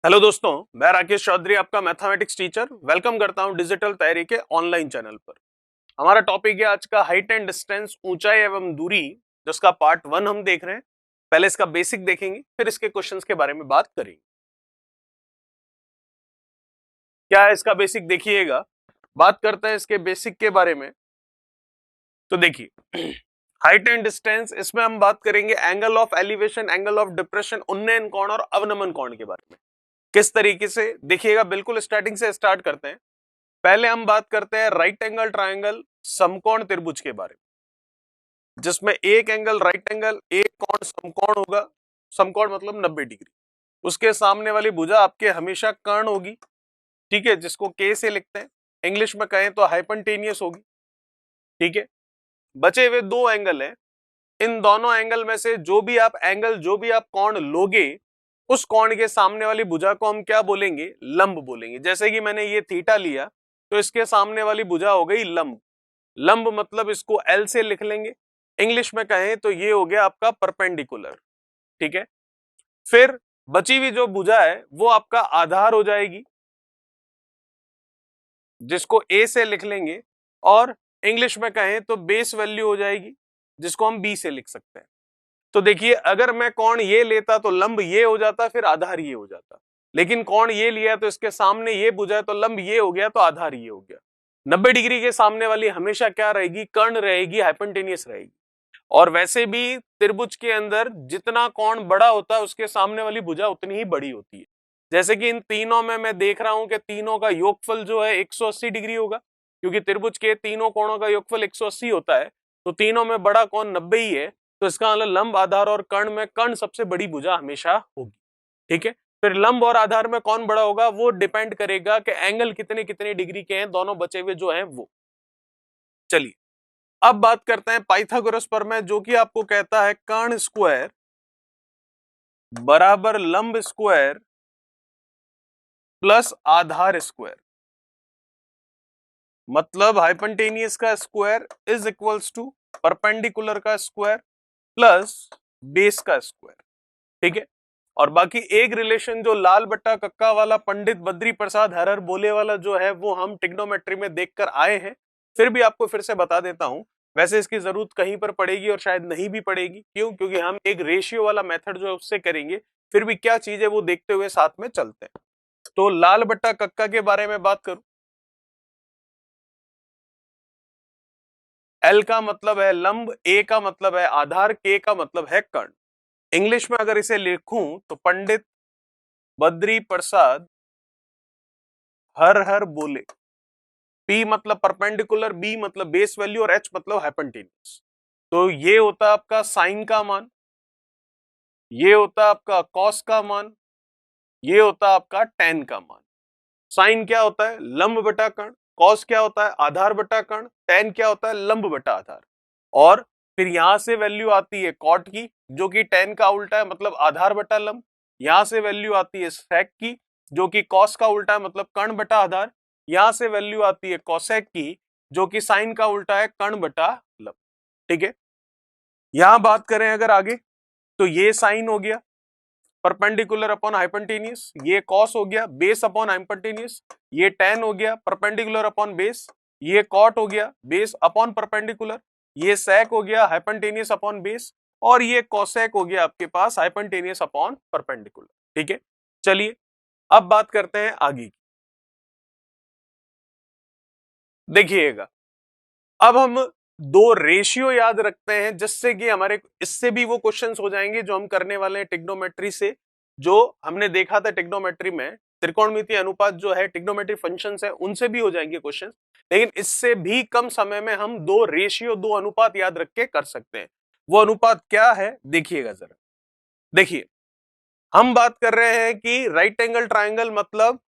Hello दोस्तों, मैं राकेश चौधरी आपका मैथमेटिक्स टीचर वेलकम करता हूं डिजिटल तैयारी के ऑनलाइन चैनल पर। हमारा टॉपिक है आज का हाइट एंड डिस्टेंस, ऊंचाई एवं दूरी, जिसका पार्ट 1 हम देख रहे हैं। पहले इसका बेसिक देखेंगे, फिर इसके क्वेश्चंस के बारे में बात करेंगे। क्या है इसका बेसिक, देखिएगा। बात करते हैं इसके बेसिक के बारे में। तो देखिए, हाइट एंड डिस्टेंस, इसमें हम बात करेंगे angle of elevation, angle of depression, उन्नयन कोण और अवनमन कोण के बारे में। किस तरीके से, देखिएगा, बिल्कुल स्टार्टिंग से स्टार्ट करते हैं। पहले हम बात करते हैं राइट एंगल ट्रायंगल समकोण त्रिभुज के बारे में, जिसमें एक एंगल राइट एंगल, एक कोण समकोण होगा। समकोण मतलब 90 डिग्री। उसके सामने वाली भुजा आपके हमेशा कर्ण होगी, ठीक है, जिसको के से लिखते हैं। इंग्लिश में कहें तो हाइपोटेनियस होगी, ठीक है। बचे हुए दो एंगल हैं। इन दोनों एंगल में से जो भी आप एंगल, जो भी आप कोण लोगे, उस कोण के सामने वाली भुजा को हम क्या बोलेंगे? लंब बोलेंगे। जैसे कि मैंने ये थीटा लिया, तो इसके सामने वाली भुजा हो गई लंब। लंब मतलब इसको एल से लिख लेंगे। इंग्लिश में कहें तो ये हो गया आपका परपेंडिकुलर, ठीक है। फिर बची हुई जो भुजा है वो आपका आधार हो जाएगी, जिसको ए से लिख लेंगे। और इंग्लिश में कहें तो बेस वैल्यू हो जाएगी, जिसको हम बी से लिख सकते हैं। तो देखिए, अगर मैं कोण ये लेता तो लंब ये हो जाता, फिर आधार ये हो जाता। लेकिन कोण ये लिया तो इसके सामने ये भुजा है, तो लंब ये हो गया तो आधार ये हो गया। 90 डिग्री के सामने वाली हमेशा क्या रहेगी? कर्ण रहेगी, हाइपोटेनियस रहेगी। और वैसे भी त्रिभुज के अंदर जितना कोण बड़ा होता है, उसके सामने वाली भुजा उतनी ही बड़ी होती है। जैसे कि इन तीनों में मैं देख रहा हूं कि तीनों का योगफल जो है 180 डिग्री होगा, क्योंकि त्रिभुज के तीनों कोणों का योगफल 180 होता है। तो तीनों में बड़ा कोण 90 ही है। तो इसका मतलब लंब, आधार और कर्ण में कर्ण सबसे बड़ी भुजा हमेशा होगी, ठीक है। फिर लंब और आधार में कौन बड़ा होगा, वो डिपेंड करेगा कि एंगल कितने कितने डिग्री के हैं, दोनों बचे हुए जो हैं वो। चलिए, अब बात करते हैं पाइथागोरस प्रमेय, जो कि आपको कहता है कर्ण स्क्वायर बराबर लंब स्क्वायर प्लस आधार स्क्वायर। मतलब हाइपोटेनियस का square is equals to perpendicular का स्क्वायर प्लस बेस का स्क्वायर, ठीक है। और बाकी एक रिलेशन जो लाल बट्टा कक्का वाला पंडित बद्री प्रसाद हर हर बोले वाला जो है, वो हम ट्रिग्नोमेट्री में देखकर आए हैं। फिर भी आपको फिर से बता देता हूं। वैसे इसकी जरूरत कहीं पर पड़ेगी और शायद नहीं भी पड़ेगी। क्यों? क्योंकि हम एक रेशियो वाला मेथड जो है उससे करेंगे। फिर भी क्या चीज है वो देखते हुए साथ में चलते हैं। तो लाल बट्टा कक्का के बारे में बात करूं, एल का मतलब है लंब, ए का मतलब है आधार, के का मतलब है कर्ण। इंग्लिश में अगर इसे लिखूं तो पंडित बद्री प्रसाद हर हर बोले। P मतलब परपेंडिकुलर, B मतलब बेस वैल्यू और H मतलब हाइपोटेन्यूज। तो ये होता है आपका साइन का मान, ये होता है आपका कॉस का मान, ये होता है आपका टेन का मान। साइन क्या होता है? लंब बटा कर्ण। कॉस क्या होता है? आधार बटा कर्ण। टेन क्या होता है? लंब बटा आधार। और फिर यहां से वैल्यू आती है कॉट की, जो कि टेन का उल्टा है, मतलब आधार बटा लंब। यहां से वैल्यू आती है सेक की, जो कि कॉस का उल्टा है, मतलब कर्ण बटा आधार। यहां से वैल्यू आती है कोसेक की, जो कि साइन का उल्टा है, कर्ण बटा लंब, ठीक है। यहां बात करें अगर आगे, तो ये साइन हो गया परपेंडिकुलर अपॉन हाइपोटेन्यूज, ये कॉस हो गया बेस अपॉन हाइपोटेन्यूज, ये टेन हो गया परपेंडिकुलर अपॉन बेस, ये कॉट हो गया बेस अपॉन परपेंडिकुलर, ये सेक हो गया हाइपोटेन्यूज अपॉन बेस, और ये कोसेक हो गया आपके पास हाइपोटेन्यूज अपॉन परपेंडिकुलर, ठीक है। चलिए, अब बात करते हैं आगे की। देखिएगा, अब हम दो रेशियो याद रखते हैं, जिससे कि हमारे इससे भी वो क्वेश्चंस हो जाएंगे जो हम करने वाले हैं ट्रिग्नोमेट्री से। जो हमने देखा था ट्रिग्नोमेट्री में, त्रिकोणमितीय अनुपात जो है, ट्रिग्नोमेट्री फंक्शंस है, उनसे भी हो जाएंगे क्वेश्चंस। लेकिन इससे भी कम समय में हम दो रेशियो, दो अनुपात याद रख के कर सकते हैं। वो अनुपात क्या है, देखिएगा जरा। देखिए, हम बात कर रहे हैं कि राइट एंगल ट्राइंगल मतलब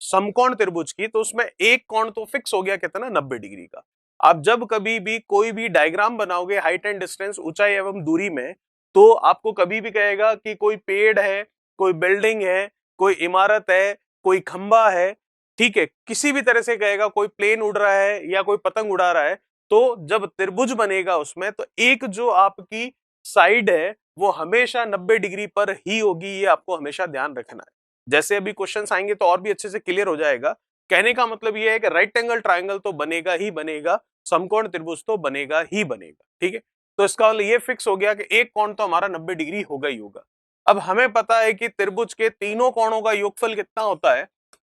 समकोण त्रिभुज की, तो उसमें एक कोण तो फिक्स हो गया, कितना? 90 डिग्री का। आप जब कभी भी कोई भी डायग्राम बनाओगे हाइट एंड डिस्टेंस, ऊंचाई एवं दूरी में, तो आपको कभी भी कहेगा कि कोई पेड़ है, कोई बिल्डिंग है, कोई इमारत है, कोई खंबा है, ठीक है, किसी भी तरह से कहेगा, कोई प्लेन उड़ रहा है या कोई पतंग उड़ा रहा है। तो जब त्रिभुज बनेगा उसमें, तो एक जो आपकी साइड है वो हमेशा 90 डिग्री पर ही होगी, ये आपको हमेशा ध्यान रखना है। जैसे अभी क्वेश्चंस आएंगे तो और भी अच्छे से क्लियर हो जाएगा। कहने का मतलब ये है कि राइट एंगल ट्राइंगल तो बनेगा ही बनेगा, समकोण त्रिभुज तो बनेगा ही बनेगा, ठीक है। तो इसका मतलब ये फिक्स हो गया कि एक कोण तो हमारा 90 डिग्री होगा ही होगा। अब हमें पता है कि त्रिभुज के तीनों कोणों का योगफल कितना होता है,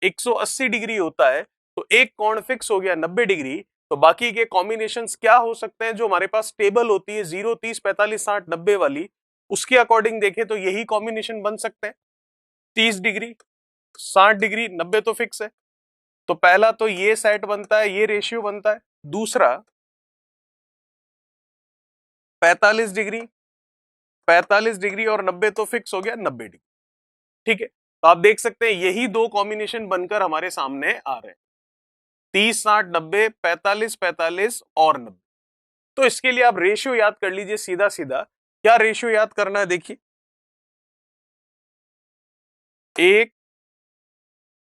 180 डिग्री होता है। तो एक कोण फिक्स हो गया 90 डिग्री। तो बाकी के कॉम्बिनेशंस क्या हो सकते हैं, जो हमारे पास टेबल होती है 0, 30, 45, 60, 90 वाली, उसके अकॉर्डिंग देखें तो यही कॉम्बिनेशन बन सकते हैं। 30 डिग्री, 60 डिग्री, 90 तो फिक्स है। तो पहला तो ये सेट बनता है, ये रेशियो बनता है। दूसरा 45 डिग्री, 45 डिग्री और 90 तो फिक्स हो गया 90 डिग्री, ठीक है। तो आप देख सकते हैं यही दो कॉम्बिनेशन बनकर हमारे सामने आ रहे हैं, 30, 60, 90, 45, 45 और 90। तो इसके लिए आप रेशियो याद कर लीजिए सीधा सीधा। क्या रेशियो याद करना है, देखिए, एक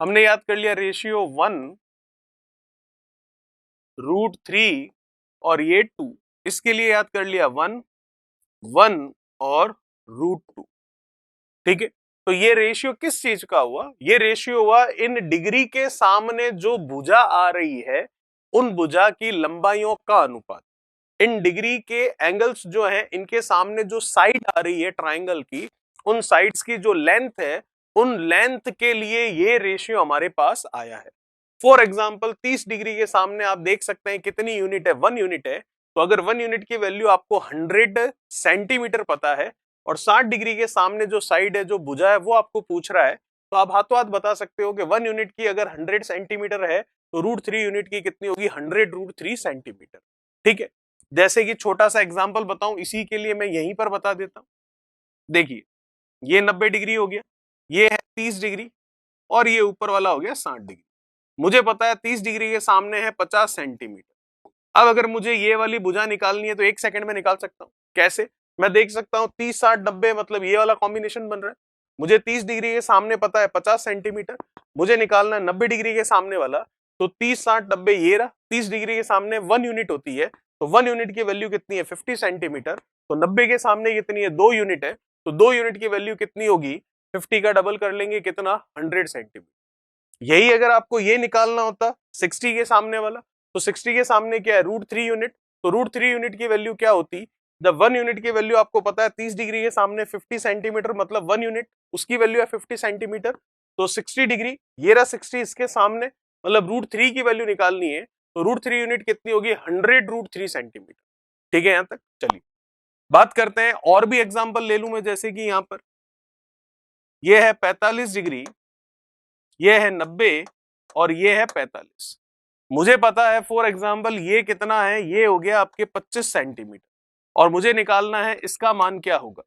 हमने याद कर लिया रेशियो 1/√3 और ये 2, इसके लिए याद कर लिया 1, 1 और √2, ठीक है। तो ये रेशियो किस चीज का हुआ, ये रेशियो हुआ इन डिग्री के सामने जो भुजा आ रही है उन भुजा की लंबाइयों का अनुपात। इन डिग्री के एंगल्स जो हैं इनके सामने जो साइड आ रही है ट्राइंगल की, उन साइड्स की जो लेंथ है, उन लेंथ के लिए ये रेशियो हमारे पास आया है। फॉर एग्जांपल 30 डिग्री के सामने आप देख सकते हैं कितनी यूनिट है, 1 यूनिट है। तो अगर 1 यूनिट की वैल्यू आपको 100 सेंटीमीटर पता है और 60 डिग्री के सामने जो साइड है, जो भुजा है, वो आपको पूछ रहा है, तो आप हाथों हाथ बता सकते हो कि 1 यूनिट की अगर 100 सेंटीमीटर है तो √3 यूनिट की कितनी होगी, 100√3 सेंटीमीटर, ठीक है। जैसे कि छोटा सा एग्जांपल बताऊं, इसी के लिए मैं यहीं पर बता देता हूं। देखिए, ये 90 डिग्री हो गया, ये है 30 डिग्री और ये ऊपर वाला हो गया 60 डिग्री। मुझे पता है 30 डिग्री के सामने है 50 सेंटीमीटर। अब अगर मुझे ये वाली भुजा निकालनी है तो 1 सेकंड में निकाल सकता हूं। कैसे? मैं देख सकता हूं 30, 60, 90 मतलब ये वाला कॉम्बिनेशन बन रहा है। मुझे 30 डिग्री के सामने पता है 50 सेंटीमीटर, मुझे निकालना है 90 डिग्री के सामने वाला। तो 30, 60, 90 ये रहा। 30 डिग्री के सामने 1 यूनिट होती है, तो 1 यूनिट की वैल्यू कितनी है, 50 सेंटीमीटर। तो 90 के सामने कितनी है, 2 यूनिट है, तो 2 यूनिट की वैल्यू कितनी होगी, 50 का डबल कर लेंगे, कितना, 100 सेंटीमीटर। यही अगर आपको ये निकालना होता 60 के सामने वाला, तो 60 के सामने क्या है, √3 यूनिट। तो √3 यूनिट की वैल्यू क्या होती, जब 1 यूनिट की वैल्यू आपको पता है 30 डिग्री के सामने 50 सेंटीमीटर मतलब 1 यूनिट, उसकी वैल्यू है 50 सेंटीमीटर। तो 60 डिग्री, ये रहा 60 इसके सामने, मतलब √3 की वैल्यू निकालनी है, तो √3 यूनिट कितनी होगी, 100√3 सेंटीमीटर, ठीक है। यहां तक चलिए बात करते हैं, और भी एग्जांपल ले लूं मैं, जैसे कि यहां पर ये है 45 डिग्री, ये है 90 और ये है 45। मुझे पता है फॉर एग्जांपल ये कितना है, ये हो गया आपके 25 सेंटीमीटर और मुझे निकालना है इसका मान क्या होगा।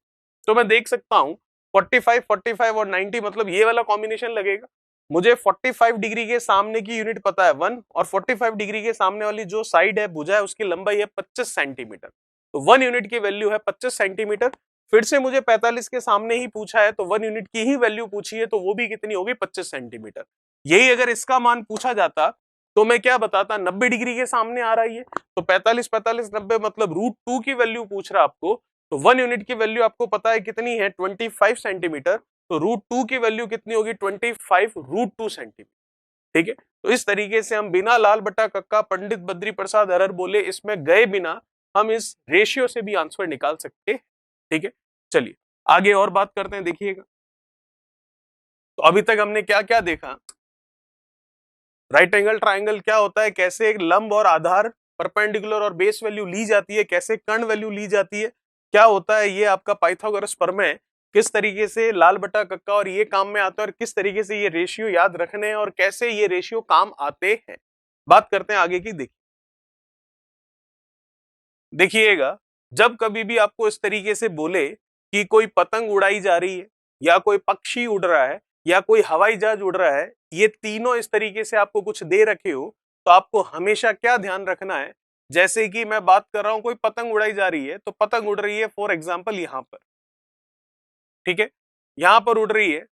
तो मैं देख सकता हूं 45, 45 और 90 मतलब ये वाला कॉम्बिनेशन लगेगा। मुझे 45 डिग्री के सामने की यूनिट पता है 1 और 45 डिग्री के सामने वाली जो साइड है, भुजा है, उसकी लंबाई है 25 सेंटीमीटर। तो 1 यूनिट की वैल्यू है 25 सेंटीमीटर। फिर से मुझे 45 के सामने ही पूछा है, तो 1 यूनिट की ही वैल्यू पूछी है, तो वो भी कितनी होगी, 25 सेंटीमीटर। यही अगर इसका मान पूछा जाता तो मैं क्या बताता, 90 डिग्री के सामने आ रही है, तो 45, 45, 90 मतलब √2 की वैल्यू पूछ रहा आपको। तो 1 यूनिट की वैल्यू आपको पता है कितनी है, 25 सेंटीमीटर। तो √2 की वैल्यू कितनी होगी, 25 √2 सेंटीमीटर, ठीक है। तो इस तरीके से हम बिना लाल बट्टा कक्का पंडित बद्री प्रसाद हरर बोले इसमें गए बिना हम इस रेशियो से भी आंसर निकाल सकते हैं, ठीक है। चलिए आगे और बात करते हैं, देखिएगा। तो अभी तक हमने क्या क्या देखा, राइट एंगल ट्राइंगल क्या होता है, कैसे एक लंब और आधार परपेंडिकुलर और बेस वैल्यू ली जाती है, कैसे कर्ण वैल्यू ली जाती है, क्या होता है ये आपका पाइथागोरस प्रमेय, किस तरीके से लाल बटा कक्का और ये काम में आता है, और किस तरीके से ये रेशियो याद रखने हैं और कैसे ये रेशियो काम आते हैं। बात करते हैं आगे की। देखिएगा, जब कभी भी आपको इस तरीके से बोले कि कोई पतंग उड़ाई जा रही है या कोई पक्षी उड़ रहा है या कोई हवाई जहाज उड़ रहा है, ये तीनों इस तरीके से आपको कुछ दे रखे हो, तो आपको हमेशा क्या ध्यान रखना है। जैसे कि मैं बात कर रहा हूं, कोई पतंग उड़ाई जा रही है, तो पतंग उड़ रही है फॉर एग्जाम्पल यहां पर, ठीक है, यहां पर उड़ रही है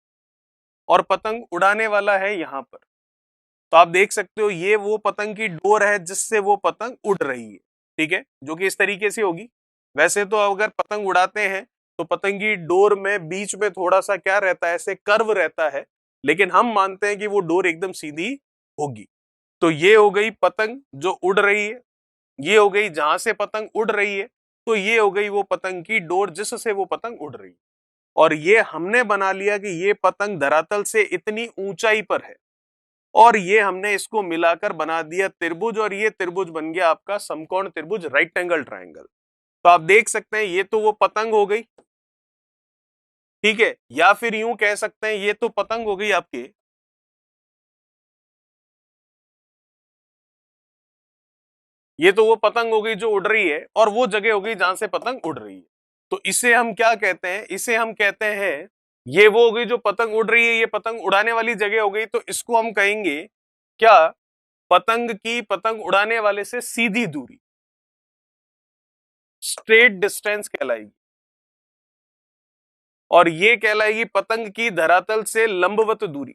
और पतंग उड़ाने वाला है यहां पर। तो आप देख सकते हो ये वो पतंग की डोर है जिससे वो पतंग उड़ रही है, ठीक है, जो कि इस तरीके से होगी। वैसे तो अगर पतंग उड़ाते हैं तो पतंग की डोर में बीच में थोड़ा सा क्या रहता है, ऐसे कर्व रहता है, लेकिन हम मानते हैं कि वो डोर एकदम सीधी होगी। तो ये हो गई पतंग जो उड़ रही है, ये हो गई जहां से पतंग उड़ रही है, तो ये हो गई वो पतंग की डोर जिससे वो पतंग उड़ रही है। और ये हमने बना लिया कि ये पतंग धरातल से इतनी ऊंचाई पर है, और ये हमने इसको मिलाकर बना दिया त्रिभुज, और ये त्रिभुज बन गया आपका समकोण त्रिभुज, राइट एंगल ट्रायंगल। तो आप देख सकते हैं ये तो वो पतंग हो गई, ठीक है, या फिर यूं कह सकते हैं ये तो पतंग हो गई आपकी, ये तो वो पतंग हो गई जो उड़ रही है, और वो जगह हो गई जहां से पतंग उड़ रही है। तो इसे हम क्या कहते हैं, इसे हम कहते हैं, ये वो हो गई जो पतंग उड़ रही है, ये पतंग उड़ाने वाली जगह हो गई, तो इसको हम कहेंगे क्या, पतंग की पतंग उड़ाने वाले से सीधी दूरी, स्ट्रेट डिस्टेंस कहलाएगी। और ये कहलाएगी पतंग की धरातल से लंबवत दूरी,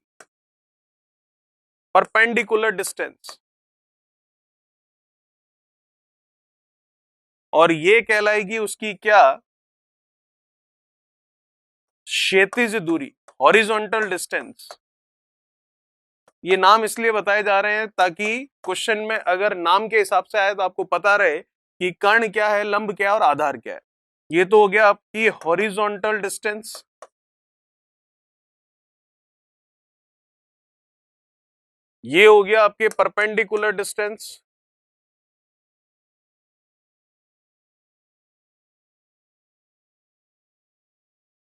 परपेंडिकुलर डिस्टेंस। और ये कहलाएगी उसकी क्या, क्षैतिज दूरी, हॉरिजॉन्टल डिस्टेंस। ये नाम इसलिए बताए जा रहे हैं ताकि क्वेश्चन में अगर नाम के हिसाब से आए तो आपको पता रहे कि कर्ण क्या है, लंब क्या है और आधार क्या है। ये तो हो गया आपकी हॉरिजॉन्टल डिस्टेंस, ये हो गया आपके परपेंडिकुलर डिस्टेंस,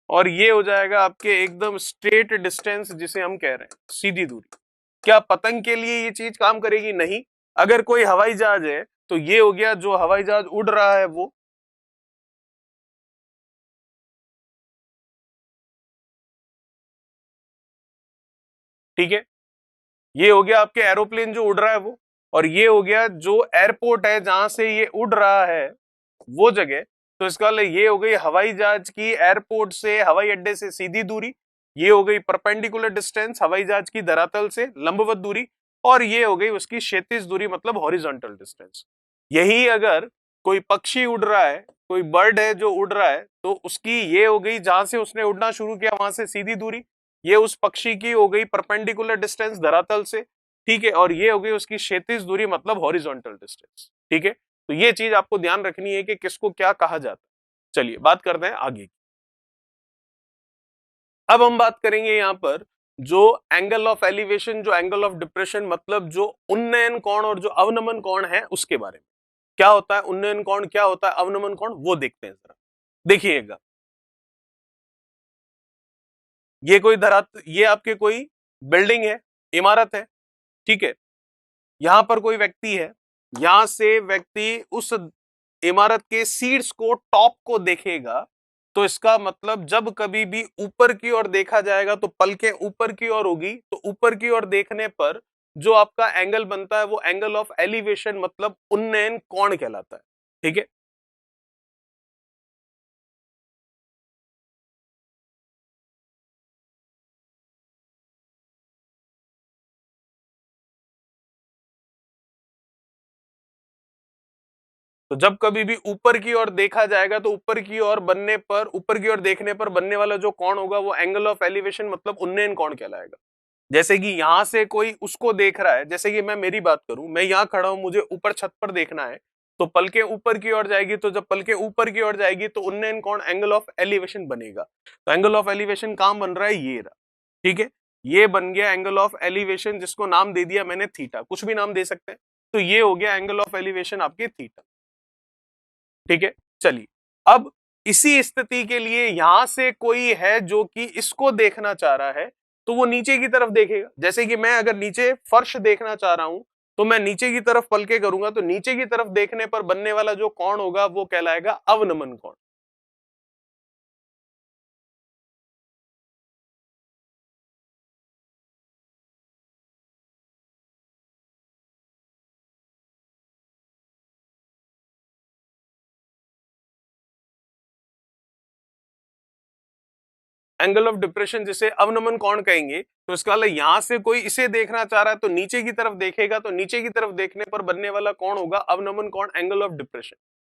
और ये हो जाएगा आपके एकदम स्ट्रेट डिस्टेंस जिसे हम कह रहे हैं सीधी दूरी। क्या पतंग के लिए ये चीज काम करेगी? नहीं। अगर कोई हवाई जहाज है तो ये हो गया जो हवाई जहाज उड़ रहा है वो, ठीक है, ये हो गया आपके एरोप्लेन जो उड़ रहा है वो, और ये हो गया जो एयरपोर्ट है जहां से ये उड़ रहा है वो जगह। तो इसका मतलब ये हो गई हवाई जहाज की एयरपोर्ट से, हवाई अड्डे से सीधी दूरी, ये हो गई परपेंडिकुलर डिस्टेंस, हवाई जहाज की धरातल से लंबवत दूरी, और ये हो गई उसकी क्षैतिज दूरी मतलब हॉरिजॉन्टल डिस्टेंस। यही अगर कोई पक्षी उड़ रहा है, कोई बर्ड है जो उड़ रहा है, तो उसकी ये हो गई जहां से उसने उड़ना शुरू किया वहां से सीधी दूरी, ये उस पक्षी की हो गई परपेंडिकुलर डिस्टेंस धरातल से, ठीक है, और ये हो गई उसकी क्षैतिज दूरी मतलब हॉरिजॉन्टल डिस्टेंस, ठीक है। तो ये चीज आपको ध्यान रखनी है कि किसको क्या कहा जाता है। चलिए बात करते हैं आगे। अब हम बात करेंगे यहां पर जो एंगल ऑफ एलिवेशन, जो एंगल ऑफ डिप्रेशन, मतलब जो उन्नयन कोण और जो अवनमन कोण है उसके बारे में। क्या होता है उन्नयन कोण, क्या होता है अवनमन कोण, वो देखते हैं जरा। देखिएगा, ये कोई ये आपके कोई बिल्डिंग है, इमारत है, ठीक है, यहां पर कोई व्यक्ति है, यहां से व्यक्ति उस इमारत के सीड्स को, टॉप को देखेगा, तो इसका मतलब जब कभी भी ऊपर की ओर देखा जाएगा तो पलकें ऊपर की ओर होगी, तो ऊपर की ओर देखने पर जो आपका एंगल बनता है वो एंगल ऑफ एलिवेशन मतलब उन्नयन कोण कहलाता है, ठीक है। तो जब कभी भी ऊपर की ओर देखा जाएगा तो ऊपर की ओर बनने पर, ऊपर की ओर देखने पर बनने वाला जो कोण होगा वो एंगल ऑफ एलिवेशन मतलब उन्नयन कोण कहलाएगा। जैसे कि यहां से कोई उसको देख रहा है, जैसे कि मैं मेरी बात करूं, मैं यहां खड़ा हूं, मुझे ऊपर छत पर देखना है, तो पलकें ऊपर की ओर जाएगी, तो जब पलकें ऊपर की ओर जाएगी तो उन्नयन कोण एंगल ऑफ एलिवेशन बनेगा। तो एंगल ऑफ एलिवेशन कहां बन रहा है, ये रहा, ठीक है, ये बन गया एंगल ऑफ एलिवेशन, जिसको नाम दे दिया मैंने थीटा, कुछ भी नाम दे सकते हैं। तो ये हो गया एंगल ऑफ एलिवेशन आपके थीटा, ठीक है। चलिए, अब इसी स्थिति के लिए यहां से कोई है जो कि इसको देखना चाह रहा है, तो वो नीचे की तरफ देखेगा। जैसे कि मैं अगर नीचे फर्श देखना चाह रहा हूं तो मैं नीचे की तरफ पलके करूंगा, तो नीचे की तरफ देखने पर बनने वाला जो कोण होगा वो कहलाएगा अवनमन कोण। एंगल ऑफ डिप्रेशन जिसे अवनमन कोण कहेंगे, तो इसका मतलब यहां से कोई इसे देखना चाह रहा है तो नीचे की तरफ देखेगा, तो नीचे की तरफ देखने पर बनने वाला कोण होगा अवनमन कोण, एंगल ऑफ डिप्रेशन।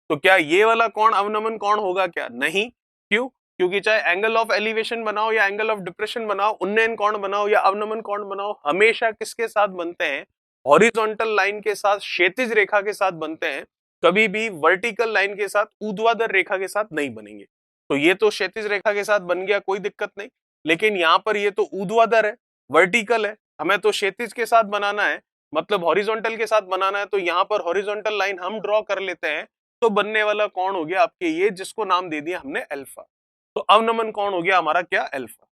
तो क्या ये वाला कोण अवनमन कोण होगा क्या? नहीं। क्यों? क्योंकि चाहे एंगल ऑफ एलिवेशन बनाओ या एंगल ऑफ डिप्रेशन बनाओ, उन्नयन कोण बनाओ या अवनमन कोण बनाओ, हमेशा किसके साथ बनते हैं? हॉरिजॉन्टल लाइन के साथ, क्षैतिज रेखा के साथ बनते हैं। कभी भी वर्टिकल लाइन के साथ, ऊर्ध्वाधर रेखा के साथ नहीं बनेंगे। तो ये तो क्षैतिज रेखा के साथ बन गया, कोई दिक्कत नहीं। लेकिन यहाँ पर ये तो ऊर्ध्वाधर है, वर्टिकल है, हमें तो क्षैतिज के साथ बनाना है, मतलब हॉरिजॉन्टल के साथ बनाना है। तो यहाँ पर हॉरिजॉन्टल लाइन हम ड्रॉ कर लेते हैं, तो बनने वाला कोण हो गया आपके ये, जिसको नाम दे दिया हमने अल्फा। तो अवनमन कोण हो गया हमारा क्या? अल्फा।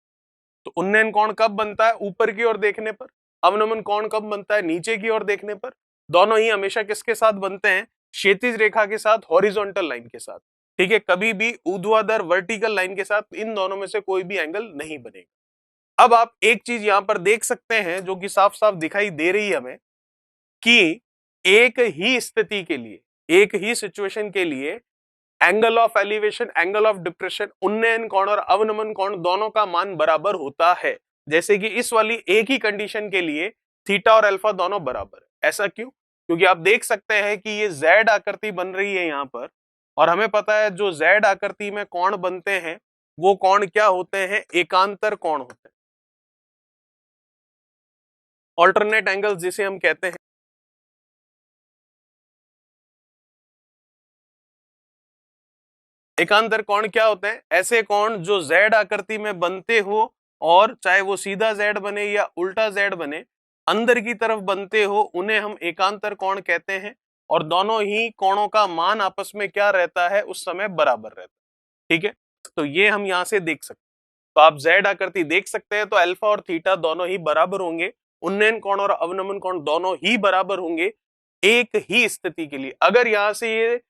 तो उन्नयन कोण कब बनता है? ऊपर की ओर देखने पर। अवनमन कोण कब बनता है? नीचे की ओर देखने पर। दोनों ही हमेशा किसके साथ बनते हैं? क्षैतिज रेखा के साथ, हॉरिजॉन्टल लाइन के साथ। ठीक है, कभी भी ऊर्ध्वाधर वर्टिकल लाइन के साथ इन दोनों में से कोई भी एंगल नहीं बनेगा। अब आप एक चीज यहां पर देख सकते हैं जो कि साफ साफ दिखाई दे रही है हमें, कि एक ही स्थिति के लिए, एक ही सिचुएशन के लिए angle of elevation, angle of depression, उन्नयन कोण और अवनमन कोण दोनों का मान बराबर होता है। जैसे कि इस वाली एक ही कंडीशन के लिए थीटा और अल्फा दोनों बराबर है। ऐसा क्यों? क्योंकि आप देख सकते हैं कि ये जेड आकृति बन रही है यहां पर, और हमें पता है जो जेड आकृति में कोण बनते हैं वो कोण क्या होते हैं? एकांतर कोण होते हैं, ऑल्टरनेट एंगल्स जिसे हम कहते हैं। एकांतर कोण क्या होते हैं? ऐसे कोण जो जेड आकृति में बनते हो, और चाहे वो सीधा जेड बने या उल्टा जेड बने, अंदर की तरफ बनते हो, उन्हें हम एकांतर कोण कहते हैं। और दोनों ही कोणों का मान आपस में क्या रहता है? उस समय बराबर रहता है। ठीक है, तो ये हम यहां से देख सकते हैं। तो आप जेड आकृति देख सकते हैं, तो अल्फा और थीटा दोनों ही बराबर होंगे, उन्नयन कोण और अवनमन कोण दोनों ही बराबर होंगे एक ही स्थिति के लिए। अगर यहां से ये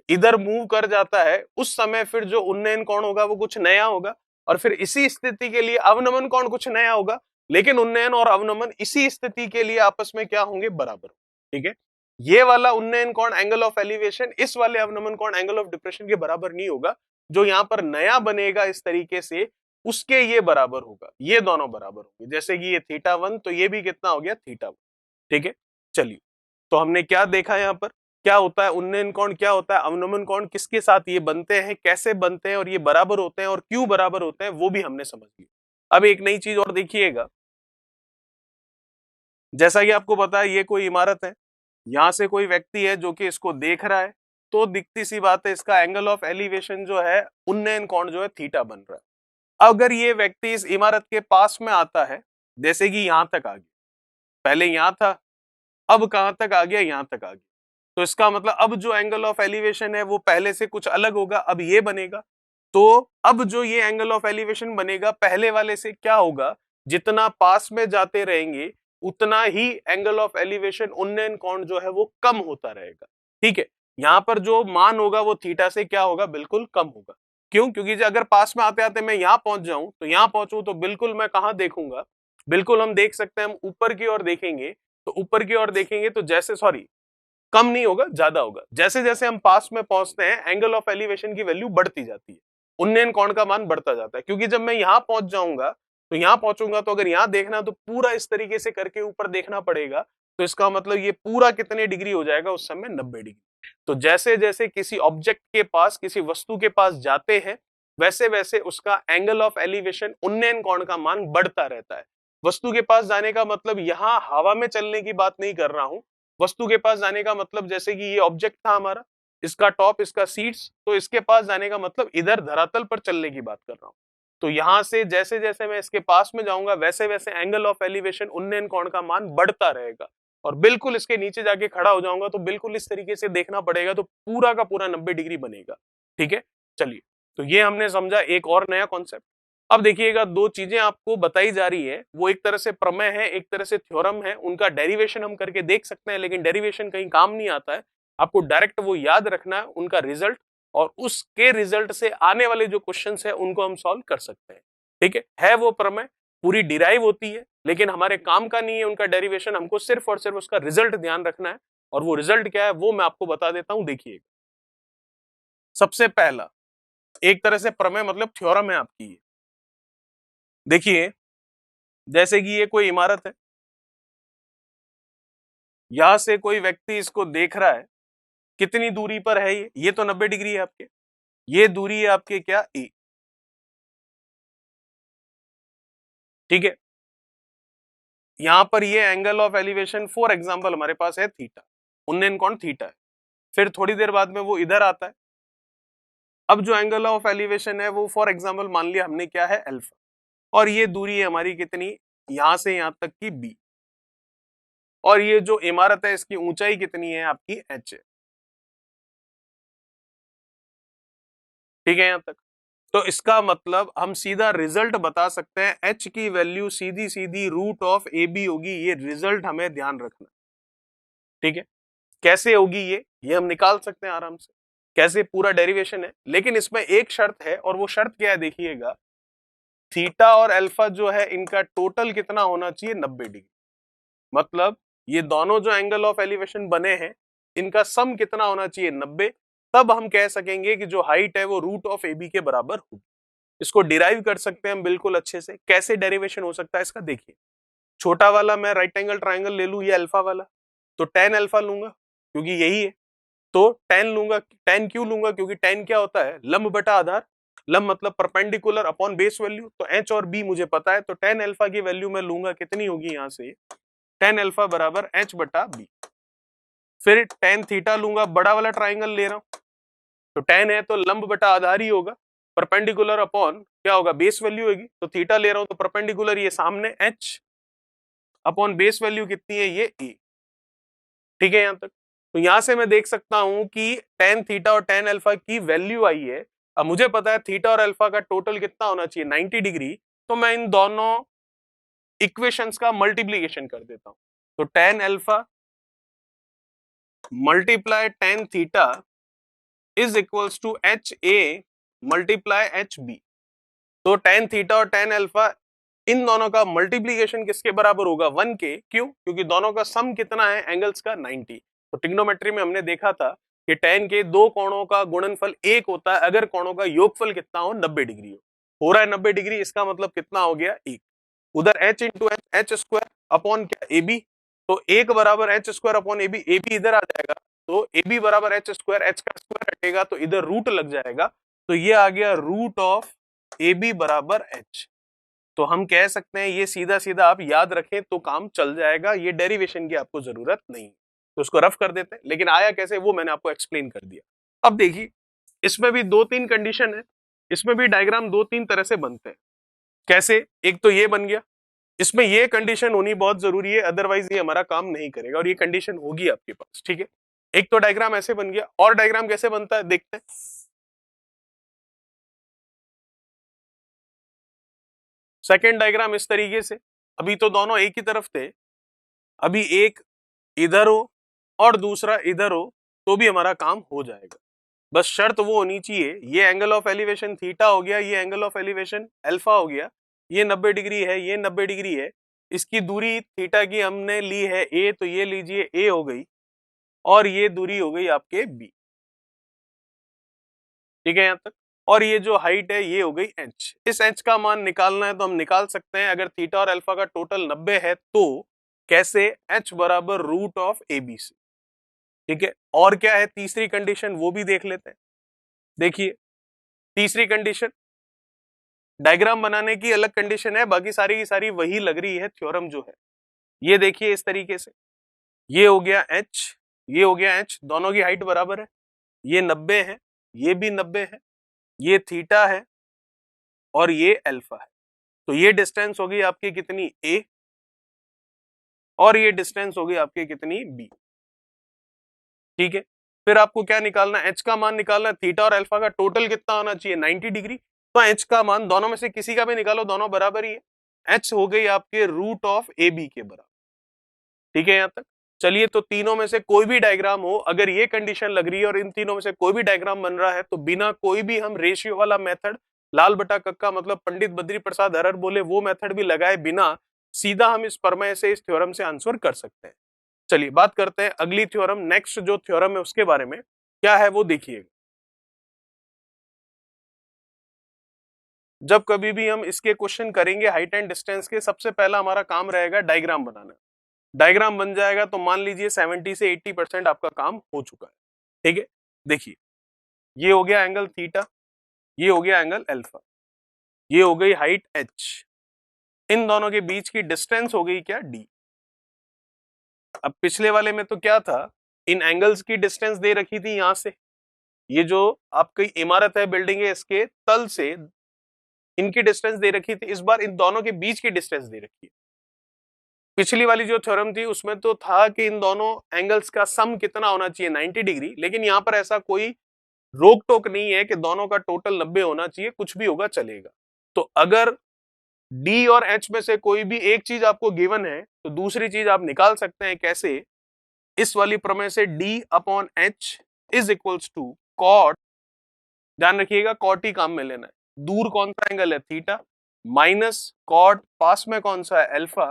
इधर मूव कर जाता है, उस समय फिर जो उन्नयन कोण होगा वो कुछ नया होगा, और फिर इसी स्थिति के लिए अवनमन कोण कुछ नया होगा, लेकिन उन्नयन और अवनमन इसी स्थिति के लिए आपस में क्या होंगे? बराबर। ठीक है, ये वाला उन्नयन कोण एंगल ऑफ एलिवेशन इस वाले अवनमन कोण एंगल ऑफ डिप्रेशन के बराबर नहीं होगा। जो यहाँ पर नया बनेगा इस तरीके से, उसके ये बराबर होगा, ये दोनों बराबर होंगे। जैसे कि ये थीटा 1, तो ये भी कितना हो गया? थीटा 1। ठीक है, चलिए, तो हमने क्या देखा यहाँ पर? क्या होता है उन्नयन कोण, क्या होता है अवनमन कोण, किसके साथ ये बनते हैं, कैसे बनते हैं, और ये बराबर होते हैं और क्यों बराबर होते हैं, वो भी हमने समझ लिया। अब एक नई चीज और देखिएगा, जैसा कि आपको पता है ये कोई इमारत है, यहां से कोई व्यक्ति है जो कि इसको देख रहा है, तो दिखती सी बात है इसका एंगल ऑफ एलिवेशन जो है, उन्नयन कोण जो है थीटा बन रहा है। अगर ये व्यक्ति इस इमारत के पास में आता है, जैसे कि यहां तक आ गया, पहले यहां था, अब कहां तक आ गया? यहां तक आ गया, तो इसका मतलब अब जो एंगल ऑफ एलिवेशन है वो पहले से कुछ अलग होगा, अब ये बनेगा। तो अब जो ये एंगल ऑफ एलिवेशन बनेगा, पहले वाले से क्या होगा? जितना पास में जाते रहेंगे, उतना ही एंगल ऑफ एलिवेशन, उन्नयन कोण जो है वो कम होता रहेगा। ठीक है, यहां पर जो मान होगा वो थीटा से क्या होगा? बिल्कुल कम होगा। क्यों? क्योंकि अगर पास में आते आते मैं यहां पहुंच जाऊं, तो यहां पहुंचूं तो बिल्कुल मैं कहां देखूंगा? बिल्कुल हम देख सकते हैं, हम ऊपर की ओर देखेंगे, तो ऊपर की ओर देखेंगे तो जैसे, सॉरी, कम नहीं होगा, ज्यादा होगा। जैसे जैसे हम पास में पहुंचते हैं, एंगल ऑफ एलिवेशन की वैल्यू बढ़ती जाती है, उन्नयन कोण का मान बढ़ता जाता है। क्योंकि जब मैं यहां पहुंच जाऊंगा, तो यहां पहुंचूंगा, तो अगर यहां देखना तो पूरा इस तरीके से करके ऊपर देखना पड़ेगा, तो इसका मतलब ये पूरा कितने डिग्री हो जाएगा? उस समय 90 डिग्री। तो जैसे जैसे किसी ऑब्जेक्ट के पास, किसी वस्तु के पास जाते हैं, वैसे वैसे उसका एंगल ऑफ एलिवेशन, उन्नयन कोण का मान बढ़ता रहता है। वस्तु के पास जाने का मतलब यहां हवा में चलने की बात नहीं कर रहा हूं। वस्तु के पास जाने का मतलब, जैसे कि ये ऑब्जेक्ट था हमारा, इसका टॉप, इसका सीट्स, तो इसके पास जाने का मतलब इधर धरातल पर चलने की बात कर रहा हूं। तो यहां से जैसे जैसे मैं इसके पास में जाऊंगा, वैसे वैसे एंगल ऑफ एलिवेशन, उन्नयन कोण का मान बढ़ता रहेगा, और बिल्कुल इसके नीचे जाके खड़ा हो जाऊंगा, तो बिल्कुल इस तरीके से देखना पड़ेगा, तो पूरा का पूरा 90 डिग्री बनेगा। ठीक है, चलिए, तो ये हमने समझा एक और नया कॉन्सेप्ट। अब देखिएगा, दो चीजें आपको बताई जा रही है, वो एक तरह से प्रमेय है, एक तरह से थ्योरम है। उनका डेरिवेशन हम करके देख सकते हैं, लेकिन डेरिवेशन कहीं काम नहीं आता है। आपको डायरेक्ट वो याद रखना है, उनका रिजल्ट, और उसके रिजल्ट से आने वाले जो क्वेश्चंस है उनको हम सॉल्व कर सकते हैं। ठीक है वो प्रमेय पूरी डिराइव होती है, लेकिन हमारे काम का नहीं है उनका डेरिवेशन, हमको सिर्फ और सिर्फ उसका रिजल्ट ध्यान रखना है। और वो रिजल्ट क्या है वो मैं आपको बता देता हूं। देखिए, सबसे पहला एक तरह से प्रमेय मतलब थ्योरम है आपकी। देखिए, जैसे कि ये कोई इमारत है, यहां से कोई व्यक्ति इसको देख रहा है, कितनी दूरी पर है ये तो 90 डिग्री है आपके, ये दूरी है आपके क्या? ए। ठीक है, यहां पर ये angle of elevation for example हमारे पास है थीटा, उन्नयन कोण थीटा है। फिर थोड़ी देर बाद में वो इधर आता है। अब जो एंगल ऑफ एलिवेशन है वो फॉर एग्जांपल मान लिया हमने क्या है अल्फा, और ये दूरी है हमारी कितनी, यहां से यहां तक की बी, और ये जो इमारत है इसकी ऊंचाई कितनी है आपकी एच है। ठीक है यहां तक। तो इसका मतलब हम सीधा रिजल्ट बता सकते हैं, एच की वैल्यू सीधी सीधी रूट ऑफ ए बी होगी। ये रिजल्ट हमें ध्यान रखना। ठीक है, कैसे होगी ये हम निकाल सकते हैं आराम से, कैसे पूरा डेरिवेशन है। लेकिन इसमें एक शर्त है, और वो शर्त क्या है देखिएगा, थीटा और अल्फा जो है इनका टोटल कितना होना चाहिए 90 डिग्री। मतलब ये दोनों जो एंगल ऑफ एलिवेशन बने हैं इनका सम कितना होना चाहिए 90। तब हम कह सकेंगे कि जो हाइट है वो रूट ऑफ ए बी के बराबर होगी। इसको डिराइव कर सकते हैं हम बिल्कुल अच्छे से। कैसे डेरिवेशन हो सकता है इसका देखिए, छोटा वाला मैं राइट एंगल ट्राइंगल ले लूं, ये अल्फा वाला, तो टेन अल्फा लूंगा क्योंकि यही है। तो टेन लूंगा, टेन क्यों लूंगा, क्योंकि टेन क्या होता है, लंब बटा आधार। लंब मतलब परपेंडिकुलर अपॉन बेस वैल्यू। तो एच और बी मुझे पता है, तो टेन अल्फा की वैल्यू मैं लूंगा कितनी होगी यहां से, टेन अल्फा बराबर एच बटा बी। फिर टेन थीटा लूंगा, बड़ा वाला ट्राइंगल ले रहा हूं, तो टेन है तो लंब बटा आधार ही होगा, परपेंडिकुलर अपॉन क्या होगा बेस वैल्यू होगी। तो थीटा ले रहा हूं तो परपेंडिकुलर ये सामने एच अपॉन बेस वैल्यू कितनी है ये ए। ठीक है यहां तक। तो यहां से मैं देख सकता हूं कि टेन थीटा और टेन अल्फा की वैल्यू आई है। अब मुझे पता है थीटा और अल्फा का टोटल कितना होना चाहिए 90 डिग्री। तो मैं इन दोनों इक्वेशंस का मल्टीप्लीकेशन कर देता हूं। तो tan alpha multiply tan theta is equals to H A multiply H B. तो टेन थीटा और टेन अल्फा इन दोनों का मल्टीप्लीकेशन किसके बराबर होगा, 1 के। क्यों, क्योंकि दोनों का सम कितना है एंगल्स का 90। तो ट्रिग्नोमेट्री में हमने देखा था कि टेन के दो कोणों का गुणनफल एक होता है अगर कोणों का योगफल कितना हो 90 डिग्री हो रहा है 90 डिग्री, इसका मतलब कितना हो गया एक। उधर H into H, H square upon क्या ए बी। तो एक बराबर H square upon A B इधर आ जाएगा। तो ए बी बराबर एच स्क्वायर, एच का स्क्वायर हटेगा तो इधर रूट लग जाएगा। तो ये आ गया रूट ऑफ ए बी बराबर एच। तो हम कह सकते हैं ये सीधा सीधा आप याद रखें तो काम चल जाएगा, ये डेरिवेशन की आपको जरूरत नहीं। तो उसको रफ कर देते हैं, लेकिन आया कैसे वो मैंने आपको एक्सप्लेन कर दिया। अब देखिए इसमें भी दो तीन कंडीशन है, इसमें भी डायग्राम दो तीन तरह से बनते हैं। कैसे, एक तो ये बन गया, इसमें ये कंडीशन होनी बहुत जरूरी है अदरवाइज ये हमारा काम नहीं करेगा, और ये कंडीशन होगी आपके पास। ठीक है, एक तो डायग्राम ऐसे बन गया, और डायग्राम कैसे बनता है देखते हैं। सेकेंड डायग्राम इस तरीके से, अभी तो दोनों एक ही तरफ थे, अभी एक इधर हो और दूसरा इधर हो तो भी हमारा काम हो जाएगा। बस शर्त वो होनी चाहिए, ये एंगल ऑफ एलिवेशन थीटा हो गया, ये एंगल ऑफ एलिवेशन अल्फा हो गया, ये 90 डिग्री है, ये 90 डिग्री है। इसकी दूरी थीटा की हमने ली है ए, तो ये लीजिए ए हो गई, और ये दूरी हो गई आपके बी। ठीक है यहां तक। और ये जो हाइट है ये हो गई एच। इस एच का मान निकालना है तो हम निकाल सकते हैं, अगर थीटा और अल्फा का टोटल 90 है तो कैसे, एच बराबर root of A B C. ठीक है, और क्या है तीसरी कंडीशन वो भी देख लेते हैं। देखिए तीसरी कंडीशन, डायग्राम बनाने की अलग कंडीशन है, बाकी सारी की सारी वही लग रही है थ्योरम जो है। ये देखिए इस तरीके से, ये हो गया एच, ये हो गया एच, दोनों की हाइट बराबर है, ये 90 है, ये भी 90 है, ये थीटा है और ये अल्फा है। तो ये डिस्टेंस होगी आपकी कितनी ए, और ये डिस्टेंस होगी आपकी कितनी बी। ठीक है, फिर आपको क्या निकालना है, एच का मान निकालना है, थीटा और अल्फा का टोटल कितना होना चाहिए 90 डिग्री। तो एच का मान दोनों में से किसी का भी निकालो, दोनों बराबर ही है। एच हो गई आपके रूट ऑफ ए बी के बराबर। ठीक है यहां तक। चलिए तो तीनों में से कोई भी डायग्राम हो, अगर ये कंडीशन लग रही है और इन तीनों में से कोई भी डायग्राम बन रहा है, तो बिना कोई भी हम रेशियो वाला मेथड, लाल बटा कक्का मतलब पंडित बद्री प्रसाद हरर बोले वो मेथड भी लगाए बिना, सीधा हम इस प्रमेय से, इस थ्योरम से आंसर कर सकते हैं। चलिए बात करते हैं अगली थ्योरम, नेक्स्ट जो थ्योरम है उसके बारे में क्या है वो देखिएगा। जब कभी भी हम इसके क्वेश्चन करेंगे हाइट एंड डिस्टेंस के, सबसे पहला हमारा काम रहेगा डायग्राम बनाना। डायग्राम बन जाएगा तो मान लीजिए 70 से 80% आपका काम हो चुका है। ठीक है, देखिए ये हो गया एंगल थीटा, ये हो गया एंगल अल्फा, ये हो गई हाइट एच, इन दोनों के बीच की डिस्टेंस हो गई क्या, डी। अब पिछले वाले में तो क्या था, इन एंगल्स की डिस्टेंस दे रखी थी यहां से, ये जो आपकी इमारत है, बिल्डिंग है, इसके तल से इनकी डिस्टेंस दे रखी थी। इस बार इन दोनों के बीच की डिस्टेंस दे रखी है। पिछली वाली जो थ्योरम थी उसमें तो था कि इन दोनों एंगल्स का सम कितना होना चाहिए, 90 डिग्री, लेकिन यहां पर ऐसा कोई रोक टोक नहीं है कि दोनों का टोटल 90 होना चाहिए, कुछ भी होगा चलेगा। तो अगर डी और एच में से कोई भी एक चीज आपको गिवन है तो दूसरी चीज आप निकाल सकते हैं। कैसे, इस वाली प्रमेय से D upon H is equals to cot, ध्यान रखिएगा कॉट ही काम में लेना है, दूर कौन सा एंगल है, थीटा, माइनस कॉट पास में कौन सा है, अल्फा।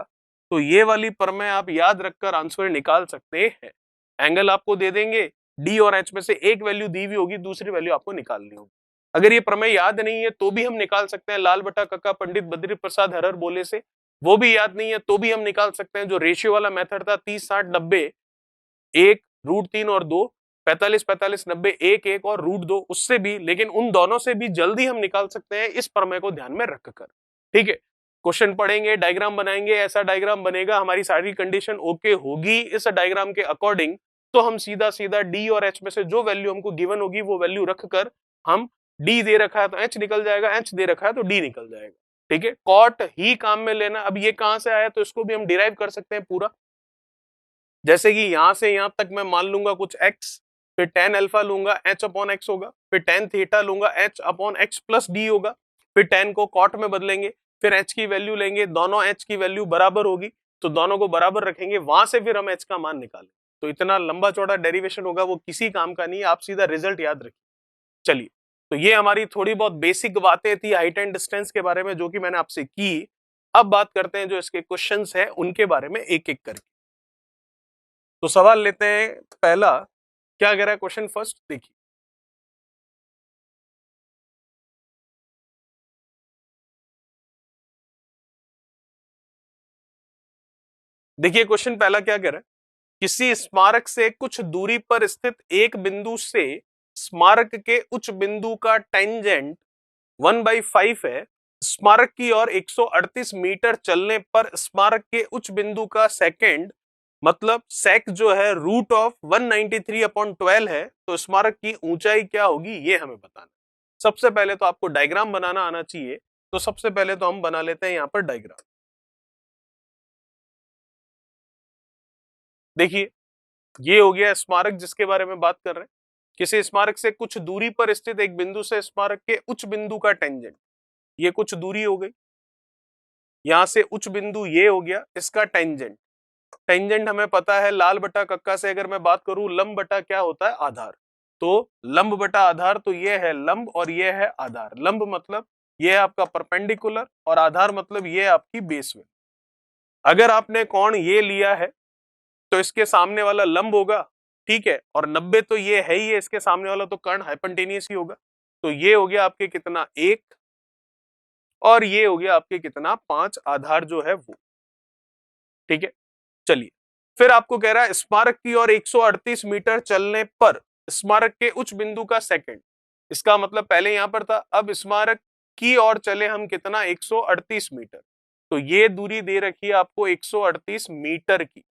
तो ये वाली प्रमेय आप याद रखकर आंसर निकाल सकते हैं। एंगल आपको दे देंगे, डी और एच में से एक वैल्यू दी हुई होगी, दूसरी वैल्यू आपको निकालनी होगी। अगर ये प्रमेय याद नहीं है तो भी हम निकाल सकते हैं, लाल बटा कक्का पंडित बद्री प्रसाद हरहर बोले से। वो भी याद नहीं है तो भी हम निकाल सकते हैं, जो रेशियो वाला मेथड था 30-60-90, 1√3 और 2, 45-45-90, 1-1 और √2, उससे भी, लेकिन उन दोनों से भी जल्दी हम निकाल सकते हैं इस प्रमेय को ध्यान में रखकर। ठीक है, क्वेश्चन पढ़ेंगे, डायग्राम बनाएंगे, ऐसा डायग्राम बनेगा, हमारी सारी कंडीशन ओके होगी इस डायग्राम के अकॉर्डिंग, तो हम सीधा सीधा डी और एच में से जो वैल्यू हमको गिवन होगी वो वैल्यू रखकर, हम डी दे रखा है तो एच निकल जाएगा, एच दे रखा है तो डी निकल जाएगा। ठीक है, कॉट ही काम में लेना। अब ये कहां से आया, तो इसको भी हम डिराइव कर सकते हैं पूरा। जैसे कि यहां से यहां तक मैं मान लूंगा कुछ x, फिर tan अल्फा लूंगा, h अपॉन x होगा, फिर tan थीटा लूंगा, h upon x plus D होगा, फिर tan को cot में बदलेंगे, फिर h की वैल्यू लेंगे, दोनों h की वैल्यू बराबर होगी तो दोनों को बराबर रखेंगे, वहां से फिर हम h का मान निकालें। तो इतना लंबा चौड़ा डेरिवेशन होगा, वो किसी काम का नहीं है, आप सीधा रिजल्ट याद रखिए। चलिए, तो ये हमारी थोड़ी बहुत बेसिक बातें थी हाइट एंड डिस्टेंस के बारे में, जो कि मैंने आपसे की। अब बात करते हैं जो इसके क्वेश्चंस हैं उनके बारे में एक एक करके। तो सवाल लेते हैं पहला, क्या कह रहा है क्वेश्चन फर्स्ट, देखिए। देखिए क्वेश्चन पहला क्या कह रहा है, किसी स्मारक से कुछ दूरी पर स्थित एक बिंदु से स्मारक के उच्च बिंदु का टेंजेंट 1/5 है, स्मारक की ओर 138 मीटर चलने पर स्मारक के उच्च बिंदु का सेकंड, मतलब सेक जो है √193/12 है, तो स्मारक की ऊंचाई क्या होगी ये हमें बताना। सबसे पहले तो आपको डायग्राम बनाना आना चाहिए, तो सबसे पहले तो हम बना लेते हैं यहां पर डायग्राम। देखिए, ये हो गया स्मारक जिसके बारे में बात कर रहे हैं। किसी स्मारक से कुछ दूरी पर स्थित एक बिंदु से स्मारक के उच्च बिंदु का टेंजेंट, ये कुछ दूरी हो गई, यहां से उच्च बिंदु ये हो गया इसका टेंजेंट। टेंजेंट हमें पता है, लाल बटा कक्का से अगर मैं बात करूं, लंब बटा क्या होता है, आधार। तो लंब बटा आधार, तो ये है लंब और ये है आधार। लंब मतलब ये है आपका परपेंडिकुलर और आधार मतलब ये है आपकी बेस में। अगर आपने कोण ये लिया है तो इसके सामने वाला लंब होगा, ठीक है, और 90 तो ये है ही है, इसके सामने वाला तो कर्ण हाइपोटेन्यूस ही होगा। तो ये हो गया आपके कितना, 1, और ये हो गया आपके कितना, 5, आधार जो है वो। ठीक है, चलिए, फिर आपको कह रहा है स्मारक की ओर 138 मीटर चलने पर स्मारक के उच्च बिंदु का सेकंड, इसका मतलब पहले यहां पर था, अब स्मारक की ओर चले हम कितना, 138 मीटर, तो ये दूरी दे रखी है आपको 138 मीटर की।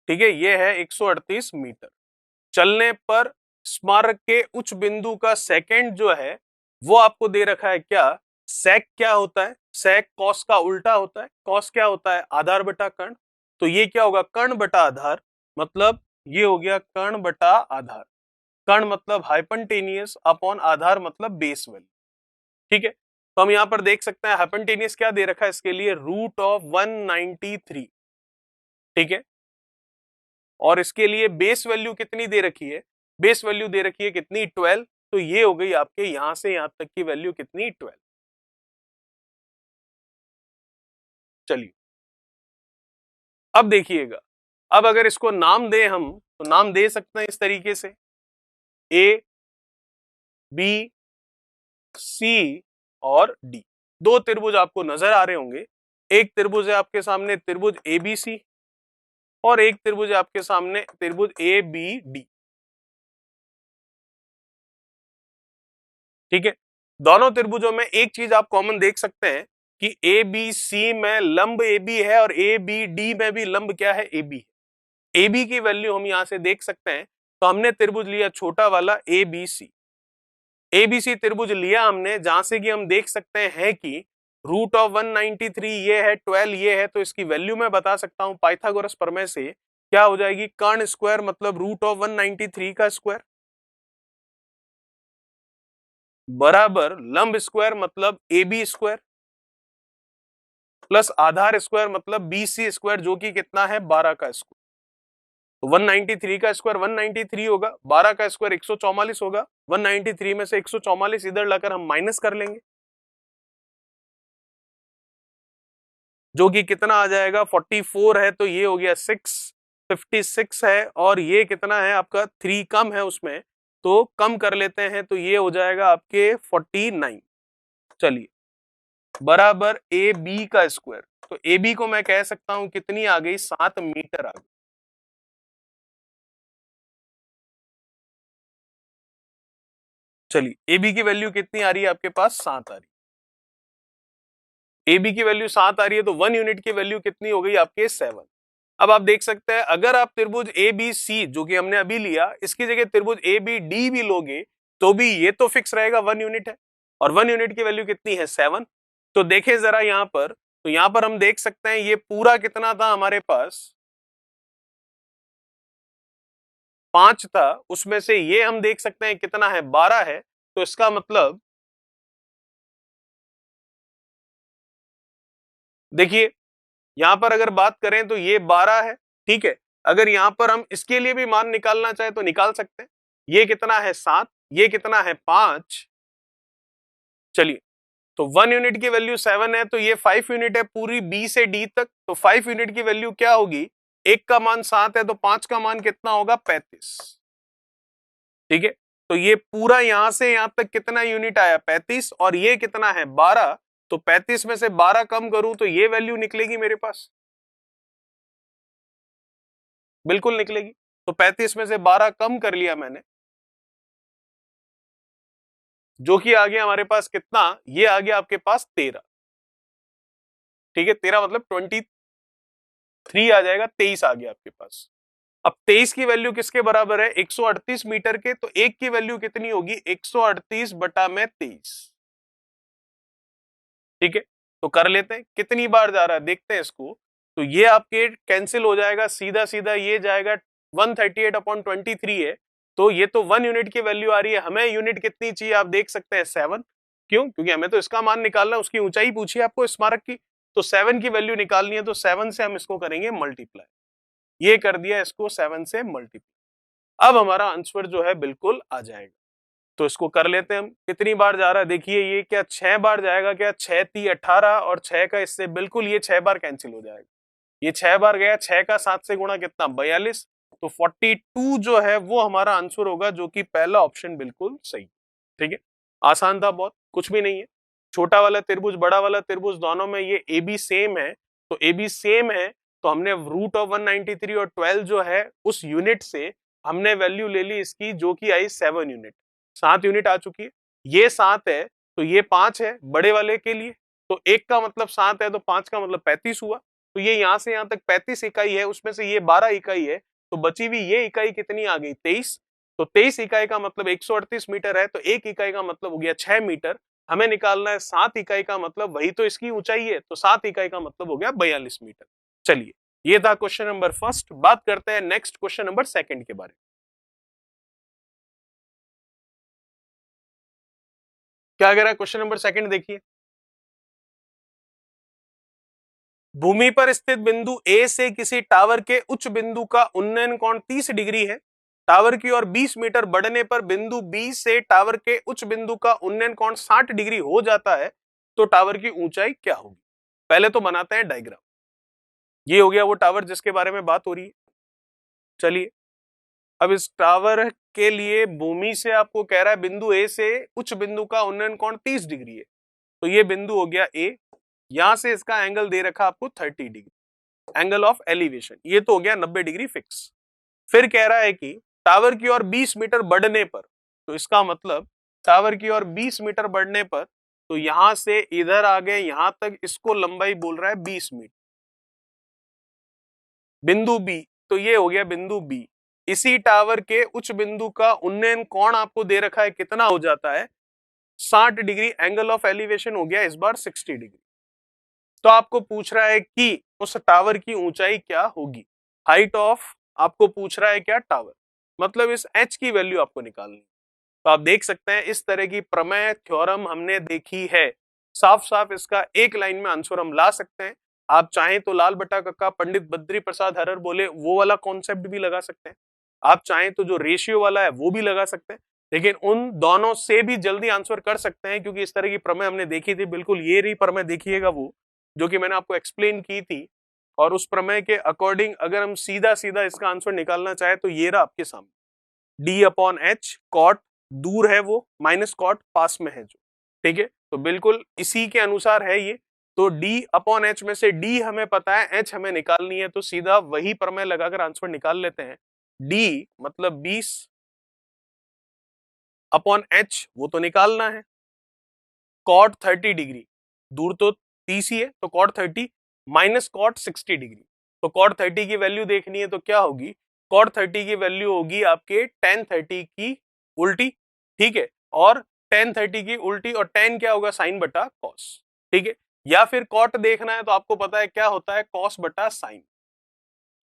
ठीक है, ये है 138 मीटर। चलने पर स्मारक के उच्च बिंदु का सेकंड जो है वो आपको दे रखा है क्या, सेक क्या होता है, सेक कॉस का उल्टा होता है। कॉस क्या होता है, आधार बटा कर्ण, तो ये क्या होगा, कर्ण बटा आधार, मतलब ये हो गया कर्ण बटा आधार। कर्ण मतलब हाइपोटेन्यूस अपॉन आधार मतलब बेस वैल्यू। ठीक है, तो हम यहां पर देख सकते हैं हाइपोटेन्यूस क्या दे रखा है इसके लिए, √193। ठीक है, और इसके लिए बेस वैल्यू कितनी दे रखी है, बेस वैल्यू दे रखी है कितनी, 12। तो ये हो गई आपके यहां से यहां तक की वैल्यू कितनी, 12। चलिए, अब देखिएगा, अब अगर इसको नाम दें हम, तो नाम दे सकते हैं इस तरीके से, ए, बी, सी और डी। दो त्रिभुज आपको नजर आ रहे होंगे, एक त्रिभुज है आपके सामने त्रिभुज एबीसी, और एक त्रिभुज है आपके सामने त्रिभुज ए बी डी। ठीक है, दोनों त्रिभुजों में एक चीज आप कॉमन देख सकते हैं कि ए बी सी में लंब ए बी है और ए बी डी में भी लंब क्या है, ए बी है। ए बी की वैल्यू हम यहां से देख सकते हैं। तो हमने त्रिभुज लिया छोटा वाला ए बी सी। ए बी सी त्रिभुज लिया हमने, जहां से कि हम देख सकते हैं कि रूट ऑफ 193 ये है, 12 ये है, तो इसकी वैल्यू मैं बता सकता हूं पाइथागोरस प्रमेय से। क्या हो जाएगी, कर्ण स्क्वायर मतलब रूट ऑफ 193 का स्क्वायर बराबर लंब स्क्वायर मतलब ए बी स्क्वायर प्लस आधार स्क्वायर मतलब बी सी स्क्वायर, जो कि कितना है 12 का स्क्वायर। तो 193 का स्क्वायर 193 होगा, 12 का स्क्वायर 144 होगा। 193 में से 144 इधर लाकर हम माइनस कर लेंगे, जो कि कितना आ जाएगा 44 है, तो ये हो गया 656 है, और ये कितना है आपका 3 कम है उसमें, तो कम कर लेते हैं, तो ये हो जाएगा आपके 49। चलिए बराबर ए बी का स्क्वायर। तो ए बी को मैं कह सकता हूं कितनी आ गई, 7 मीटर आ गई। चलिए ए बी की वैल्यू कितनी आ रही है आपके पास, 7 आ रही है। ए बी की वैल्यू 7 आ रही है, तो 1 यूनिट की वैल्यू कितनी हो गई आपके 7। अब आप देख सकते हैं अगर आप त्रिभुज ए बी सी जो कि हमने अभी लिया, इसकी जगह त्रिभुज ए बी डी भी लोगे तो भी ये तो फिक्स रहेगा 1 यूनिट है, और 1 यूनिट की वैल्यू कितनी है 7। तो देखें जरा यहां पर, तो यहां पर हम देख सकते हैं ये पूरा कितना था हमारे पास, 5 था, उसमें से ये हम देख सकते हैं कितना है 12 है। तो इसका मतलब देखिए यहां पर अगर बात करें तो ये 12 है, ठीक है। अगर यहां पर हम इसके लिए भी मान निकालना चाहे तो निकाल सकते हैं। ये कितना है 7, ये कितना है 5। चलिए तो 1 यूनिट की वैल्यू 7 है, तो ये 5 यूनिट है पूरी बी से डी तक। तो 5 यूनिट की वैल्यू क्या होगी, एक का मान 7 है, तो 5 का मान कितना होगा 35, ठीक है। तो ये पूरा यहां से यहां तक कितना यूनिट आया 35, और ये कितना है 12। तो 35 में से 12 कम करूं तो ये वैल्यू निकलेगी मेरे पास, बिल्कुल निकलेगी। तो 35 में से 12 कम कर लिया मैंने, जो कि आ गया हमारे पास कितना, ये आ गया आपके पास 13, ठीक है। 13 मतलब 23 आ जाएगा, 23 आ गया आपके पास। अब 23 की वैल्यू किसके बराबर है, 138 मीटर के। तो एक की वैल्यू कितनी होगी 138 बटा में 23, ठीक है। तो कर लेते हैं कितनी बार जा रहा है देखते हैं इसको। तो ये आपके कैंसिल हो जाएगा, सीधा सीधा ये जाएगा 138/23 है। तो ये तो 1 यूनिट की वैल्यू आ रही है, हमें यूनिट कितनी चाहिए आप देख सकते हैं 7। क्यों, क्योंकि हमें तो इसका मान निकालना है, उसकी ऊंचाई पूछी है आपको स्मारक की। तो 7 की वैल्यू निकालनी है, तो 7 से हम इसको करेंगे मल्टीप्लाई। ये कर दिया इसको 7 से मल्टीप्लाई। अब हमारा आंसर जो है बिल्कुल आ जाएगा। तो इसको कर लेते हैं हम, कितनी बार जा रहा है देखिए, ये क्या 6 बार जाएगा क्या, 6 3 18, और 6 का इससे बिल्कुल ये 6 बार कैंसिल हो जाएगा। ये 6 बार गया, 6 का 7 से गुणा कितना 42। तो 42 जो है वो हमारा आंसर होगा, जो कि पहला ऑप्शन बिल्कुल सही, ठीक है। आसान था बहुत, कुछ भी नहीं है। छोटा वाला त्रिभुज बड़ा वाला त्रिभुज दोनों में ये ए बी सेम है, तो ए बी सेम है, तो हमने रूट ऑफ 193 और 12 जो है उस यूनिट से हमने वैल्यू ले ली इसकी, जो कि आई 7 यूनिट, 7 यूनिट आ चुकी है। ये 7 है तो ये 5 है बड़े वाले के लिए, तो एक का मतलब 7 है तो 5 का मतलब 35 हुआ। तो ये यहां से यहां तक 35 इकाई है, उसमें से ये 12 इकाई है, तो बची हुई ये इकाई कितनी आ गई 23। तो 23 इकाई का मतलब 138 मीटर है, तो एक इकाई का मतलब हो गया 6 मीटर। हमें निकालना है 7 इकाई का मतलब, वही तो इसकी ऊंचाई है, तो 7 इकाई का मतलब हो गया 42 मीटर। चलिए ये था क्वेश्चन नंबर फर्स्ट। बात करते हैं नेक्स्ट क्वेश्चन नंबर सेकंड के बारे में। क्या कह रहा है क्वेश्चन नंबर सेकंड, देखिए। भूमि पर स्थित बिंदु ए से किसी टावर के उच्च बिंदु का उन्नयन कोण 30 डिग्री है। टावर की ओर 20 मीटर बढ़ने पर बिंदु बी से टावर के उच्च बिंदु का उन्नयन कोण 60 डिग्री हो जाता है, तो टावर की ऊंचाई क्या होगी। पहले तो बनाते हैं डायग्राम। ये हो गया वो टावर जिसके बारे में बात हो रही है। चलिए अब इस टावर के लिए भूमि से आपको कह रहा है बिंदु ए से उच्च बिंदु का उन्नयन कोण 30 डिग्री है, तो ये बिंदु हो गया ए। यहां से इसका एंगल दे रखा आपको 30 डिग्री, एंगल ऑफ एलिवेशन, ये तो हो गया 90 डिग्री फिक्स। फिर कह रहा है कि टावर की ओर 20 मीटर बढ़ने पर, तो इसका मतलब टावर की ओर 20 मीटर बढ़ने पर तो यहां से इधर आ गए यहां तक, इसको लंबाई बोल रहा है 20 मीटर। बिंदु बी, तो ये हो गया बिंदु बी। इसी टावर के उच्च बिंदु का उन्नयन कोण आपको दे रखा है, कितना हो जाता है 60 डिग्री। एंगल ऑफ एलिवेशन हो गया इस बार 60 डिग्री। तो आपको पूछ रहा है कि उस टावर की ऊंचाई क्या होगी, हाइट ऑफ आपको पूछ रहा है क्या, टावर, मतलब इस एच की वैल्यू आपको निकालनी। तो आप देख सकते हैं इस तरह की प्रमेय थ्योरम हमने देखी है, साफ साफ इसका एक लाइन में आंसर हम ला सकते हैं। आप चाहें तो लाल बटा कक्का पंडित बद्री प्रसाद हरर बोले वो वाला कॉन्सेप्ट भी लगा सकते हैं, आप चाहें तो जो रेशियो वाला है वो भी लगा सकते हैं, लेकिन उन दोनों से भी जल्दी आंसर कर सकते हैं क्योंकि इस तरह की प्रमेय हमने देखी थी। बिल्कुल ये रही प्रमेय, देखिएगा वो जो कि मैंने आपको एक्सप्लेन की थी, और उस प्रमेय के अकॉर्डिंग अगर हम सीधा सीधा इसका आंसर निकालना चाहे तो ये रहा आपके सामने, डी अपॉन एच, कॉट दूर है वो, माइनस कॉट पास में है जो, ठीक है, तो बिल्कुल इसी के अनुसार है ये। तो डी अपॉन एच में से डी हमें पता है, एच हमें निकालनी है, तो सीधा वही प्रमेय लगाकर आंसर निकाल लेते हैं। डी मतलब 20 अपॉन एच वो तो निकालना है, कॉट 30 डिग्री, दूर तो 30 ही है तो कॉट 30 माइनस कॉट 60 डिग्री, तो कॉट 30 की वैल्यू देखनी है तो क्या होगी, कॉट 30 की वैल्यू होगी आपके tan 30 की उल्टी, ठीक है, और tan 30 की उल्टी, और tan क्या होगा, साइन बटा कॉस, ठीक है, या फिर कॉट देखना है तो आपको पता है क्या होता है, कॉस बटा साइन,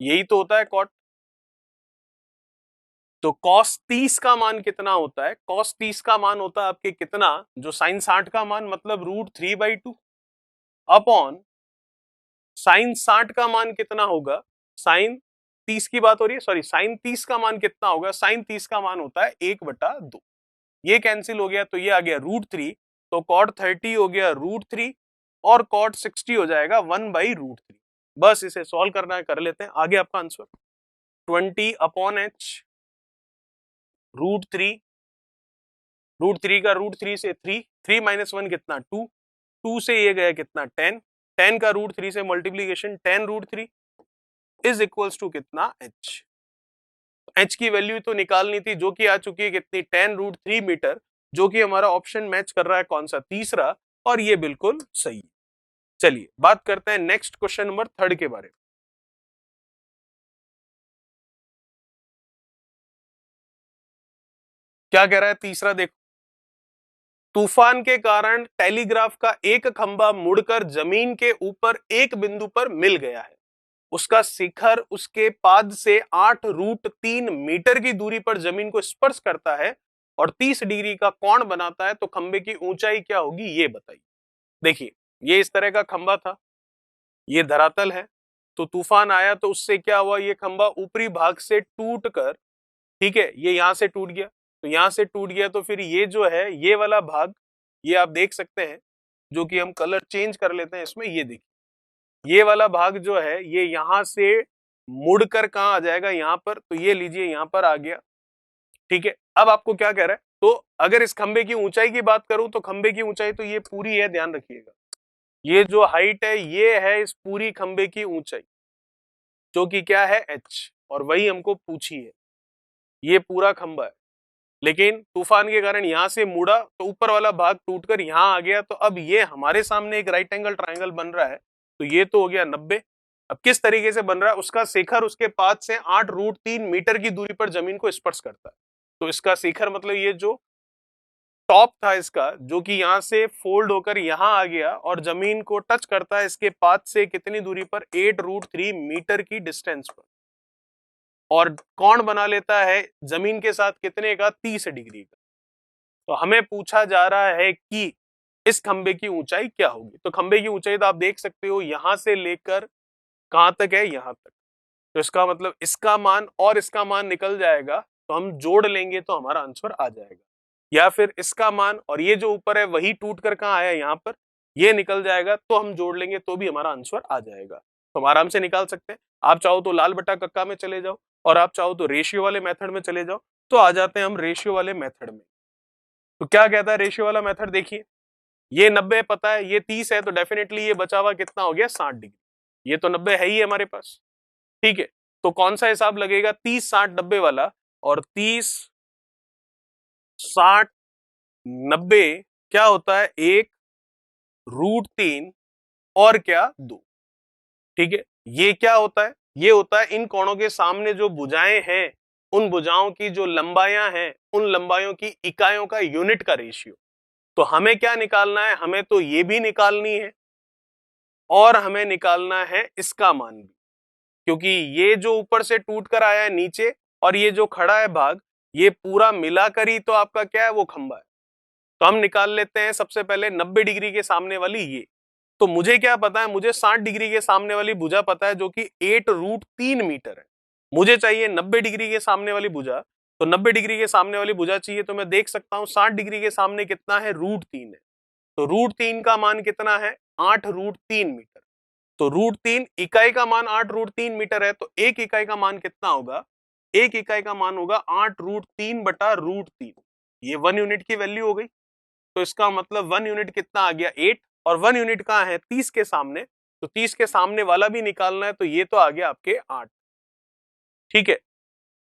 यही तो होता है कॉट। तो cos 30 का मान कितना होता है, cos 30 का मान होता है आपके कितना, जो sin 60 का मान मतलब √3/2 अपॉन साइन 60 का मान कितना होगा, साइन 30 की बात हो रही है, सॉरी साइन 30 का मान कितना होगा, साइन 30 का मान होता है 1/2, ये कैंसिल हो गया तो ये आ गया √3, तो कॉट 30 हो गया √3 और कॉट 60 हो जाएगा 1/√3। बस इसे सॉल्व करना है, कर लेते हैं, आगे आपका आंसर 20 अपॉन एच √3, √3 का √3 से 3, 3 माइनस 1 कितना 2, 2 से ये गया कितना 10, 10 का √3 से मल्टीप्लीकेशन 10√3 इज इक्वल्स टू कितना h, h की वैल्यू तो निकालनी थी जो कि आ चुकी है कितनी 10√3 मीटर, जो कि हमारा ऑप्शन मैच कर रहा है कौन सा, तीसरा, और ये बिल्कुल सही। चलिए बात करते हैं नेक्स्ट क्वेश्चन नंबर 3 के बारे में। क्या कह रहा है तीसरा, देखो, तूफान के कारण टेलीग्राफ का एक खंभा मुड़कर जमीन के ऊपर एक बिंदु पर मिल गया है, उसका शिखर उसके पाद से 8√3 मीटर की दूरी पर जमीन को स्पर्श करता है और 30 डिग्री का कोण बनाता है, तो खंबे की ऊंचाई क्या होगी ये बताइए। देखिए ये इस तरह का खंबा था, ये धरातल है, तो तूफान आया तो उससे क्या हुआ, ये खंबा ऊपरी भाग से टूटकर, ठीक है, ये यहां से टूट गया, तो यहां से टूट गया तो फिर ये जो है ये वाला भाग, ये आप देख सकते हैं, जो कि हम कलर चेंज कर लेते हैं इसमें, ये देखिए ये वाला भाग जो है ये यहां से मुड़कर कहां आ जाएगा, यहां पर, तो ये लीजिए यहां पर आ गया, ठीक है। अब आपको क्या कह रहा है, तो अगर इस खंबे की ऊंचाई की बात करूं तो खंबे की ऊंचाई तो ये पूरी है, ध्यान रखिएगा, ये जो हाइट है ये है इस पूरी खंबे की ऊंचाई, जो कि क्या है h, और वही हमको पूछी है, ये पूरा खंबा है, लेकिन तूफान के कारण यहां से मुड़ा तो ऊपर वाला भाग टूटकर यहां आ गया, तो अब ये हमारे सामने एक राइट एंगल ट्राइंगल बन रहा है, तो ये तो हो गया 90। अब किस तरीके से बन रहा है, उसका शिखर उसके पाद से 8√3 मीटर की दूरी पर जमीन को स्पर्श करता है, तो इसका शिखर मतलब ये जो टॉप था इसका, जो कि यहां से फोल्ड होकर यहां आ गया और जमीन को टच करता है इसके पाद से कितनी दूरी पर, 8√3 मीटर की डिस्टेंस पर, और कोण बना लेता है जमीन के साथ कितने का, 30 डिग्री का। तो हमें पूछा जा रहा है कि इस खंबे की ऊंचाई क्या होगी, तो खंबे की ऊंचाई तो आप देख सकते हो यहां से लेकर कहां तक है, यहां तक, तो इसका मतलब इसका मान और इसका मान निकल जाएगा, तो हम जोड़ लेंगे तो हमारा आंसर आ जाएगा, या फिर इसका मान और ये जो ऊपर है वही टूट कर कहां आया, यहां पर, ये निकल जाएगा, तो हम जोड़ लेंगे तो भी हमारा आंसर आ जाएगा, तो हम आराम से निकाल सकते हैं। आप चाहो तो लाल बटा कक्का में चले जाओ, और आप चाहो तो रेशियो वाले मेथड में चले जाओ, तो आ जाते हैं हम रेशियो वाले मेथड में। तो क्या कहता है रेशियो वाला मेथड, देखिए ये 90 पता है, ये 30 है, तो डेफिनेटली ये बचा हुआ कितना हो गया, 60 डिग्री, ये तो 90 है ही हमारे पास, ठीक है, तो कौन सा हिसाब लगेगा, 30 60 90 वाला, और 30 60 90 क्या होता है, 1 √3 और क्या 2। ठीक है, ये क्या होता है? ये होता है इन कोणों के सामने जो भुजाएं हैं, उन भुजाओं की जो लंबाइयां हैं, उन लंबाइयों की इकाइयों का यूनिट का रेशियो। तो हमें क्या निकालना है? हमें तो ये भी निकालनी है और हमें निकालना है इसका मान भी, क्योंकि ये जो ऊपर से टूट कर आया है नीचे और ये जो खड़ा है भाग, ये पूरा मिलाकर ही तो आपका क्या है? वो खंबा है। तो हम निकाल लेते हैं सबसे पहले 90 डिग्री के सामने वाली ये। तो मुझे क्या पता है? मुझे 60 डिग्री के सामने वाली भुजा पता है, जो कि 8√3 मीटर है। मुझे चाहिए 90 डिग्री के सामने वाली भुजा। तो 90 डिग्री के सामने वाली भुजा चाहिए, तो मैं देख सकता हूं 60 डिग्री के सामने कितना है? √3 है। तो √3 का मान कितना है? 8√3 मीटर। तो √3 इकाई का मान 8√3 मीटर है, तो एक इकाई का मान कितना होगा? एक इकाई का मान होगा 8√3 बटा √3। ये 1 यूनिट की वैल्यू हो गई। तो इसका मतलब 1 यूनिट कितना आ गया? 8। और 1 यूनिट कहाँ है? 30 के सामने। तो 30 के सामने वाला भी निकालना है, तो ये तो आ गया आपके 8। ठीक है,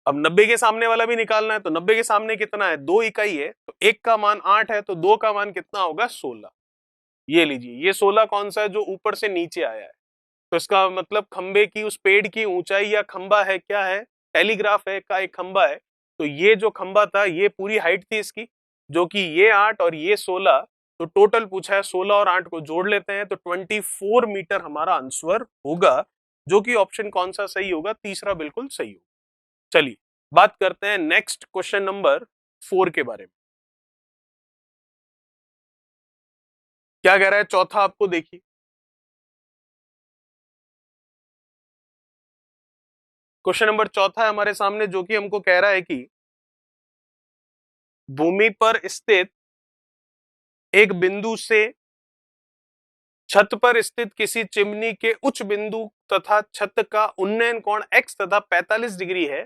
अब 90 के सामने वाला भी निकालना है, तो 90 के सामने कितना है? 2 इकाई है, तो एक का मान 8 है, तो 2 का मान कितना होगा? 16। ये लीजिए, ये 16 कौन सा है? जो ऊपर से नीचे आया है। तो इसका मतलब खंबे की, उस पेड़ की ऊंचाई, या खंबा है, क्या है? टेलीग्राफ है का एक खंबा है। तो ये जो खंबा था, ये पूरी हाइट थी इसकी, जो कि ये 8 और ये 16। तो टोटल पूछा है 16 और 8 को जोड़ लेते हैं, तो 24 मीटर हमारा आंसर होगा, जो कि ऑप्शन कौन सा सही होगा? तीसरा बिल्कुल सही होगा। चलिए बात करते हैं नेक्स्ट क्वेश्चन नंबर 4 के बारे में। क्या कह रहा है चौथा? आपको देखिए, क्वेश्चन नंबर चौथा है हमारे सामने, जो कि हमको कह रहा है कि भूमि पर स्थित एक बिंदु से छत पर स्थित किसी चिमनी के उच्च बिंदु तथा छत का उन्नयन कोण x तथा 45 डिग्री है,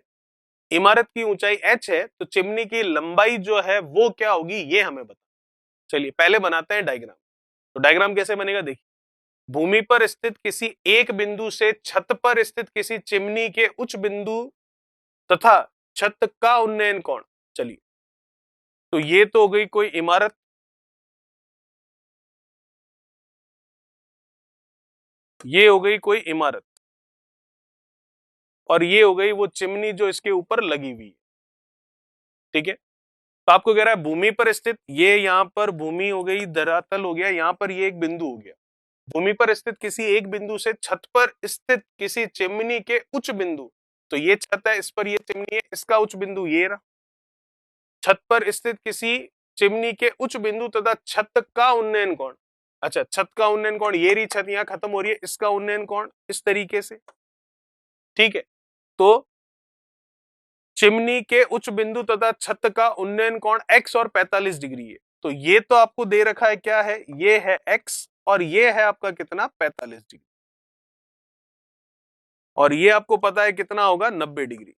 इमारत की ऊंचाई h है, तो चिमनी की लंबाई जो है वो क्या होगी? ये हमें बता। चलिए पहले बनाते हैं डायग्राम। तो डायग्राम कैसे बनेगा? देखिए, भूमि पर स्थित किसी एक बिंदु से छत पर स्थित किसी चिमनी के उच्च बिंदु तथा छत का उन्नयन कोण। चलिए, तो ये तो हो गई कोई इमारत, ये हो गई कोई इमारत, और ये हो गई वो चिमनी जो इसके ऊपर लगी हुई है। ठीक है, तो आपको कह रहा है भूमि पर स्थित, ये यहां पर भूमि हो गई, धरातल हो गया, यहां पर ये एक बिंदु हो गया। भूमि पर स्थित किसी एक बिंदु से छत पर स्थित किसी चिमनी के उच्च बिंदु, तो ये छत है, इस पर ये चिमनी है, इसका उच्च बिंदु ये रहा। छत पर स्थित किसी चिमनी के उच्च बिंदु तथा छत का उन्नयन कोण। अच्छा, छत का उन्नयन कोण, ये रही छत यहां खत्म हो रही है, इसका उन्नयन कोण इस तरीके से। ठीक है, तो चिमनी के उच्च बिंदु तथा छत का उन्नयन कोण x और 45 डिग्री है। तो ये तो आपको दे रखा है, क्या है? ये है x, और ये है आपका कितना? 45 डिग्री। और ये आपको पता है कितना होगा? 90 डिग्री।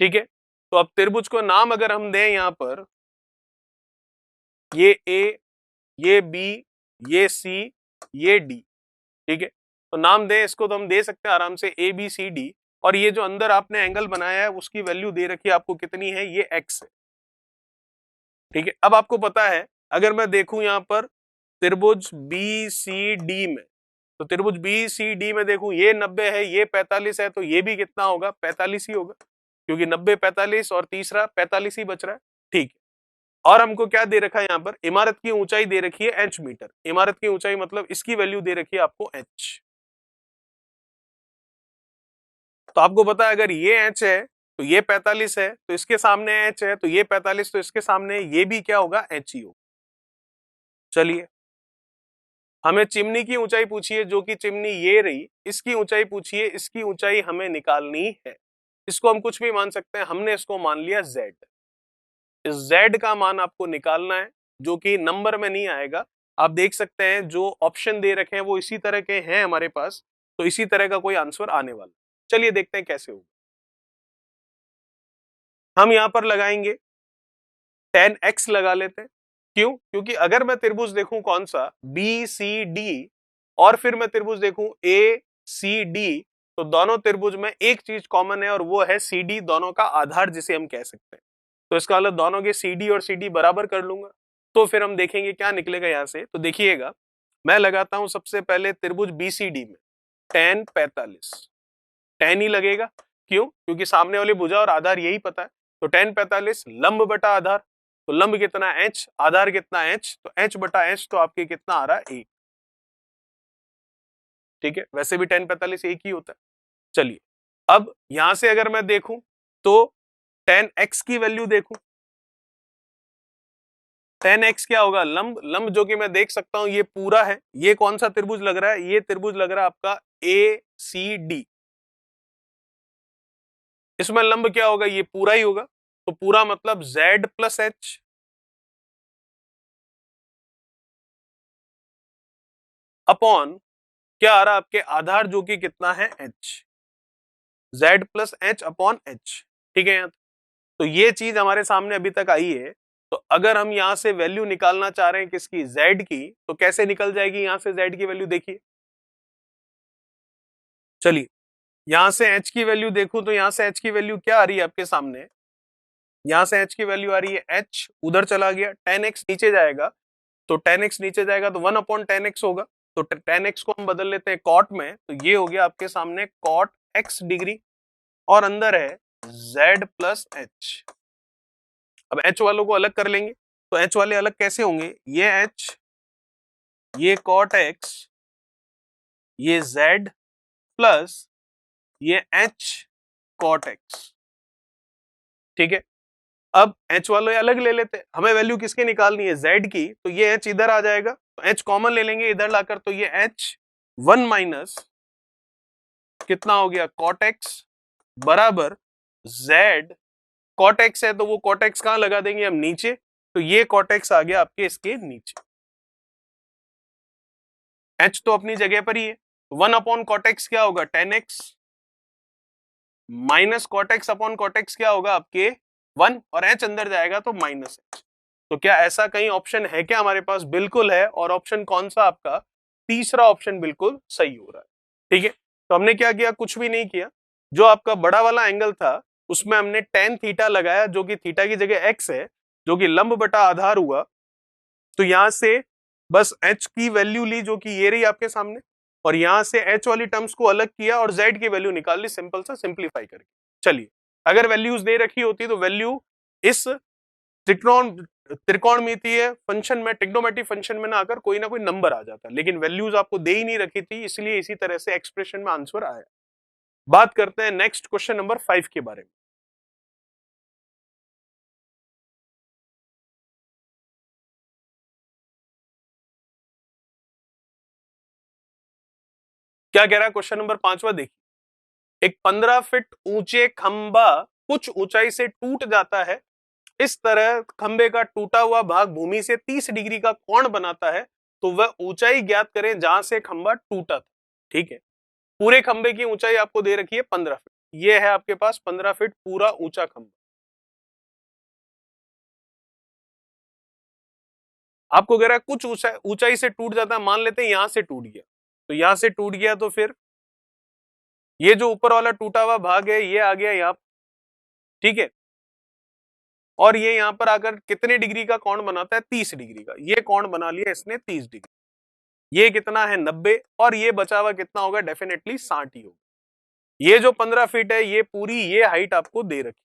ठीक है, तो अब त्रिभुज को नाम अगर हम दें यहां पर, ये a, ये b, ये c, ये d। ठीक है, तो नाम दें इसको, तो हम दे सकते हैं आराम से a b c d। और ये जो अंदर आपने एंगल बनाया है, उसकी वैल्यू दे रखी है आपको कितनी है? ये x है। ठीक है, अब आपको पता है, अगर मैं देखूं यहां पर त्रिभुज बी सी डी में, तो त्रिभुज बी सी डी में देखूं, ये 90 है, ये 45 है, तो ये भी कितना होगा? 45 ही होगा, क्योंकि 90 45 और तीसरा 45 ही बच रहा है। ठीक है, और हमको क्या दे रखा है यहां पर? इमारत की ऊंचाई दे रखी है h मीटर। इमारत की ऊंचाई मतलब इसकी वैल्यू दे रखी है आपको h। तो आपको पता है, अगर ये h है तो ये 45 है, तो इसके सामने h है, तो ये 45, तो इसके सामने ये भी क्या होगा? h ही होगा। चलिए, हमें चिमनी की ऊंचाई पूछी है, जो कि चिमनी ये रही, इसकी ऊंचाई पूछी है, इसकी ऊंचाई हमें निकालनी है। इसको हम कुछ भी मान सकते हैं, हमने इसको मान लिया z। इस z का मान आपको निकालना है, जो कि नंबर में नहीं आएगा। आप देख सकते हैं जो ऑप्शन दे रखे हैं वो इसी तरह के हैं हमारे पास, तो इसी तरह का कोई आंसर आने वाला। चलिए देखते हैं कैसे होगा। हम यहां पर लगाएंगे 10x लगा लेते हैं। क्यों? क्योंकि अगर मैं त्रिभुज देखूं कौन सा? बी सी डी, और फिर मैं त्रिभुज देखूं ए सी डी, तो दोनों त्रिभुज में एक चीज कॉमन है, और वो है सी डी, दोनों का आधार जिसे हम कह सकते हैं। तो इसका मतलब दोनों के सी डी और सी डी बराबर कर लूंगा। तो फिर हम देखेंगे क्या निकलेगा यहां से। तो देखिएगा, मैं लगाता हूं सबसे पहले त्रिभुज बीसीडी में tan 45, tan ही लगेगा। क्यों? क्योंकि सामने वाली भुजा और आधार यही पता है। तो tan 45 लंब बटा आधार, तो लंब कितना h, आधार कितना h, तो h बटा h तो आपके कितना आ रहा है 1। ठीक है, वैसे भी tan 45 एक ही होता है। चलिए, अब यहां से अगर मैं देखूं तो tan x की वैल्यू देखूं, tan x क्या होगा, लंब, लंब जो कि मैं देख सकता हूं ये पूरा है। ये कौन सा त्रिभुज लग रहा है, ये त्रिभुज लग रहा है आपका ACD। इसमें लंब क्या होगा, ये पूरा ही होगा, तो पूरा मतलब z प्लस h अपॉन क्या आ रहा है आपके आधार जो कि कितना है h, z plus h upon h। ठीक है, तो ये चीज हमारे सामने अभी तक आई है। तो अगर हम यहां से वैल्यू निकालना चाह रहे हैं किसकी, z की, तो कैसे निकल जाएगी यहां से z की वैल्यू, देखिए। चलिए, यहां से h की वैल्यू देखूं तो यहां से h की वैल्यू क्या आ रही है आपके सामने, यहां से h की वैल्यू आ रही है h, उधर चला गया, tan x नीचे जाएगा, तो tan x नीचे जाएगा तो 1 अपॉन tan x होगा। तो tan x को हम बदल लेते हैं cot में, तो ये हो गया आपके सामने cot x डिग्री, और अंदर है z प्लस h। अब h वालों को अलग कर लेंगे, तो h वाले अलग कैसे होंगे, ये h, ये cot x, ये z प्लस ये h cot x। ठीक है, अब h वाले अलग ले लेते हैं, हमें वैल्यू किसकी निकालनी है, z की, तो ये h इधर आ जाएगा, तो h कॉमन ले लेंगे इधर लाकर, तो ये h 1 माइनस कितना हो गया cot x बराबर z, cot x है तो वो cot x कहां लगा देंगे हम, नीचे, तो ये cot x आ गया आपके इसके नीचे, h तो अपनी जगह पर ही है। 1 अपॉन cot x क्या होगा, tan x minus cot x upon cot x क्या होगा आपके 1, और h अंदर जाएगा तो माइनस h। तो क्या ऐसा कहीं ऑप्शन है क्या हमारे पास, बिल्कुल है, और ऑप्शन कौन सा आपका, तीसरा ऑप्शन बिल्कुल सही हो रहा है। ठीक है, तो हमने क्या किया, कुछ भी नहीं किया, जो आपका बड़ा वाला एंगल था उसमें हमने tan थीटा लगाया, जो कि थीटा की जगह x है, जो कि लंब बटा आधार हुआ। तो यहां से बस h की वैल्यू ली जो कि ये रही आपके सामने, और यहां से h वाली टर्म्स को अलग किया और z की वैल्यू निकाल ली, सिंपल सा सिंप्लीफाई करके। चलिए, अगर वैल्यूज दे रखी होती तो वैल्यू इस त्रिकोणमितीय फंक्शन में, ट्रिग्नोमेट्रिक फंक्शन में ना आकर कोई ना कोई नंबर आ जाता, लेकिन वैल्यूज आपको दे ही नहीं रखी थी, इसलिए इसी तरह से एक्सप्रेशन में आंसर आया। बात करते हैं नेक्स्ट क्वेश्चन नंबर 5 के बारे में। क्या कह रहा है क्वेश्चन नंबर 5वां, देखिए, एक 15 फीट ऊंचे खंबा कुछ ऊंचाई से टूट जाता है, इस तरह खंबे का टूटा हुआ भाग भूमि से 30 डिग्री का कोण बनाता है, तो वह ऊंचाई ज्ञात करें जहां से खंबा टूटा था। ठीक है, पूरे खंबे की ऊंचाई आपको दे रखी है 15 फीट, ये है आपके पास 15 फीट पूरा ऊंचा खंबा। आपको कह रहा है कुछ ऊंचाई से टूट जाता है, मान लेते हैं यहां से टूट गया, तो यहां से टूट गया तो फिर ये जो ऊपर वाला टूटा हुआ भाग है ये आ गया यहाँ। ठीक है, और ये यहां पर आकर कितने डिग्री का कोण बनाता है, 30 डिग्री का, ये कोण बना लिया इसने 30 डिग्री, ये कितना है 90, और ये बचा हुआ कितना होगा, डेफिनेटली 60 ही होगा। ये जो 15 फीट है ये पूरी ये हाइट आपको दे रखी।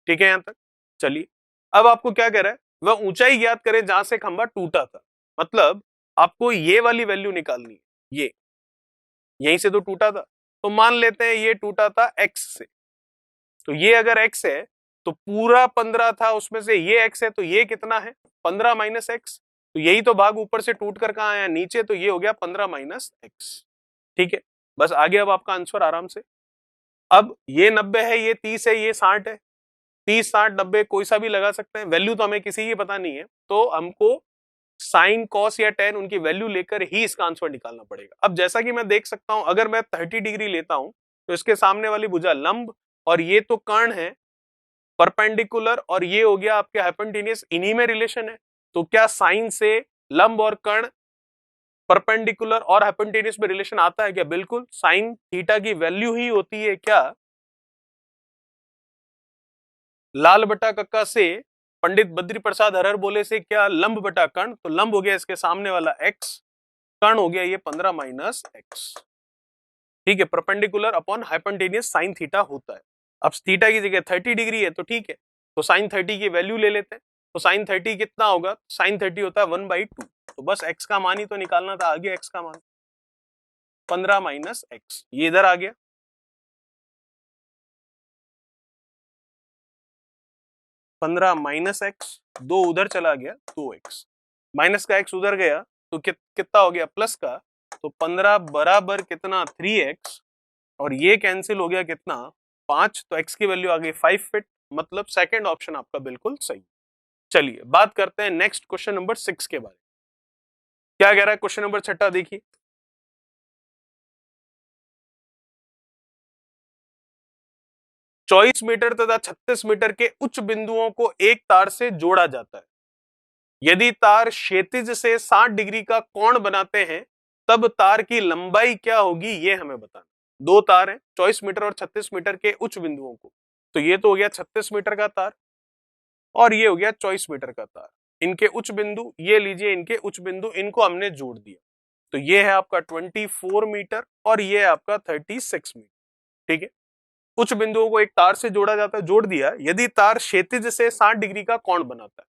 ठीक है यहां तक, चलिए, अब आपको क्या कह रहा है, वह ऊंचाई ज्ञात करे जहां से खंबा टूटा था, मतलब आपको ये वाली वैल्यू निकालनी है, ये यहीं से तो टूटा था, तो मान लेते हैं ये टूटा था x से, तो ये अगर x है तो पूरा 15 था, उसमें से ये x है, तो ये कितना है 15 माइनस एक्स, तो यही तो भाग ऊपर से टूट कर कहां आया, नीचे, तो ये हो गया 15 माइनस एक्स। ठीक है, बस आगे अब आपका आंसर आराम से। अब ये 90 है, ये 30 है, ये 60 है, 30 60 90 कोई सा भी लगा सकते हैं, वैल्यू तो हमें किसी की पता नहीं है, तो हमको साइन कॉस या टेन उनकी वैल्यू लेकर ही इसका आंसर निकालना पड़ेगा। अब जैसा कि मैं देख सकता हूं, अगर मैं 30 डिग्री लेता हूं तो इसके सामने वाली भुजा लंब, और ये तो कर्ण है परपेंडिकुलर, और ये हो गया आपके हाइपोटेन्यूज, इन्हीं में रिलेशन है। तो क्या साइन से लंब और कर्ण परपेंडिकुलर और हाइपोटेन्यूज में रिलेशन आता है क्या, बिल्कुल, साइन थीटा की वैल्यू ही होती है क्या लाल बटा कक्का से पंडित बद्री प्रसाद हर हर बोले से क्या लंब बटा कर्ण, तो लंब हो गया इसके सामने वाला x, कर्ण हो गया ये 15 माइनस x। ठीक है, perpendicular upon hypotenuse sine theta होता है। अब थीटा की जगह 30 डिग्री है तो ठीक है, तो साइन 30 की वैल्यू ले लेते हैं। तो साइन 30 कितना होगा, साइन 30 होता है 1/2, तो बस x का मान ही तो निकालना था, आ गया x का मान 15 माइनस x, ये इधर आ गया। 15 माइनस एक्स, 2 उधर चला गया 2x, माइनस का x उधर गया तो कितना हो गया प्लस का, तो 15 बराबर कितना 3x, और ये कैंसिल हो गया कितना 5, तो x की वैल्यू आ गई 5 फिट, मतलब सेकंड ऑप्शन आपका बिल्कुल सही। चलिए बात करते हैं नेक्स्ट क्वेश्चन नंबर 6 के बारे में। क्या कह रहा है क्वेश्चन नंबर 6, देखिए 24 मीटर तथा 36 मीटर के उच्च बिंदुओं को एक तार से जोड़ा जाता है। यदि तार क्षैतिज से 60 डिग्री का कोण बनाते हैं तब तार की लंबाई क्या होगी, ये हमें बताना। दो तार हैं 24 मीटर और 36 मीटर के उच्च बिंदुओं को, तो ये तो हो गया 36 मीटर का तार और ये हो गया 24 मीटर का तार। इनके उच्च बिंदु ये लीजिए, इनके उच्च बिंदु इनको हमने जोड़ दिया, तो ये है आपका 24 मीटर और ये है आपका 36 मीटर। ठीक है, उच्च बिंदुओं को एक तार से जोड़ा जाता है, जोड़ दिया। यदि तार क्षैतिज से 60 डिग्री का कोण बनाता है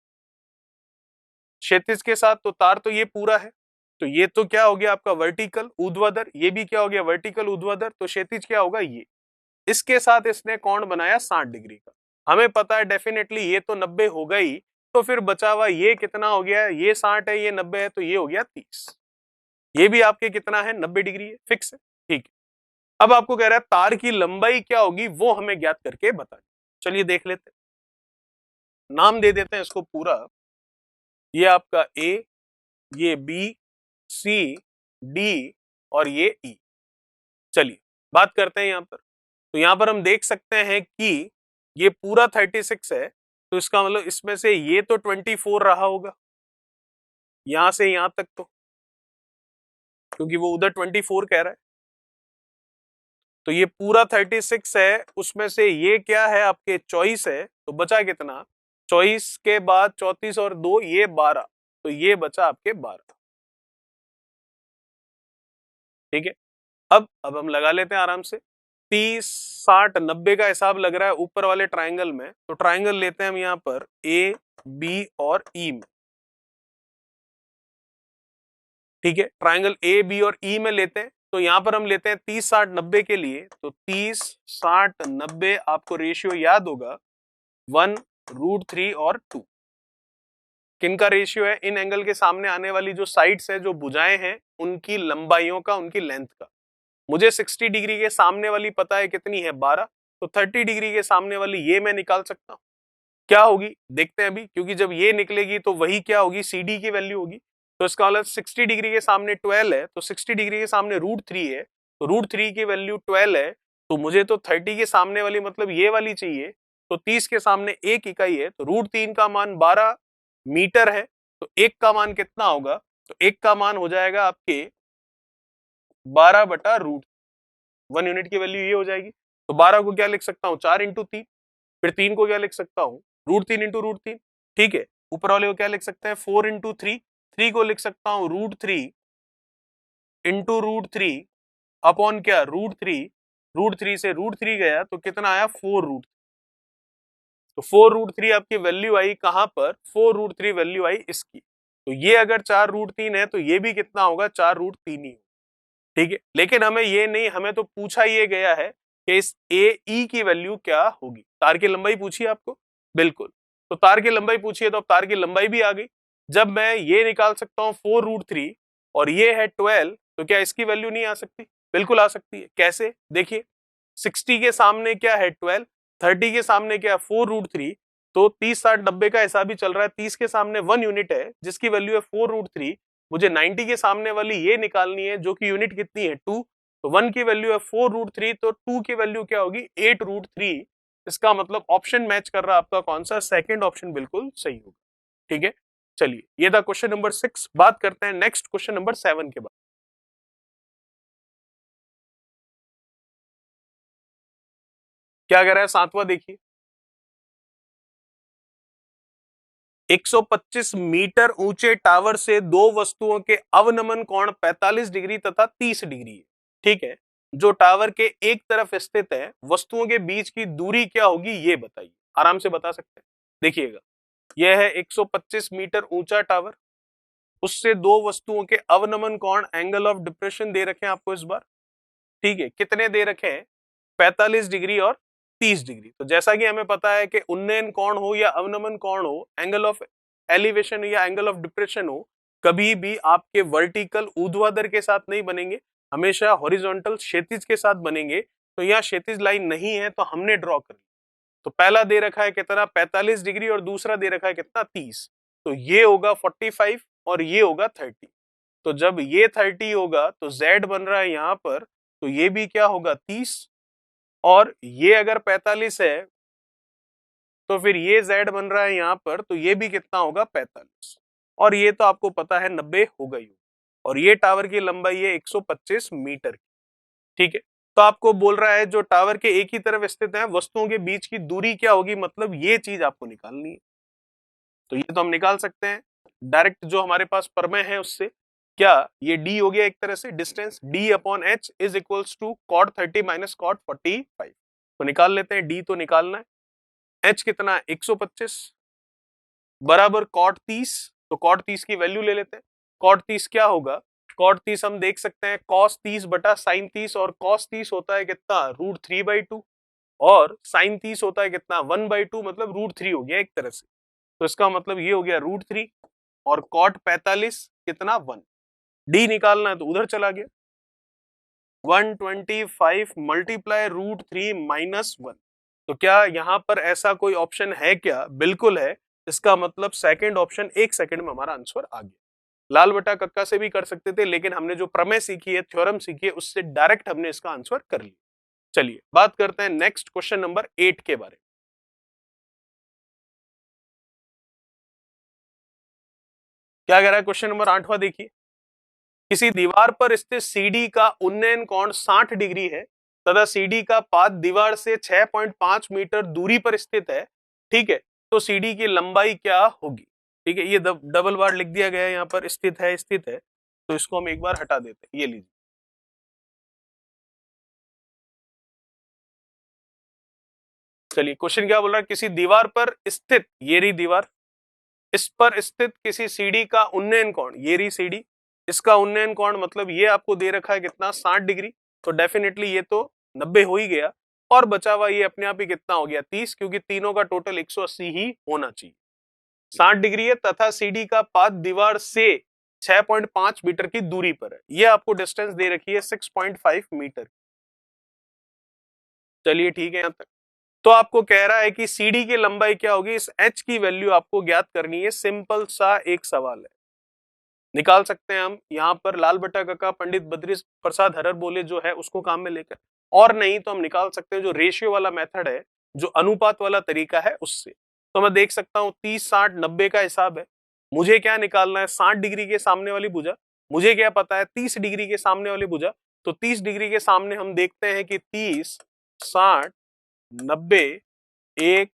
क्षैतिज के साथ, तो तार तो ये पूरा है, तो ये तो क्या हो गया आपका वर्टिकल ऊर्ध्वाधर, ये भी क्या हो गया वर्टिकल ऊर्ध्वाधर, तो क्षैतिज क्या होगा ये। इसके साथ इसने कोण बनाया 60 डिग्री का, हमें पता है डेफिनेटली ये तो 90 होगा ही, तो फिर बचा हुआ ये कितना हो गया, ये 60 है ये 90 है, तो ये हो गया 30। ये भी आपके कितना है 90 डिग्री है, फिक्स है। ठीक है, अब आपको कह रहा है तार की लंबाई क्या होगी वो हमें ज्ञात करके बताएं। चलिए देख लेते हैं, नाम दे देते हैं इसको पूरा। ये आपका ए, ये बी, सी, डी और ये ई। चलिए बात करते हैं यहां पर, तो यहां पर हम देख सकते हैं कि ये पूरा 36 है, तो इसका मतलब इसमें से ये तो 24 रहा होगा यहां से यहां तक, तो क्योंकि वो उधर 24 कह रहा है, तो ये पूरा 36 है, उसमें से ये क्या है आपके 24 है, तो बचा कितना 24 के बाद 34 और 2 ये 12, तो ये बचा आपके 12। ठीक है, अब हम लगा लेते हैं आराम से। 30 60 90 का हिसाब लग रहा है ऊपर वाले ट्राइंगल में, तो ट्राइंगल लेते हैं हम यहां पर ए बी और ई में। ठीक है, ट्राइंगल ए बी और ई में लेते हैं, तो यहां पर हम लेते हैं 30 60 90 के लिए, तो 30 60 90 आपको रेशियो याद होगा 1√3 और 2। किनका रेशियो है, इन एंगल के सामने आने वाली जो साइड्स है, जो भुजाएं हैं, उनकी लंबाइयों का, उनकी लेंथ का। मुझे 60 डिग्री के सामने वाली पता है कितनी है 12, तो 30 डिग्री के सामने वाली ये मैं निकाल सकता हूं, क्या होगी देखते हैं अभी, क्योंकि जब ये निकलेगी तो वही क्या होगी CD की वैल्यू होगी। तो इसका मतलब 60 डिग्री के सामने 12 है, तो 60 डिग्री के सामने √3 है, तो √3 की वैल्यू 12 है, तो मुझे तो 30 के सामने वाली मतलब ये वाली चाहिए, तो 30 के सामने एक इकाई है, तो √3 का मान 12 मीटर है, तो एक का मान कितना होगा, तो एक का मान हो जाएगा आपके 12/√1 यूनिट की वैल्यू ये हो जाएगी। तो 12 को क्या लिख सकता हूँ 4×3, फिर 3 को क्या लिख सकता हूँ √3 × √3। ठीक है, ऊपर वाले को क्या लिख सकते हैं 4×3, 3 को लिख सकता हूँ √3 × √3 अपॉन क्या √3 से √3 गया तो कितना आया 4√3, तो 4√3 आपकी वैल्यू आई कहां पर 4√3 वैल्यू आई इसकी, तो ये अगर 4√3 है तो ये भी कितना होगा 4√3 ही। ठीक है, लेकिन हमें ये नहीं, हमें तो पूछा ये गया है कि इस ए ई की वैल्यू क्या होगी, तार की लंबाई पूछी आपको, बिल्कुल, तो तार की लंबाई पूछी है तो अब तार की लंबाई भी आ गई। जब मैं ये निकाल सकता हूं 4√3 और ये है 12, तो क्या इसकी वैल्यू नहीं आ सकती, बिल्कुल आ सकती है। कैसे देखिए, 60 के सामने क्या है 12, 30 के सामने क्या है 4√3, तो 30 60 90 का हिसाब ही चल रहा है, 30 के सामने 1 यूनिट है जिसकी वैल्यू है 4√3, मुझे 90 के सामने वाली ये निकालनी है जो कि यूनिट कितनी है 2, तो 1 की वैल्यू है 4√3, तो 2 की वैल्यू क्या होगी 8√3। इसका मतलब ऑप्शन मैच कर रहा है आपका कौन सा, सेकंड ऑप्शन बिल्कुल सही होगा। ठीक है, चलिए ये था क्वेश्चन नंबर 6। बात करते हैं नेक्स्ट क्वेश्चन नंबर 7 के बाद। क्या कह रहा है सातवां, देखिए 125 मीटर ऊंचे टावर से दो वस्तुओं के अवनमन कोण 45 डिग्री तथा 30 डिग्री है। ठीक है, जो टावर के एक तरफ स्थित है, वस्तुओं के बीच की दूरी क्या होगी ये बताइए। आराम से बता सकते हैं। देखिएगा, यह है 125 मीटर ऊंचा टावर, उससे दो वस्तुओं के अवनमन कोण एंगल ऑफ डिप्रेशन दे रखे हैं आपको इस बार। ठीक है, कितने दे रखे हैं? 45 डिग्री और 30 डिग्री। तो जैसा कि हमें पता है कि उन्नयन कोण हो या अवनमन कोण हो, एंगल ऑफ एलिवेशन या एंगल ऑफ डिप्रेशन हो, कभी भी आपके वर्टिकल ऊर्ध्वाधर के साथ नहीं बनेंगे, हमेशा हॉरिजॉन्टल क्षैतिज के साथ बनेंगे। तो यहाँ क्षैतिज लाइन नहीं है तो हमने ड्रॉ कर ली। तो पहला दे रखा है कितना? 45 डिग्री और दूसरा दे रखा है कितना? 30। तो ये होगा 45 और ये होगा 30। तो जब ये 30 होगा तो z बन रहा है यहां पर, तो ये भी क्या होगा? 30। और ये अगर 45 है तो फिर ये z बन रहा है यहां पर, तो ये भी कितना होगा? 45। और ये तो आपको पता है 90 हो गई। और ये टावर की लंबाई है 125 मीटर की। ठीक है, तो आपको बोल रहा है जो टावर के एक ही तरफ स्थित है, वस्तुओं के बीच की दूरी क्या होगी, मतलब ये चीज आपको निकालनी है। तो ये तो हम निकाल सकते हैं डायरेक्ट, जो हमारे पास प्रमेय है उससे। क्या ये d हो गया एक तरह से distance, d upon h is equals to cot 30 minus cot 45। तो निकाल लेते हैं, d तो निकालना है, h कितना? 125 बराबर cot 30। तो cot 30 की वैल्यू ले लेते हैं। cot 30 क्या होगा? cot 30 हम देख सकते हैं cos 30 बटा sin 30, और cos 30 होता है कितना? √3/2, और sin 30 होता है कितना? 1/2, मतलब √3 हो गया एक तरह से। तो इसका मतलब ये हो गया √3, और cot 45 कितना? 1। डी निकालना है तो उधर चला गया, 125 मल्टीप्लाई √3 माइनस 1। तो क्या यहां पर ऐसा कोई ऑप्शन है क्या? बिल्कुल है। इसका मतलब सेकंड ऑप्शन, एक सेकंड में हमारा आंसर आ गया। लाल बटा कक्का से भी कर सकते थे, लेकिन हमने जो प्रमेय सीखी है, थ्योरम सीखी है, उससे डायरेक्ट हमने इसका आंसर कर लिया। चलिए बात करते हैं नेक्स्ट क्वेश्चन नंबर 8 के बारे में। क्या कह रहा है क्वेश्चन नंबर 8वां? देखिए, किसी दीवार पर स्थित सीडी का उन्नयन कोण 60 डिग्री है तथा सीडी का पाद दीवार से 6.5 मीटर दूरी पर स्थित है। ठीक है, तो सीडी की लंबाई क्या होगी? ठीक है, ये डबल बार लिख दिया गया है यहाँ पर, स्थित है स्थित है, तो इसको हम एक बार हटा देते हैं। ये लीजिए, चलिए क्वेश्चन क्या बोल रहा है? किसी दीवार पर स्थित, ये रही दीवार, इस पर स्थित किसी सीडी का उन्नयन कोण, ये रही सीडी, इसका उन्नयन कोण मतलब ये आपको दे रखा है कितना? 60 डिग्री। तो डेफिनेटली ये तो 90 हो ही गया, और बचा हुआ ये अपने आप ही कितना हो गया? 30, क्योंकि तीनों का टोटल 180 ही होना चाहिए। 60 डिग्री है तथा सीडी का पाद दीवार से 6.5 मीटर की दूरी पर है। ये आपको डिस्टेंस दे रखी है 6.5 मीटर। चलिए ठीक है, यहां तक तो आपको कह रहा है कि सीडी की लंबाई क्या होगी, इस एच की वैल्यू आपको ज्ञात करनी है। सिंपल सा एक सवाल है, निकाल सकते हैं हम। यहाँ पर लाल बटा कक्का पंडित बद्री प्रसाद हरर बोले जो है उसको काम में लेकर, और नहीं तो हम निकाल सकते हैं जो रेशियो वाला मेथड है, जो अनुपात वाला तरीका है, उससे। तो मैं देख सकता हूँ 30 60 90 का हिसाब है। मुझे क्या निकालना है? 60 डिग्री के सामने वाली भुजा। मुझे क्या पता है? 30 डिग्री के सामने वाली भुजा। तो 30 डिग्री के सामने हम देखते हैं कि 30 60 90 1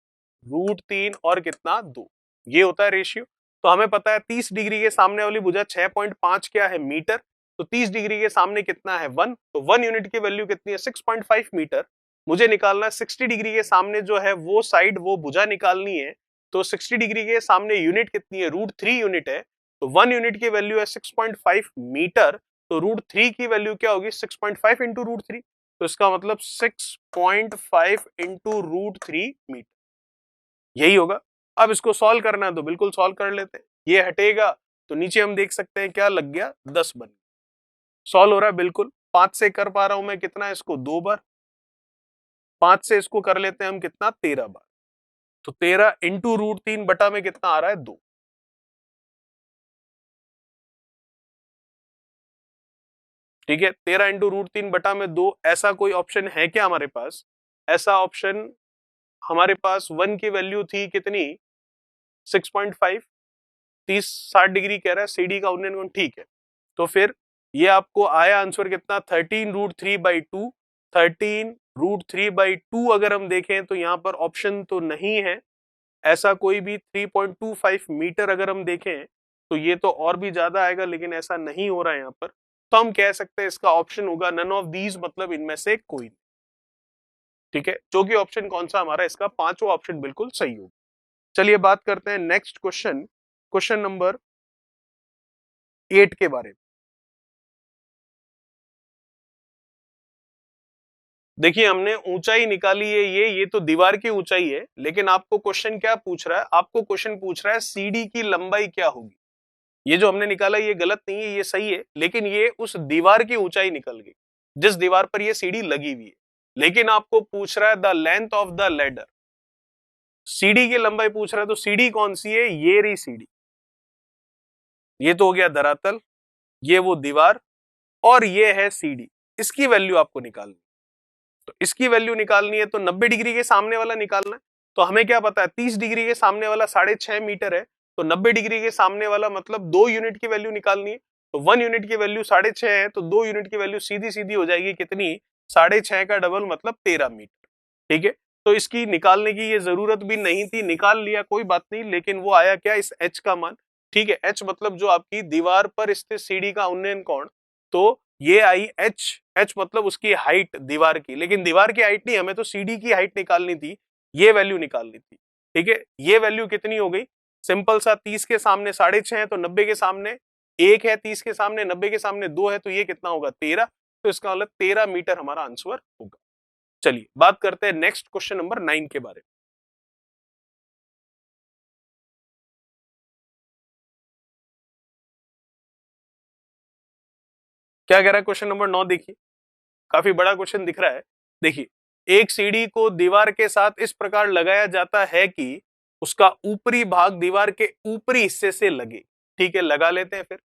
√3 और कितना? 2। ये होता है रेशियो। तो हमें पता है 30 डिग्री के सामने वाली भुजा 6.5 क्या है? मीटर। तो 30 डिग्री के सामने कितना है? 1। तो 1 यूनिट की वैल्यू कितनी है? 6.5 मीटर। मुझे निकालना है 60 डिग्री के सामने जो है वो साइड, वो भुजा निकालनी है। तो 60 डिग्री के सामने यूनिट कितनी है? √3 यूनिट है। तो 1 यूनिट की वैल्यू है 6.5 मीटर। तो √3 की वैल्यू क्या होगी? 6.5 इंटू √3। तो इसका मतलब 6.5 इंटू √3 मीटर, यही होगा। अब इसको सॉल्व करना है तो बिल्कुल सॉल्व कर लेते हैं। ये हटेगा तो नीचे हम देख सकते हैं क्या लग गया? 10 बन। सॉल्व हो रहा है बिल्कुल। 5 से कर पा रहा हूं मैं कितना? इसको 2 बार। 5 से इसको कर लेते हैं हम कितना? 13 बार। तो 13 इंटू √3 बटा में कितना आ रहा है? 2। ठीक है, 13 इंटू √3 बटा में 2। ऐसा कोई ऑप्शन है क्या हमारे पास? ऐसा ऑप्शन हमारे पास 1 की वैल्यू थी कितनी? 6.5। 30 60 डिग्री कह रहा है सीडी का उन्नयन कोण। ठीक है, तो फिर ये आपको आया आंसर कितना? 13 √3/2। 13 √3/2 अगर हम देखें तो यहाँ पर ऑप्शन तो नहीं है, ऐसा कोई भी 3.25 मीटर अगर हम देखें तो ये तो और भी ज्यादा आएगा, लेकिन ऐसा नहीं हो रहा है यहाँ पर, तो हम कह सकते हैं इसका ऑप्शन होगा नन ऑफ दीज, मतलब इनमें से कोई नहीं। ठीक है, जो कि ऑप्शन कौन सा हमारा, इसका पांचवा ऑप्शन बिल्कुल सही होगा। चलिए बात करते हैं नेक्स्ट क्वेश्चन, क्वेश्चन नंबर 8 के बारे में। देखिए हमने ऊंचाई निकाली है, ये तो दीवार की ऊंचाई है, लेकिन आपको क्वेश्चन क्या पूछ रहा है, आपको क्वेश्चन पूछ रहा है सीढ़ी की लंबाई क्या होगी। ये जो हमने निकाला ये गलत नहीं है, ये सही है, लेकिन ये उस दीवार की ऊंचाई निकल गई जिस दीवार पर ये सीढ़ी लगी हुई है। लेकिन आपको पूछ रहा है the length of the ladder, सीढ़ी की लंबाई पूछ रहा है, तो सीढ़ी कौन सी है, ये रही सीढ़ी, ये तो हो गया धरातल, ये वो दीवार, और ये है सीढ़ी। इसकी वैल्यू आपको निकालनी, तो इसकी वैल्यू निकालनी है तो 90 डिग्री के सामने वाला निकालना है। तो हमें क्या पता है 30 डिग्री के सामने वाला 6.5 मीटर है, तो 90 डिग्री के सामने वाला मतलब 2 यूनिट की वैल्यू निकालनी है। तो 1 यूनिट की वैल्यू 6.5 है, तो 2 यूनिट की वैल्यू सीधी सीधी हो जाएगी कितनी, 6.5 का डबल मतलब 13 मीटर। ठीक है, तो इसकी निकालने की ये जरूरत भी नहीं थी, निकाल लिया कोई बात नहीं, लेकिन वो आया क्या, इस एच का मान। ठीक है, एच मतलब जो आपकी दीवार पर स्थित सीढ़ी का उन्नयन कोण, तो ये आई एच, एच मतलब उसकी हाइट दीवार की, लेकिन दीवार की हाइट नहीं, हमें तो सीढ़ी की हाइट निकालनी थी, ये वैल्यू निकालनी थी। ठीक है, ये वैल्यू कितनी हो गई, सिंपल सा, 30 के सामने 6.5 है, तो 90 के सामने 1 है, 30 के सामने 90 के सामने 2 है, तो ये कितना होगा 13, तो इसका मतलब 13 मीटर हमारा आंसर होगा। चलिए बात करते हैं नेक्स्ट क्वेश्चन नंबर 9 के बारे में। क्या कह रहा है क्वेश्चन नंबर 9, देखिए काफी बड़ा क्वेश्चन दिख रहा है। देखिए, एक सीढ़ी को दीवार के साथ इस प्रकार लगाया जाता है कि उसका ऊपरी भाग दीवार के ऊपरी हिस्से से लगे। ठीक है, लगा लेते हैं फिर,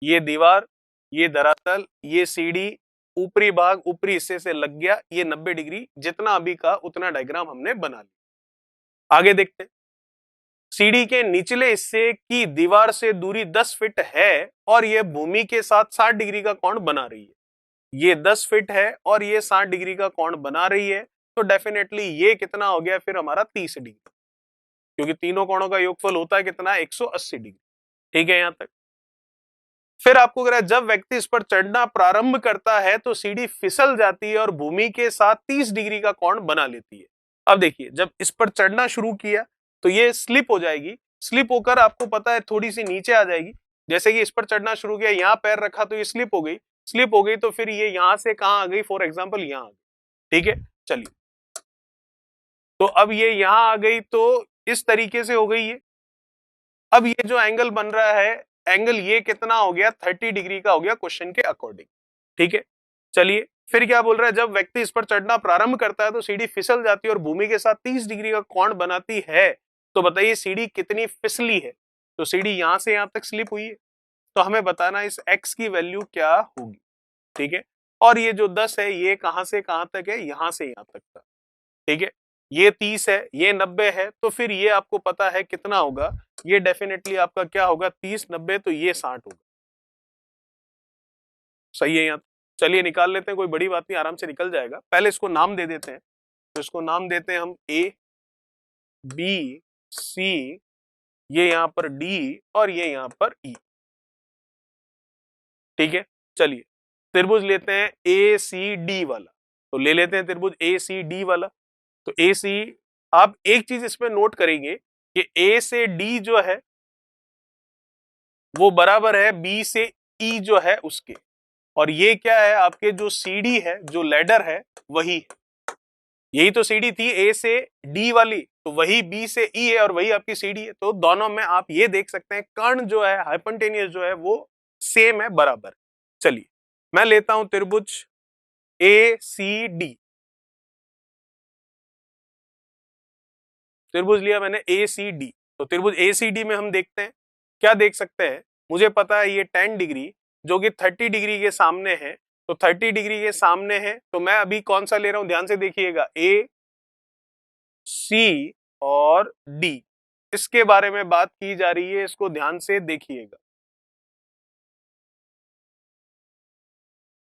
ये दीवार, ये धरातल, ये सीढ़ी, ऊपरी भाग ऊपरी हिस्से से लग गया, ये 90 डिग्री, जितना अभी का उतना डायग्राम हमने बना लिया। आगे देखते हैं, सीढ़ी के निचले हिस्से की दीवार से दूरी 10 फीट है और यह भूमि के साथ 60 डिग्री का कोण बना रही है। ये 10 फीट है और ये 60 डिग्री का कोण बना रही है, तो डेफिनेटली ये कितना हो गया फिर हमारा 30 डिग्री, क्योंकि तीनों कोणों का योगफल होता है कितना, 180 डिग्री। ठीक है, यहां तक। फिर आपको कह रहा है जब व्यक्ति इस पर चढ़ना प्रारंभ करता है तो सीढ़ी फिसल जाती है और भूमि के साथ 30 डिग्री का कोण बना लेती है। अब देखिए, जब इस पर चढ़ना शुरू किया तो ये स्लिप हो जाएगी, स्लिप होकर आपको पता है थोड़ी सी नीचे आ जाएगी। जैसे कि इस पर चढ़ना शुरू किया, यहां पैर रखा तो ये स्लिप हो गई, स्लिप हो गई तो फिर ये यहां से कहां आ गई, फॉर एग्जाम्पल यहां आ गई। ठीक है, चलिए, तो अब ये यहां आ गई तो इस तरीके से हो गई ये। अब ये जो एंगल बन रहा है, एंगल ये कितना हो गया, 30 डिग्री का हो गया क्वेश्चन के अकॉर्डिंग। ठीक है, चलिए फिर क्या बोल रहा है, जब व्यक्ति इस पर चढ़ना प्रारंभ करता है तो सीढ़ी फिसल जाती है और भूमि के साथ 30 डिग्री का कोण बनाती है। तो बताइए सीढ़ी कितनी फिसली है, तो सीढ़ी यहां से यहां तक स्लिप हुई है, तो हमें बताना इस x की वैल्यू क्या होगी। ठीक है, और ये जो 10 है ये कहां से कहां तक है, यहां से यहां तक था। ठीक है, ये 30 है, ये 90 है, तो फिर ये आपको पता है कितना होगा, ये डेफिनेटली आपका क्या होगा, 30 90, तो ये 60 होगा। सही है यहाँ। चलिए निकाल लेते हैं, कोई बड़ी बात नहीं, आराम से निकल जाएगा। पहले इसको नाम दे देते हैं, तो इसको नाम देते हैं हम ए बी सी, ये यहां पर डी और ये यहां पर ई। ठीक है, चलिए त्रिभुज लेते हैं ए सी डी वाला, तो ले लेते हैं त्रिभुज ए सी डी वाला। तो ए सी, आप एक चीज इसमें नोट करेंगे कि ए से डी जो है वो बराबर है बी से ई जो है उसके, और ये क्या है, आपके जो सीढ़ी है, जो लेडर है वही है। यही तो सीढ़ी थी ए से डी वाली, तो वही बी से ई है और वही आपकी सीढ़ी है। तो दोनों में आप ये देख सकते हैं कर्ण जो है, हाइपोटेनियस जो है वो सेम है, बराबर। चलिए मैं लेता हूं त्रिभुज ए सी डी, त्रिभुज लिया मैंने ए सी डी। तो त्रिभुज ए सी डी में हम देखते हैं, क्या देख सकते हैं, मुझे पता है ये 10 डिग्री जो कि 30 डिग्री के सामने है, तो 30 डिग्री के सामने है, तो मैं अभी कौन सा ले रहा हूं, ध्यान से देखिएगा, ए सी और डी, इसके बारे में बात की जा रही है, इसको ध्यान से देखिएगा।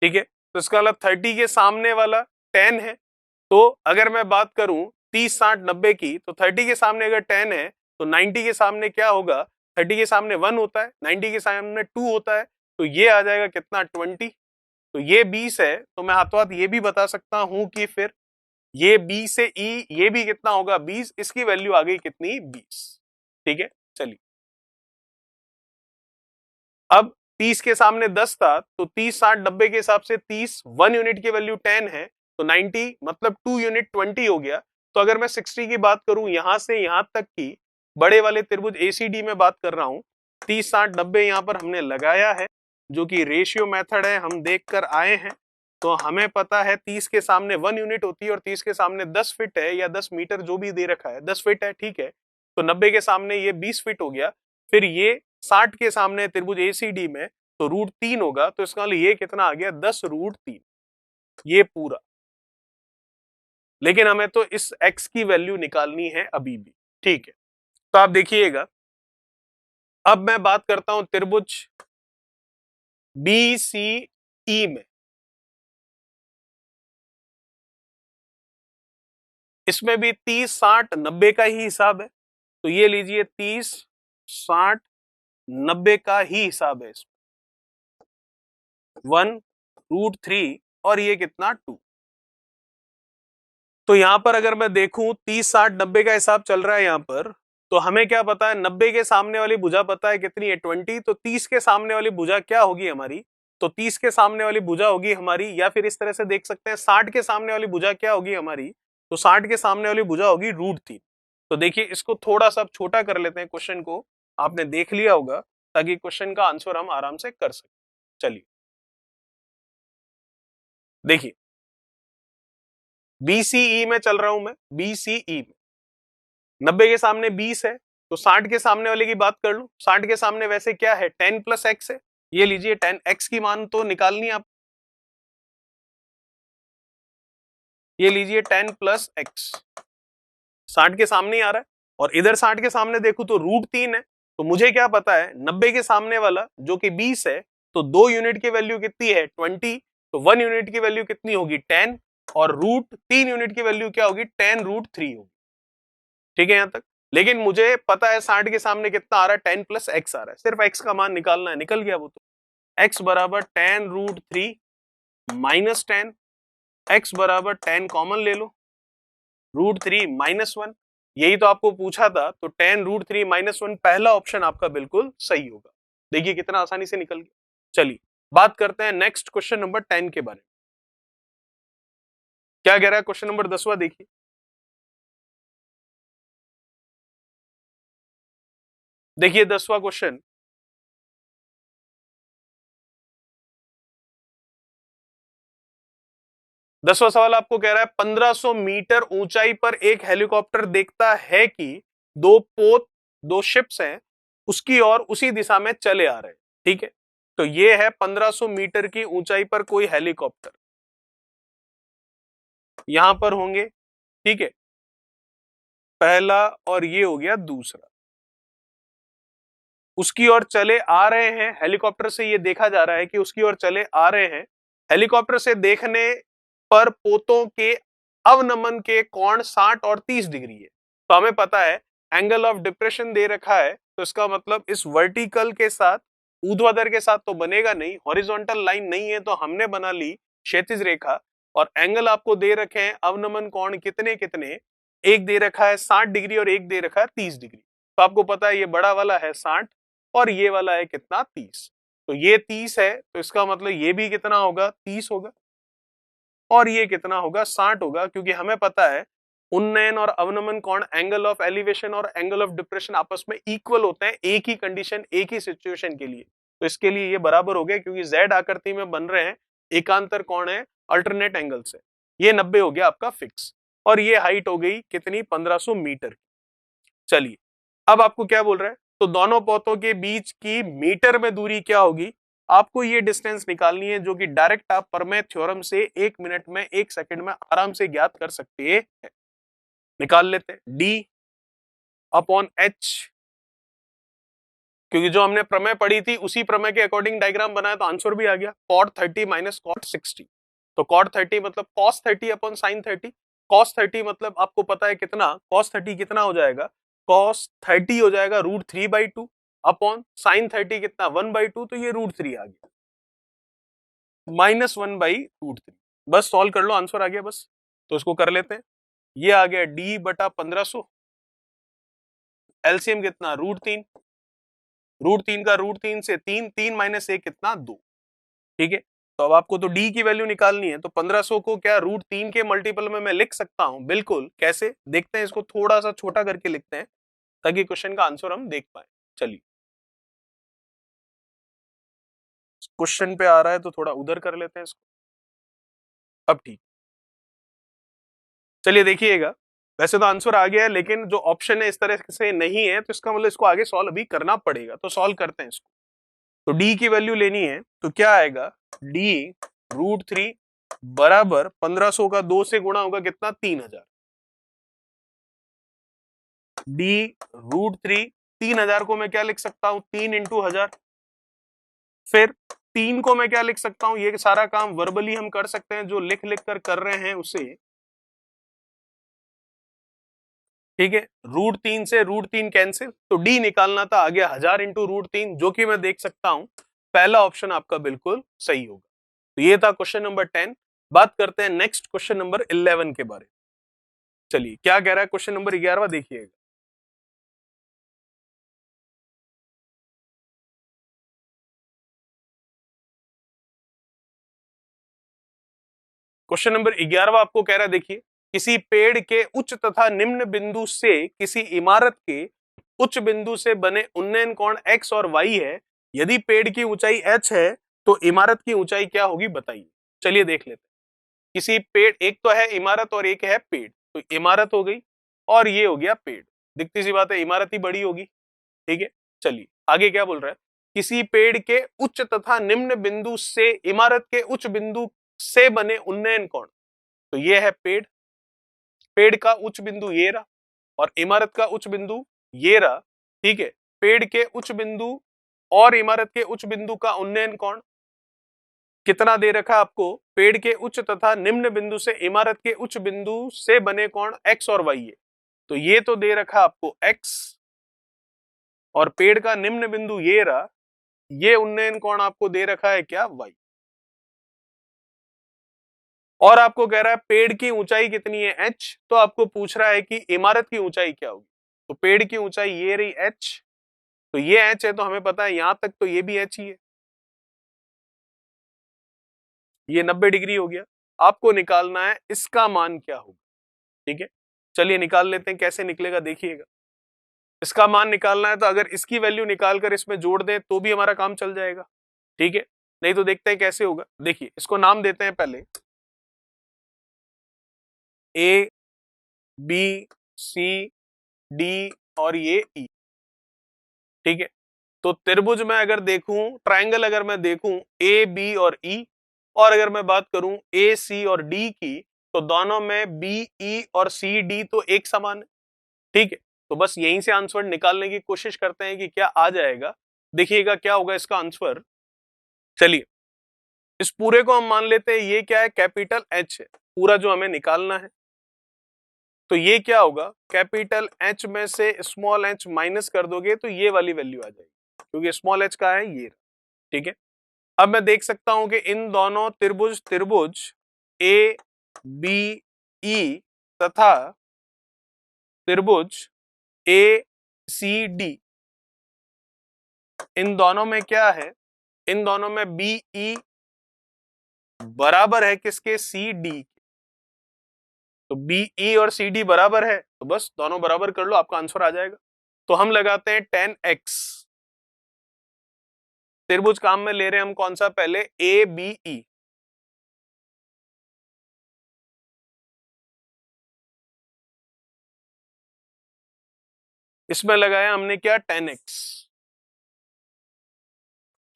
ठीक है, तो इसका मतलब 30 के सामने वाला 10 है, तो अगर मैं बात करूं 30 60 90 की, तो 30 के सामने अगर 10 है तो 90 के सामने क्या होगा, 30 के सामने 1 होता है, 90 के सामने 2 होता है, तो ये आ जाएगा कितना 20। तो ये 20 है, तो मैं हाथों हाथ ये भी बता सकता हूं कि फिर ये बी से ई ये भी कितना होगा 20, इसकी वैल्यू आ गई कितनी 20। ठीक है, चलिए अब 30 के सामने 10 था, तो 30 60 90 के हिसाब से 30 1 यूनिट की वैल्यू 10 है, तो 90 मतलब 2 यूनिट 20 हो गया। तो अगर मैं 60 की बात करूं यहां से यहां तक की बड़े वाले त्रिभुज एसीडी में बात कर रहा हूं, 30 60 90 यहां पर हमने लगाया है, जो कि रेशियो मेथड है, हम देख कर आए हैं। तो हमें पता है 30 के सामने 1 यूनिट होती है और 30 के सामने 10 फीट है या 10 मीटर जो भी दे रखा है, 10 फीट है, ठीक है। तो 90 के सामने ये 20 फीट हो गया। फिर ये 60 के सामने त्रिभुज एसीडी में तो √3 होगा, तो इसका मतलब ये कितना आ गया 10√3, ये पूरा। लेकिन हमें तो इस x की वैल्यू निकालनी है अभी भी, ठीक है। तो आप देखिएगा, अब मैं बात करता हूं त्रिभुज BCE में। इसमें भी 30 60 90 का ही हिसाब है, तो ये लीजिए 30 60 90 का ही हिसाब है इसमें, 1√3 और ये कितना 2। तो यहां पर अगर मैं देखूं 30 60 90 का हिसाब चल रहा है यहां पर, तो हमें क्या पता है 90 के सामने वाली भुजा पता है कितनी है 20, तो 30 के सामने वाली भुजा क्या होगी हमारी, तो 30 के सामने वाली भुजा होगी हमारी, या फिर इस तरह से देख सकते हैं 60 के सामने वाली भुजा क्या होगी हमारी, तो 60 के सामने वाली भुजा होगी √3। तो देखिए इसको थोड़ा सा छोटा कर लेते हैं, क्वेश्चन को आपने देख लिया होगा, ताकि क्वेश्चन का आंसर हम आराम से कर सकें। चलिए देखिए, बीसीई में चल रहा हूं मैं, बीसीई में 90 के सामने 20 है, तो 60 के सामने वाले की बात कर लूं, 60 के सामने वैसे क्या है 10 + x है, ये लीजिए 10x की मान तो निकालनी है आप, ये लीजिए 10 + x 60 के सामने ही आ रहा है, और इधर 60 के सामने देखूं तो √3 है। तो मुझे क्या पता है 90 के सामने वाला जो कि 20 है, तो 2 यूनिट की वैल्यू कितनी है 20, तो 1 यूनिट की वैल्यू कितनी होगी 10, और √3 यूनिट की वैल्यू क्या होगी 10√3 होगी। ठीक है यहां तक। लेकिन मुझे पता है 60 के सामने कितना आ रहा है 10 + x आ रहा है, सिर्फ x का मान निकालना है, निकल गया वो तो। x बराबर 10√3 माइनस 10, x बराबर 10 कॉमन ले लो, √3 -1, यही तो आपको पूछा था, तो 10√3 -1 पहला ऑप्शन आपका बिल्कुल सही होगा। देखिए कितना आसानी से निकल गया। चलिए बात करते हैं नेक्स्ट क्वेश्चन नंबर 10 के बारे में। क्या कह रहा है क्वेश्चन नंबर 10वां, देखिए देखिए 10वां क्वेश्चन, 10वां सवाल आपको कह रहा है 1500 मीटर ऊंचाई पर एक हेलीकॉप्टर देखता है कि दो शिप्स हैं उसकी और उसी दिशा में चले आ रहे हैं। ठीक है, तो ये है 1500 मीटर की ऊंचाई पर कोई हेलीकॉप्टर यहां पर होंगे। ठीक है, पहला, और ये हो गया दूसरा, उसकी ओर चले आ रहे हैं, हेलीकॉप्टर से ये देखा जा रहा है कि उसकी ओर चले आ रहे हैं। हेलीकॉप्टर से देखने पर पोतों के अवनमन के कोण 60 और 30 डिग्री है। तो हमें पता है एंगल ऑफ डिप्रेशन दे रखा है, तो इसका मतलब इस वर्टिकल के साथ ऊर्ध्वाधर के साथ तो बनेगा नहीं, हॉरिजॉन्टल लाइन नहीं है, तो हमने बना ली क्षैतिज रेखा। और एंगल आपको दे रखे हैं अवनमन कोण कितने कितने, एक दे रखा है 60 डिग्री और एक दे रखा है 30 डिग्री। तो आपको पता है ये बड़ा वाला है 60 और ये वाला है कितना 30, तो ये 30 है, तो इसका मतलब ये भी कितना होगा 30 होगा, और ये कितना होगा 60 होगा, क्योंकि हमें पता है उन्नयन और अवनमन कोण एंगल ऑफ एलिवेशन और एंगल ऑफ डिप्रेशन आपस में इक्वल होते हैं एक ही कंडीशन एक ही सिचुएशन के लिए। तो इसके लिए ये बराबर हो गया, क्योंकि जेड आकृति में बन रहे हैं, एकांतर कोण है अल्टरनेट एंगल से। ये 90 हो गया आपका फिक्स, और ये हाइट हो गई कितनी 1500 मीटर की। चलिए अब आपको क्या बोल रहा है, तो दोनों पोतों के बीच की मीटर में दूरी क्या होगी, आपको ये डिस्टेंस निकालनी है, जो कि डायरेक्ट आप परमेय थ्योरम से 1 मिनट में 1 सेकंड में आराम से ज्ञात कर सकते हैं। निकाल लेते हैं D/H, क्योंकि जो हमने प्रमेय पढ़ी थी उसी प्रमेय के अकॉर्डिंग डायग्राम बनाया, तो आंसर भी आ गया cot 30 - cot 60। तो cot 30 मतलब cos 30/sin 30, cos 30 मतलब आपको पता है कितना, cos 30 कितना हो जाएगा, cos 30 हो जाएगा √3/2 अपॉन sin 30 कितना 1/2, तो ये √3 आ गया, -1/√3। बस सॉल्व कर लो, आंसर आ गया बस। तो इसको कर लेते हैं, ये आ गया D/1500, एलसीएम कितना √3, √3 का √3 से 3, 3 - 1 कितना 2, ठीक है। तो अब आपको तो डी की वैल्यू निकालनी है, तो 1500 को क्या √3 के मल्टीपल में मैं लिख सकता हूं, बिल्कुल। कैसे देखते हैं, इसको थोड़ा सा छोटा करके लिखते हैं ताकि क्वेश्चन का आंसर हम देख पाए। चलिए, क्वेश्चन पे आ रहा है तो थोड़ा उधर कर लेते हैं इसको, अब ठीक। चलिए देखिएगा, वैसे तो आंसर आ गया है, लेकिन जो ऑप्शन है इस तरह से नहीं है, तो इसका मतलब इसको आगे सॉल्व अभी करना पड़ेगा। तो सॉल्व करते हैं इसको। तो डी की वैल्यू लेनी है, तो क्या आएगा, डी √3 बराबर 1500 का 2 से गुणा होगा कितना 3000, डी √3, 3000 को मैं क्या लिख सकता हूं 3 × 1000, फिर 3 को मैं क्या लिख सकता हूं, ये सारा काम वर्बली हम कर सकते हैं, जो लिख लिख कर रहे हैं उसे, ठीक है। √3 से √3 कैंसिल, तो डी निकालना था, आ गया 1000 × √3, जो कि मैं देख सकता हूं पहला ऑप्शन आपका बिल्कुल सही होगा। तो ये था क्वेश्चन नंबर 10। बात करते हैं नेक्स्ट क्वेश्चन नंबर 11 के बारे में। चलिए क्या कह रहा है क्वेश्चन नंबर 11, देखिएगा। क्वेश्चन नंबर 11 आपको कह रहा है, देखिए, किसी पेड़ के उच्च तथा निम्न बिंदु से किसी इमारत के उच्च बिंदु से बने उन्नयन कोण x और y है। यदि पेड़ की ऊंचाई h है तो इमारत की ऊंचाई क्या होगी, बताइए। चलिए देख लेते हैं। किसी पेड़, एक तो है इमारत और एक है पेड़, तो इमारत हो गई और ये हो गया पेड़। दिखती सी बात है, इमारत ही बड़ी होगी, ठीक है। चलिए आगे क्या बोल रहा है, किसी पेड़ के उच्च तथा निम्न बिंदु से इमारत के उच्च बिंदु से बने उन्नयन कोण, तो ये है पेड़, पेड़ का उच्च बिंदु ये रहा और इमारत का उच्च बिंदु ये रहा, ठीक है। पेड़ के उच्च बिंदु और इमारत के उच्च बिंदु का उन्नयन कोण कितना दे रखा आपको, पेड़ के उच्च तथा निम्न बिंदु से इमारत के उच्च बिंदु से बने कोण x और y है, तो ये तो दे रखा आपको x, और पेड़ का निम्न बिंदु ये रहा, ये उन्नयन कोण आपको दे रखा है क्या, y। और आपको कह रहा है पेड़ की ऊंचाई कितनी है h, तो आपको पूछ रहा है कि इमारत की ऊंचाई क्या होगी। तो पेड़ की ऊंचाई ये रही h, तो ये h है, तो हमें पता है यहां तक तो ये भी h ही है, ये 90 डिग्री हो गया। आपको निकालना है इसका मान क्या होगा, ठीक है। चलिए निकाल लेते हैं, कैसे निकलेगा देखिएगा। इसका मान निकालना है तो अगर इसकी वैल्यू निकालकर इसमें जोड़ दें तो भी हमारा काम चल जाएगा, ठीक है। नहीं तो देखते हैं कैसे होगा। देखिए इसको नाम देते हैं पहले, ए बी सी डी और ये ई, ठीक है। तो त्रिभुज में अगर देखूं, ट्रायंगल अगर मैं देखूं ए बी और ई, और अगर मैं बात करूं ए सी और डी की, तो दोनों में बी ई और सी डी तो एक समान है, ठीक है। तो बस यहीं से आंसर निकालने की कोशिश करते हैं कि क्या आ जाएगा। देखिएगा क्या होगा इसका आंसर। चलिए इस पूरे को हम मान लेते हैं, ये क्या है, कैपिटल एच है, पूरा जो हमें निकालना है। तो ये क्या होगा, कैपिटल एच में से स्मॉल एच माइनस कर दोगे तो ये वाली वैल्यू आ जाएगी, क्योंकि स्मॉल एच का है ये, ठीक है। अब मैं देख सकता हूं कि इन दोनों त्रिभुज, त्रिभुज ए बी ई तथा त्रिभुज ए सी डी, इन दोनों में क्या है, इन दोनों में बी ई बराबर है किसके, सी डी। तो बी ई और सी डी बराबर है, तो बस दोनों बराबर कर लो, आपका आंसर आ जाएगा। तो हम लगाते हैं 10x, त्रिभुज काम में ले रहे हैं हम कौन सा, पहले ए बी ई, इसमें लगाया हमने क्या 10x।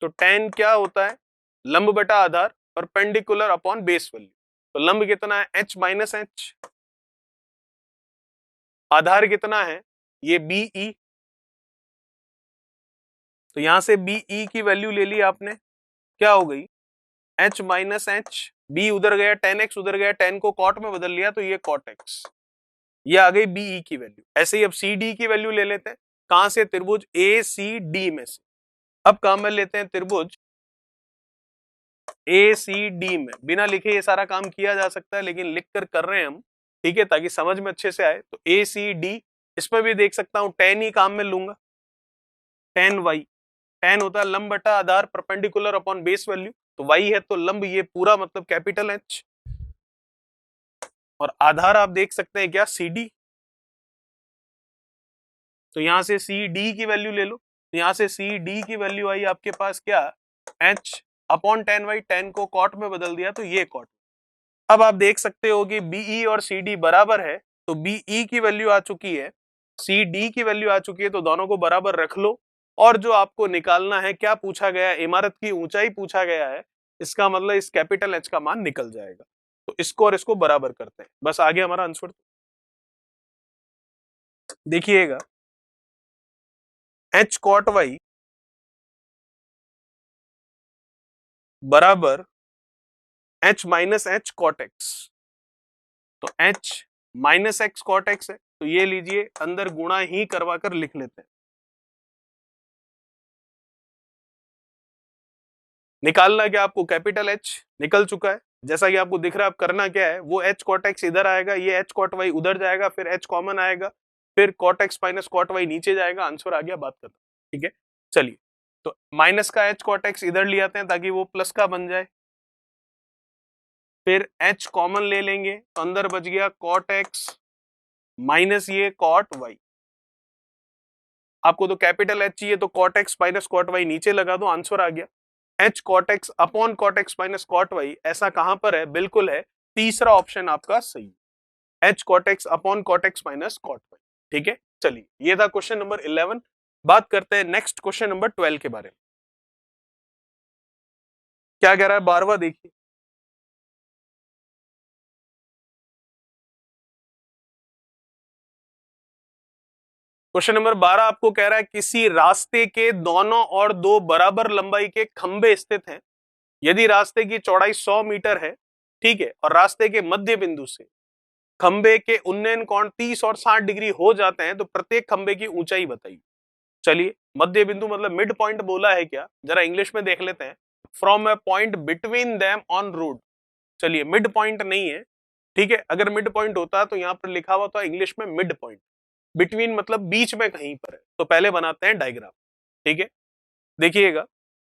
तो 10 क्या होता है, लंब बटा आधार, परपेंडिकुलर अपॉन बेस वैल्यू। तो लंब कितना है h माइनस एच, आधार कितना है ये बी ई, तो यहां से बी ई की वैल्यू ले ली आपने, क्या हो गई h माइनस एच, b उधर गया, tan x उधर गया, tan को cot में बदल लिया तो ये cot x, ये आ गई BE की वैल्यू। ऐसे ही अब CD की वैल्यू ले लेते हैं, कहां से? त्रिभुज ACD में से। अब काम में लेते हैं त्रिभुज ACD में, बिना लिखे ये सारा काम किया जा सकता है लेकिन लिख कर रहे हैं हम, ठीक है, ताकि समझ में अच्छे से आए। तो ACD, इसमें भी देख सकता हूं tan ही काम में लूंगा, tan y, tan होता है लंब बटा आधार परपेंडिकुलर अपॉन बेस वैल्यू, तो y है तो लंब ये पूरा मतलब कैपिटल H, और आधार आप देख सकते हैं क्या? CD, तो यहां से CD की वैल्यू ले लो, तो यहां से CD की वैल्यू आई आपके पास क्या? H upon tan y, tan को cot में बदल दिया तो ये cot। अब आप देख सकते हो कि BE और CD बराबर है, तो BE की वैल्यू आ चुकी है, CD की वैल्यू आ चुकी है, तो दोनों को बराबर रख लो। और जो आपको निकालना है, क्या पूछा गया? इमारत की ऊंचाई पूछा गया है, इसका मतलब इस कैपिटल H का मान निकल जाएगा। तो इसको और इसको बराबर करते हैं, बस आगे हमारा आंसर देखिएगा, H cot y बराबर H minus H cot x, तो H minus x cot x है, तो ये लीजिए अंदर गुणा ही करवा कर लिख लेते हैं। निकालना क्या आपको? कैपिटल H निकल चुका है, जैसा कि आपको दिख रहा है। अब करना क्या है, वो H cot x इधर आएगा, ये H cot y उधर जाएगा, फिर H कॉमन आएगा, फिर cot x minus cot y नीचे जाएगा, आंसर आ गया, बात खत्म। ठीक है, चलिए, तो माइनस का H cot x इधर ले आते हैं ताकि वो प्लस का बन जाए, फिर H कॉमन ले लेंगे तो अंदर बच गया cot x माइनस ये cot y। आपको तो कैपिटल H चाहिए, तो cot x minus cot y नीचे लगा दो, आंसर आ गया H cot x upon cot x minus cot y। ऐसा कहां पर है? बिल्कुल है, तीसरा ऑप्शन आपका सही, H cot x upon cot x minus cot y। ठीक है, चलिए, ये था क्वेश्चन नंबर 11। बात करते हैं नेक्स्ट क्वेश्चन नंबर 12 के बारे में। क्या कह रहा है 12वां, देखिए, क्वेश्चन नंबर 12 आपको कह रहा है किसी रास्ते के दोनों और दो बराबर लंबाई के खंबे स्थित हैं। यदि रास्ते की चौड़ाई 100 मीटर है, ठीक है, और रास्ते के मध्य बिंदु से खंबे के उन्नयन कोण 30 और 60 डिग्री हो जाते हैं, तो प्रत्येक खंबे की ऊंचाई बताइए। चलिए, मध्य बिंदु मतलब मिड पॉइंट बोला है क्या? जरा इंग्लिश में देख लेते हैं, from a point between them on road. चलिए, मिड पॉइंट नहीं है, ठीक है, अगर मिड पॉइंट होता तो यहां पर लिखा हुआ था इंग्लिश में मिड पॉइंट, बिटवीन मतलब बीच में कहीं पर है। तो पहले बनाते हैं डायग्राम, ठीक है, देखिएगा,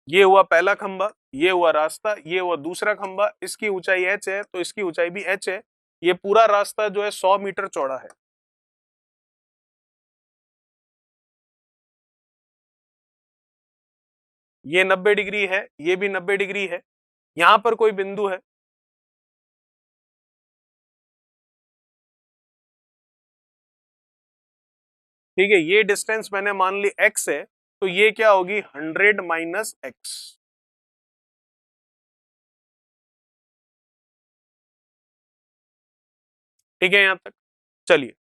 ये हुआ पहला खंबा, ये हुआ रास्ता, ये हुआ दूसरा खंबा, इसकी ऊंचाई h है तो इसकी ऊंचाई भी h है। ये पूरा रास्ता जो है 100 मीटर चौड़ा है। ये 90 डिग्री है, ये भी 90 डिग्री है। यहां पर कोई बिंदु है, ठीक है, ये डिस्टेंस मैंने मान ली x है, तो ये क्या होगी? 100 माइनस एक्स। ठीक है यहां तक, चलिए,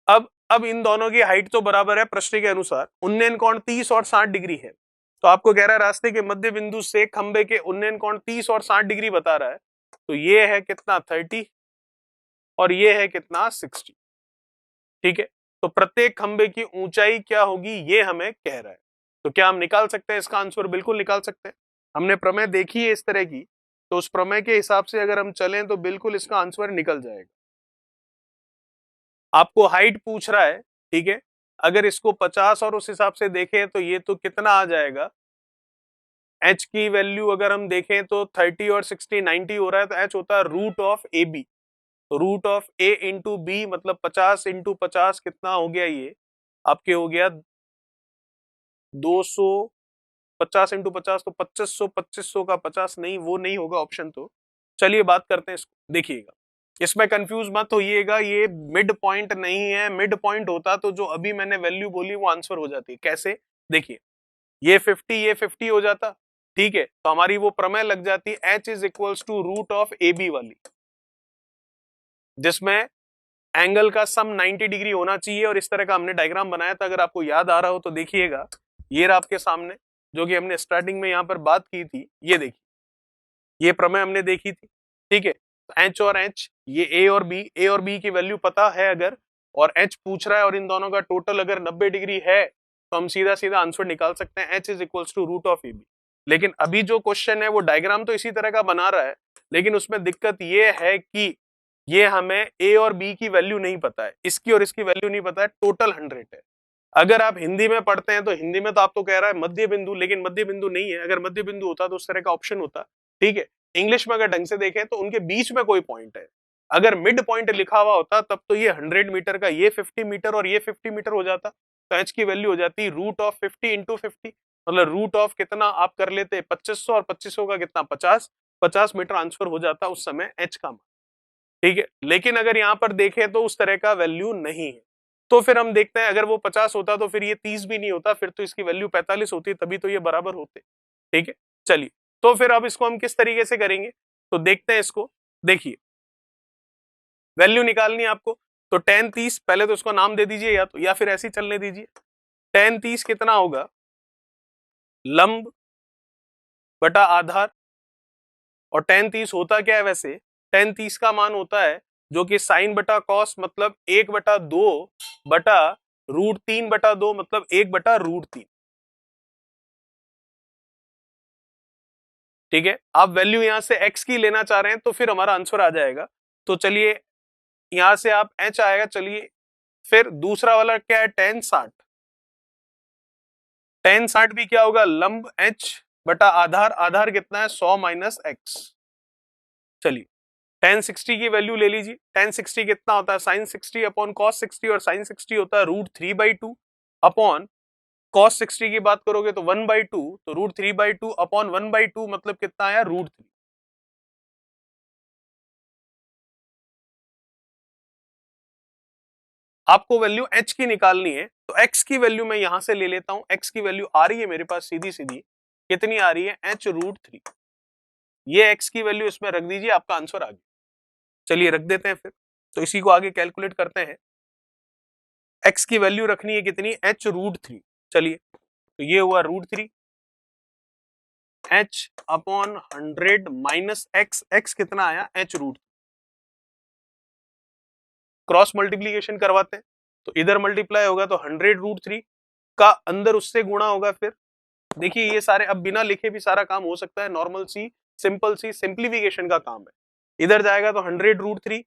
अब इन दोनों की हाइट तो बराबर है प्रश्न के अनुसार, उन्नयन कोण 30 और 60 डिग्री है। तो आपको कह रहा है रास्ते के मध्य बिंदु से खंबे के उन्नयन कोण 30 और 60 डिग्री बता रहा है, तो ये है कितना? 30, और ये है कितना? 60। ठीक है, तो प्रत्येक खंबे की ऊंचाई क्या होगी ये हमें कह रहा है। तो क्या हम निकाल सकते हैं इसका आंसर? बिल्कुल निकाल सकते हैं, हमने प्रमेय देखी है इस तरह की, तो उस प्रमेय के हिसाब से अगर हम चलें तो बिल्कुल इसका आंसर निकल जाएगा। आपको हाइट पूछ रहा है, ठीक है, अगर इसको 50 और उस हिसाब से देखें तो ये तो कितना आ जाएगा? h की वैल्यू अगर हम देखें तो 30 और 60 90 हो रहा है, तो h होता है रूट ऑफ ए बी। तो root of a into B मतलब 50 इंटू 50 कितना हो गया? ये आपके हो गया 200, 50 इंटू 50 तो 2500, 2500 का 50 नहीं, वो नहीं होगा ऑप्शन। तो चलिए बात करते हैं इसको, देखिएगा, इसमें कंफ्यूज मत होइएगा, ये मिड पॉइंट नहीं है। मिड पॉइंट होता तो जो अभी मैंने वैल्यू बोली वो आंसर हो जाती है। कैसे? देखिए, ये 50 ये 50 हो जाता, ठीक है, तो हमारी वो प्रमेय लग जाती h is equals to root of A B वाली, जिसमें एंगल का सम 90 डिग्री होना चाहिए, और इस तरह का हमने डायग्राम बनाया था। अगर आपको याद आ रहा हो तो देखिएगा, ये रहा आपके सामने, जो कि हमने स्टार्टिंग में यहां पर बात की थी, ये देखिए, ये प्रमेय हमने देखी थी, ठीक है। एच और एच, ये ए और बी की वैल्यू पता है अगर, और एच पूछ रहा है और इन दोनों का टोटल अगर 90 डिग्री है तो हम सीधा सीधा आंसर निकाल सकते हैं, H is equals to root of A B. लेकिन अभी जो क्वेश्चन है वो डायग्राम तो इसी तरह का बना रहा है, लेकिन उसमें दिक्कत ये है कि ये हमें ए और बी की वैल्यू नहीं पता है, इसकी और इसकी वैल्यू नहीं पता है, टोटल 100 है। अगर आप हिंदी में पढ़ते हैं तो हिंदी में तो आप तो कह रहा है मध्य बिंदु, लेकिन मध्य बिंदु नहीं है। अगर मध्य बिंदु होता तो उस तरह का ऑप्शन होता, ठीक है। इंग्लिश में अगर ढंग से देखें तो उनके बीच में कोई पॉइंट है, अगर मिड पॉइंट लिखा हुआ होता तब तो ये 100 मीटर का ये 50 मीटर और ये 50 मीटर हो जाता, तो एच की वैल्यू हो जाती रूट ऑफ 50 इंटू 50, मतलब रूट ऑफ कितना आप कर लेते 2500 और 2500 का कितना 50 मीटर आंसर हो जाता उस समय एच का मान, ठीक है। लेकिन अगर यहाँ पर देखें तो उस तरह का वैल्यू नहीं है, तो फिर हम देखते हैं अगर वो 50 होता तो फिर ये 30 भी नहीं होता, फिर तो इसकी वैल्यू 45 होती, तभी तो ये बराबर होते, ठीक है। चलिए, तो फिर अब इसको हम किस तरीके से करेंगे, तो देखते हैं इसको। देखिए, वैल्यू निकालनी है आपको, तो tan 30 पहले तो उसको नाम दे दीजिए, या तो या फिर ऐसे ही चलने दीजिए। tan 30 कितना होगा, लंब बटा आधार, और tan 30 होता क्या है वैसे, tan 30 का मान होता है जो कि साइन बटा कॉस, मतलब 1/2 बटा √3/2, मतलब 1/√3, ठीक है। आप वैल्यू यहां से x की लेना चाह रहे हैं तो फिर हमारा आंसर आ जाएगा, तो चलिए यहां से आप h आएगा, चलिए फिर दूसरा वाला क्या है tan 60, tan 60 भी क्या होगा, लंब h बटा आधार, आधार कितना है 100 माइनस x। चलिए tan 60 की वैल्यू ले लीजिए, tan 60 कितना होता है sin 60 अपॉन cos 60, और sin 60 होता है √3/2 अपॉन cos 60 की बात करोगे तो 1/2, तो √3/2 अपॉन 1/2 मतलब कितना आया √3। आपको वैल्यू h की निकालनी है, तो x की वैल्यू मैं यहां से ले लेता हूं, x की वैल्यू आ रही है मेरे पास सीधी सीधी, कितनी आ रही है h√3, ये x की वैल्यू इसमें रख दीजिए, आपका आंसर आ गया। चलिए रख देते हैं फिर, तो इसी को आगे कैलकुलेट करते हैं। x की वैल्यू रखनी है कितनी, h√3, चलिए तो ये हुआ √3, h upon 100 minus x, x कितना आया h√3, क्रॉस मल्टीप्लीकेशन करवाते हैं, तो इधर मल्टीप्लाई होगा तो 100√3 का अंदर उससे गुणा होगा, फिर देखिए ये सारे अब बिना लिखे भी सारा काम हो सकता है, नॉर्मल सी सिंपल सी सिंप्लीफिकेशन का काम है। इधर जाएगा तो 100√3,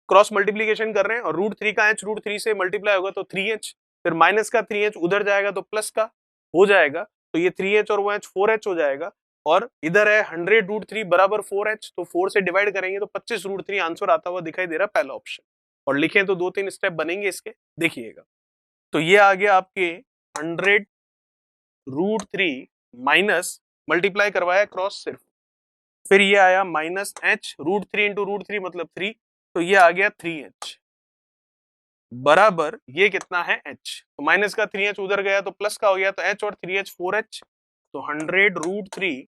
क्रॉस मल्टीप्लीकेशन कर रहे हैं और √3 का h√3 से मल्टीप्लाई होगा तो 3h, फिर माइनस का 3h उधर जाएगा तो प्लस का हो जाएगा, तो ये 3h और वो h 4h हो जाएगा, और इधर है 100√3 बराबर 4h, तो 4 से डिवाइड करेंगे तो 25√3 आंसर आता हुआ दिखाई दे रहा है पहला ऑप्शन। और लिखें तो 2-3 स्टेप बनेंगे इसके, देखिएगा। तो ये आ गया आपके 100√3 माइनस मल्टीप्लाई करवाया क्रॉस सिर्फ, फिर ये आया माइनस h, √3 इंटू √3 मतलब 3, तो ये आ गया 3h बराबर ये कितना है h, तो माइनस का 3h उधर गया तो प्लस का हो गया, तो h और 3h 4h, तो 100√3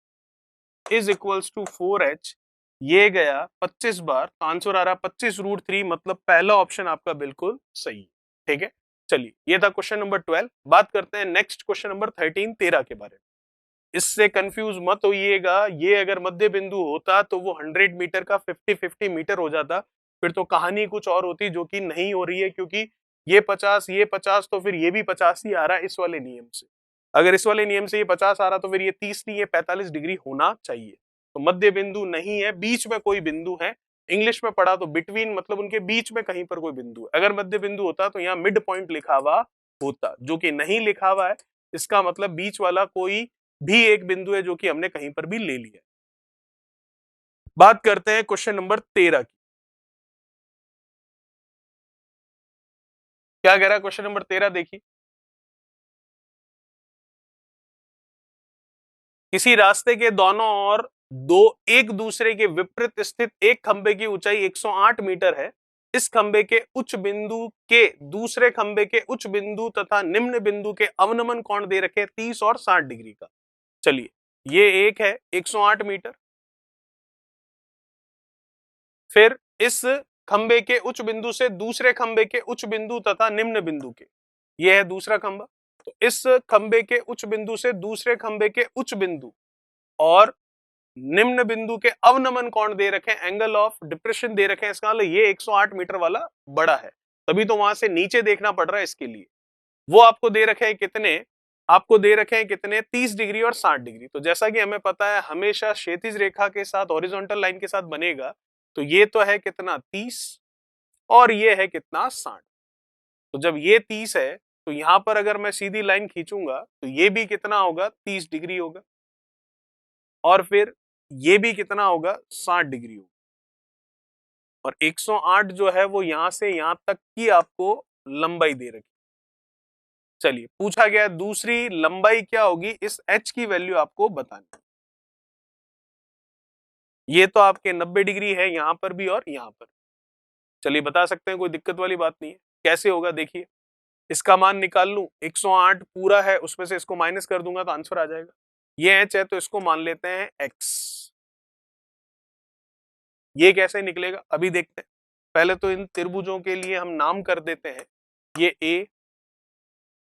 इज इक्वल्स टू 4h, ये गया 25 बार, तो आंसर आ रहा 25√3, मतलब पहला ऑप्शन आपका बिल्कुल सही, ठीक है। चलिए ये था क्वेश्चन नंबर 12। बात करते हैं नेक्स्ट क्वेश्चन नंबर 13 13 के बारे में। इससे कंफ्यूज मत होइएगा, ये अगर मध्य बिंदु होता तो वो 100 मीटर का 50-50 मीटर हो जाता, फिर तो कहानी कुछ और होती, जो कि नहीं हो रही है, क्योंकि ये 50 तो फिर ये भी 50 ही आ रहा है इस वाले नियम से। अगर इस वाले नियम से ये 50 आ रहा तो फिर ये 30 नहीं, ये 45 डिग्री होना चाहिए। तो मध्य बिंदु नहीं है, बीच में कोई बिंदु है, इंग्लिश में पढ़ा तो बिटवीन, मतलब उनके बीच में कहीं पर कोई बिंदु है। अगर मध्य बिंदु होता तो यहाँ मिड पॉइंट लिखा हुआ होता, जो कि नहीं लिखा हुआ है, इसका मतलब बीच वाला कोई भी एक बिंदु है जो कि हमने कहीं पर भी ले लिया। बात करते हैं क्वेश्चन नंबर 13 की। क्या कह रहा है क्वेश्चन नंबर 13, देखिए। किसी रास्ते के दोनों ओर दो एक दूसरे के विपरीत स्थित एक खंबे की ऊंचाई 108 मीटर है। इस खंबे के उच्च बिंदु के दूसरे खंबे के उच्च बिंदु तथा निम्न बिंदु के अवनमन कोण दे रखे 30 और 60 डिग्री का। चलिए ये एक है 108 मीटर, फिर इस खंबे के उच्च बिंदु से दूसरे खंबे के उच्च बिंदु तथा निम्न बिंदु के, यह है दूसरा खंबा, तो इस खंबे के उच्च बिंदु से दूसरे खंबे के उच्च बिंदु और निम्न बिंदु के अवनमन कोण दे रखे हैं, एंगल ऑफ डिप्रेशन दे रखे हैं, इसका मतलब ये 108 मीटर वाला बड़ा है, तभी तो वहां से नीचे देखना पड़ रहा है इसके लिए। वो आपको दे रखे हैं कितने, आपको दे रखे हैं कितने, 30 डिग्री और 60 डिग्री। तो जैसा कि हमें पता है हमेशा क्षैतिज रेखा के साथ हॉरिजॉन्टल लाइन के साथ बनेगा, तो ये तो है कितना 30 और ये है कितना 60। तो जब ये 30 है तो यहां पर अगर मैं सीधी लाइन खींचूंगा तो ये भी कितना होगा 30 डिग्री होगा, और फिर ये भी कितना होगा 60 डिग्री होगा, और 108 जो है वो यहां से यहां तक की आपको लंबाई दे रखी। चलिए पूछा गया दूसरी लंबाई क्या होगी, इस h की वैल्यू आपको बतानी। ये तो आपके 90 डिग्री है यहां पर भी और यहां पर। चलिए बता सकते हैं, कोई दिक्कत वाली बात नहीं है। कैसे होगा देखिए, इसका मान निकाल लूं, 108 पूरा है उसमें से इसको माइनस कर दूंगा तो आंसर आ जाएगा। ये h है तो इसको मान लेते हैं x। ये कैसे निकलेगा अभी देखते हैं। पहले तो इन त्रिभुजों के लिए हम नाम कर देते हैं, ये a,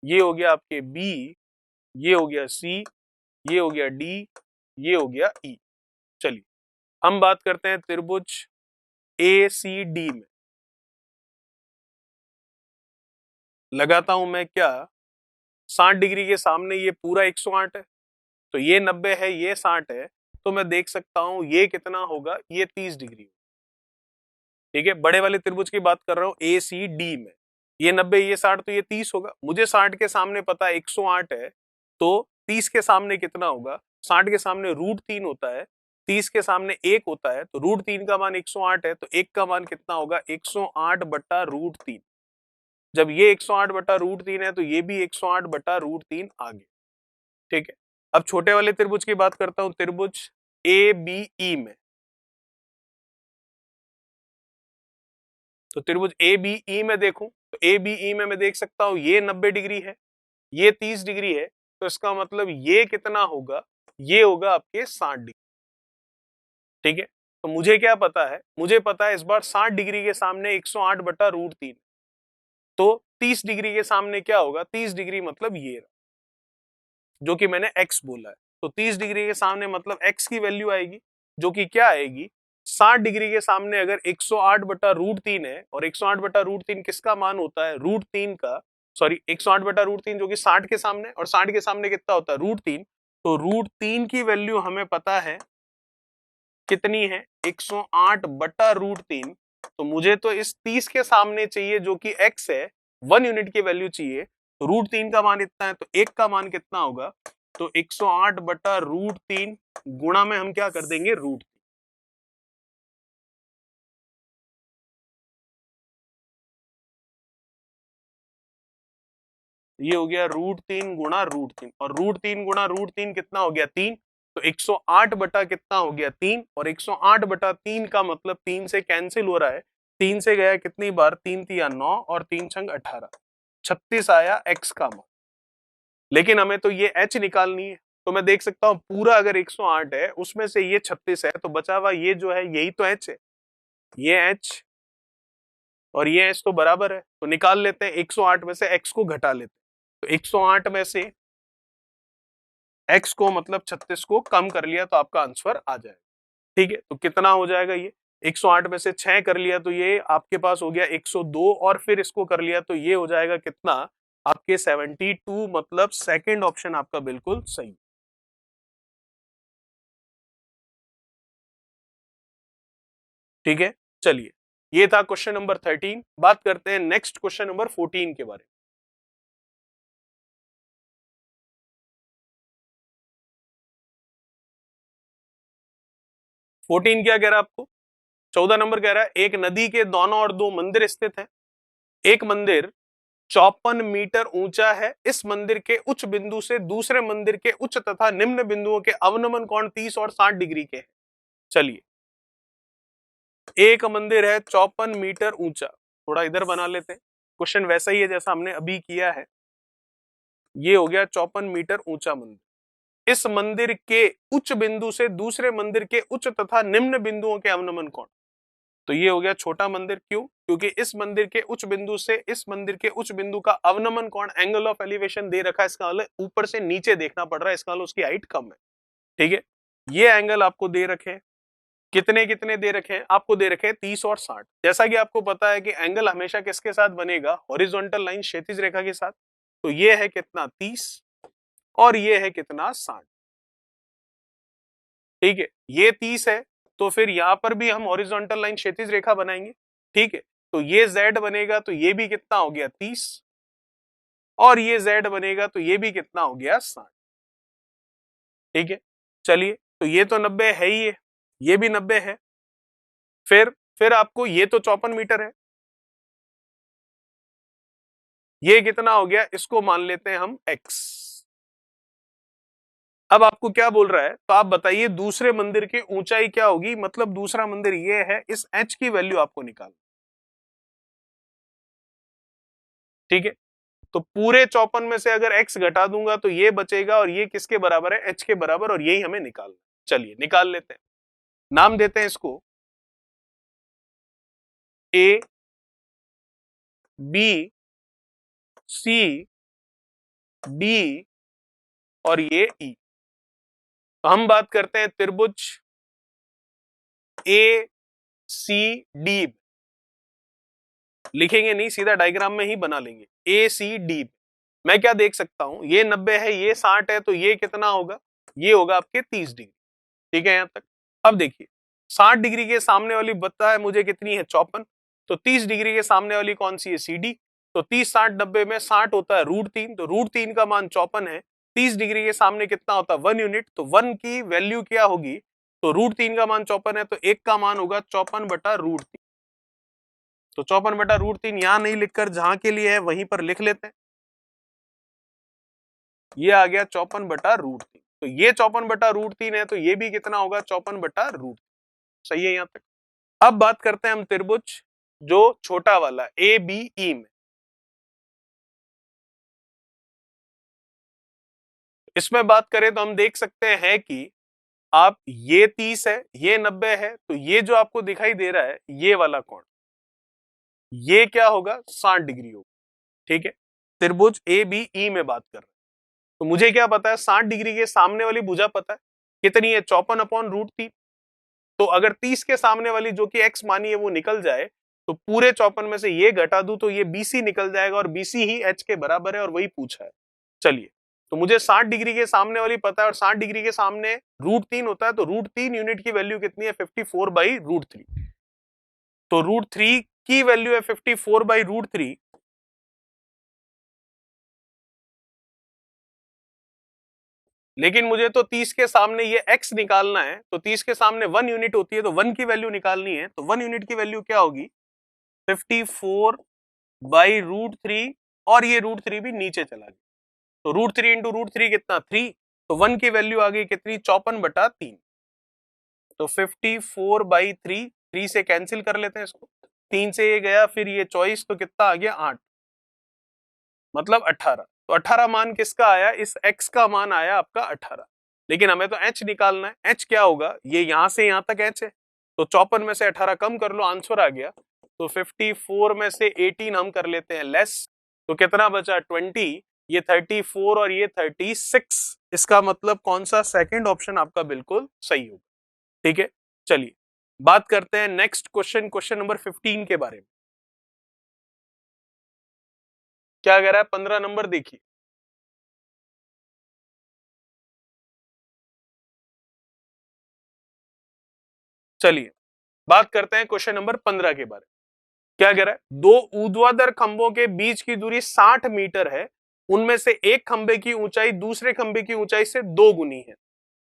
ये हो गया आपके b, ये हो गया c, ये हो गया d, ये हो गया e। चलिए हम बात करते हैं त्रिभुज ACD में। लगाता हूं मैं क्या, 60 डिग्री के सामने ये पूरा 108 है, तो ये 90 है, ये 60 है, तो मैं देख सकता हूं ये कितना होगा, ये 30 डिग्री। ठीक है, बड़े वाले त्रिभुज की बात कर रहा हूं ACD में। ये 90, ये 60, तो ये 30 होगा। मुझे 60 के सामने पता है 108 है, तो 30 के सामने कितना होगा, 60 के सामने √3 होता है, 30 के सामने 1 होता है, तो √3 का मान 108 है, तो 1 का मान कितना होगा 108 बटा √3। जब ये 108 बटा √3 है तो ये भी 108 बटा √3 आ गया। ठीक है, अब छोटे वाले त्रिभुज की बात करता हूं, त्रिभुज ABE में। तो त्रिभुज ABE में देखूं तो ABE में मैं देख सकता हूं ये 90 डिग्री है, ये 30 डिग्री है, तो इसका मतलब ये कितना होगा, ये होगा आपके 60 डिग्री। ठीक है, तो मुझे क्या पता है, मुझे पता है इस बार 60 डिग्री के सामने 108 बटा √3, तो 30 डिग्री के सामने क्या होगा, 30 डिग्री मतलब ये जो कि मैंने x बोला है, तो 30 डिग्री के सामने मतलब x की वैल्यू आएगी जो कि क्या आएगी, 60 डिग्री के सामने अगर 108 बटा √3 है, और 108 बटा √3 किसका मान होता है, √3 का, सॉरी 108 बटा √3 जो कि 60 के सामने, और 60 के सामने कितना होता है √3, तो √3 की वैल्यू हमें पता है कितनी है 108 बटा √3। तो मुझे तो इस 30 के सामने चाहिए जो कि x है, 1 यूनिट की वैल्यू चाहिए, तो √3 का मान इतना है, तो 1 का मान कितना होगा, तो 108 बटा √3 गुणा में हम क्या कर देंगे √3। ये हो गया √3 गुणा √3, और √3 गुणा √3 कितना हो गया 3, तो 108 बटा कितना हो गया 3, और 108 बटा 3 का मतलब 3 से कैंसिल हो रहा है, 3 से गया कितनी बार, 3 तिया 9 और 3 छंग 18, 36 आया x का मान। लेकिन हमें तो ये h निकालनी है, तो मैं देख सकता हूं पूरा अगर 108 है उसमें से ये 36 है, तो बचा हुआ ये जो है यही तो h है, ये h और ये h तो बराबर है, तो निकाल लेते हैं 108 में से x को घटा लेते हैं, तो 108 में से x को मतलब 36 को कम कर लिया तो आपका आंसर आ जाएगा। ठीक है, तो कितना हो जाएगा, ये 108 में से 6 कर लिया तो ये आपके पास हो गया 102, और फिर इसको कर लिया तो ये हो जाएगा कितना आपके 72, मतलब सेकंड ऑप्शन आपका बिल्कुल सही। ठीक है, चलिए ये था क्वेश्चन नंबर 13। बात करते हैं नेक्स्ट क्वेश्चन नंबर 14 के बारे में। 14 क्या कह रहा है आपको, 14 नंबर कह रहा है एक नदी के दोनों ओर दो मंदिर स्थित हैं। एक मंदिर 54 मीटर ऊंचा है। इस मंदिर के उच्च बिंदु से दूसरे मंदिर के उच्च तथा निम्न बिंदुओं के अवनमन कोण 30 और 60 डिग्री के हैं। चलिए, एक मंदिर है 54 मीटर ऊंचा, थोड़ा इधर बना लेते हैं, क्वेश्चन वैसा ही है जैसा हमने अभी किया है। ये हो गया 54 मीटर ऊंचा मंदिर। इस मंदिर के उच्च बिंदु से दूसरे मंदिर के उच्च तथा निम्न बिंदुओं के अवनमन कोण, तो ये हो गया छोटा मंदिर। क्यों, क्योंकि इस मंदिर के उच्च बिंदु से इस मंदिर के उच्च बिंदु का अवनमन कोण, एंगल ऑफ एलिवेशन दे रखा है, इसका मतलब ऊपर से नीचे देखना पड़ रहा है, इसका मतलब उसकी हाइट कम है। ठीक है, ये एंगल आपको दे रखे हैं, कितने कितने दे रखे हैं आपको, दे रखे हैं 30 और 60। जैसा कि आपको पता है कि एंगल हमेशा किसके साथ बनेगा, हॉरिजॉन्टल लाइन क्षैतिज रेखा के साथ। तो ये है कितना 30 और ये है कितना 60। ठीक है, ये 30 है तो फिर यहां पर भी हम हॉरिजॉन्टल लाइन क्षैतिज रेखा बनाएंगे। ठीक है, तो ये z बनेगा तो ये भी कितना हो गया 30 और ये z बनेगा तो ये भी कितना हो गया 60। ठीक है, चलिए तो ये तो 90 है ही है, ये भी 90 है। फिर आपको ये तो 54 मीटर है, ये कितना हो गया, इसको मान लेते हैं हम x। अब आपको क्या बोल रहा है, तो आप बताइए दूसरे मंदिर की ऊंचाई क्या होगी, मतलब दूसरा मंदिर ये है, इस h की वैल्यू आपको निकाल। ठीक है, तो पूरे 54 में से अगर x घटा दूंगा तो ये बचेगा और ये किसके बराबर है, h के बराबर, और यही हमें निकालना। चलिए निकाल लेते हैं, नाम देते हैं इसको a b c d और ये e। तो हम बात करते हैं त्रिभुज ए सी डी, लिखेंगे नहीं, सीधा डायग्राम में ही बना लेंगे। ए सी डी, मैं क्या देख सकता हूं, ये 90 है, ये 60 है, तो ये कितना होगा, ये होगा आपके 30 डिग्री। ठीक है यहां तक। अब देखिए 60 डिग्री के सामने वाली बता है मुझे कितनी है 54, तो 30 डिग्री के सामने वाली कौन सी है, सी डी। तो 30 60 90 में 60 होता है √3, तो √3 का मान 54 है। 30 डिग्री के सामने कितना होता है 1 यूनिट, तो 1 की वैल्यू क्या होगी, तो √3 का मान 54 है, तो 1 का मान होगा 54/√3। तो 54/√3 यहां नहीं लिखकर जहां के लिए है वहीं पर लिख लेते हैं, ये आ गया 54/√3। तो ये 54/√3 है, तो ये भी कितना होगा 54/√3। सही है यहां तक। अब बात करते हैं हम त्रिभुज जो छोटा वाला ए बी ई में, इसमें बात करें तो हम देख सकते हैं कि आप ये 30 है, ये 90 है, तो ये जो आपको दिखाई दे रहा है ये वाला कोण, ये क्या होगा 60 डिग्री होगा। ठीक है, त्रिभुज ए बी ई में बात कर रहे हैं, तो मुझे क्या पता है 60 डिग्री के सामने वाली भुजा पता है कितनी है, 54/√3। तो अगर 30 के सामने वाली जो कि x मानी है वो निकल जाए, तो पूरे 54 में से ये घटा दूं तो ये BC निकल जाएगा, और BC ही h के बराबर है, और वही पूछा है। चलिए, तो मुझे 60 डिग्री के सामने वाली पता है, और 60 डिग्री के सामने √3 होता है, तो √3 यूनिट की वैल्यू कितनी है 54/√3। तो √3 की वैल्यू है 54/√3, लेकिन मुझे तो 30 के सामने ये x निकालना है, तो 30 के सामने 1 यूनिट होती है, तो 1 की वैल्यू निकालनी है, तो 1 यूनिट की वैल्यू क्या होगी 54/√3, और ये √3 भी नीचे चला गया, तो √3 इंटू √3 कितना 3, तो 1 की वैल्यू आ गई कितनी 54/3। तो 54/3, 3 से कैंसिल कर लेते हैं इसको, 3 से ये गया, फिर ये 24, तो कितना आ गया 8, मतलब 18। तो 18 मान किसका आया, इस x का मान आया आपका 18। लेकिन हमें तो h निकालना है, h क्या होगा, ये यहां से यहां तक h है, तो 54 में से 18 कम कर लो, आंसर आ गया। तो 54 में से 18 हम कर लेते हैं लेस, तो कितना बचा 20, ये 34 और ये 36। इसका मतलब कौन सा, सेकंड ऑप्शन आपका बिल्कुल सही होगा। ठीक है, चलिए बात करते हैं नेक्स्ट क्वेश्चन, क्वेश्चन नंबर 15 के बारे में। क्या कह रहा है 15 नंबर, देखिए चलिए बात करते हैं क्वेश्चन नंबर 15 के बारे में। क्या कह रहा है, दो ऊर्ध्वाधर खंभों के बीच की दूरी 60 मीटर है, उनमें से एक खंभे की ऊंचाई दूसरे खंभे की ऊंचाई से 2 गुनी है।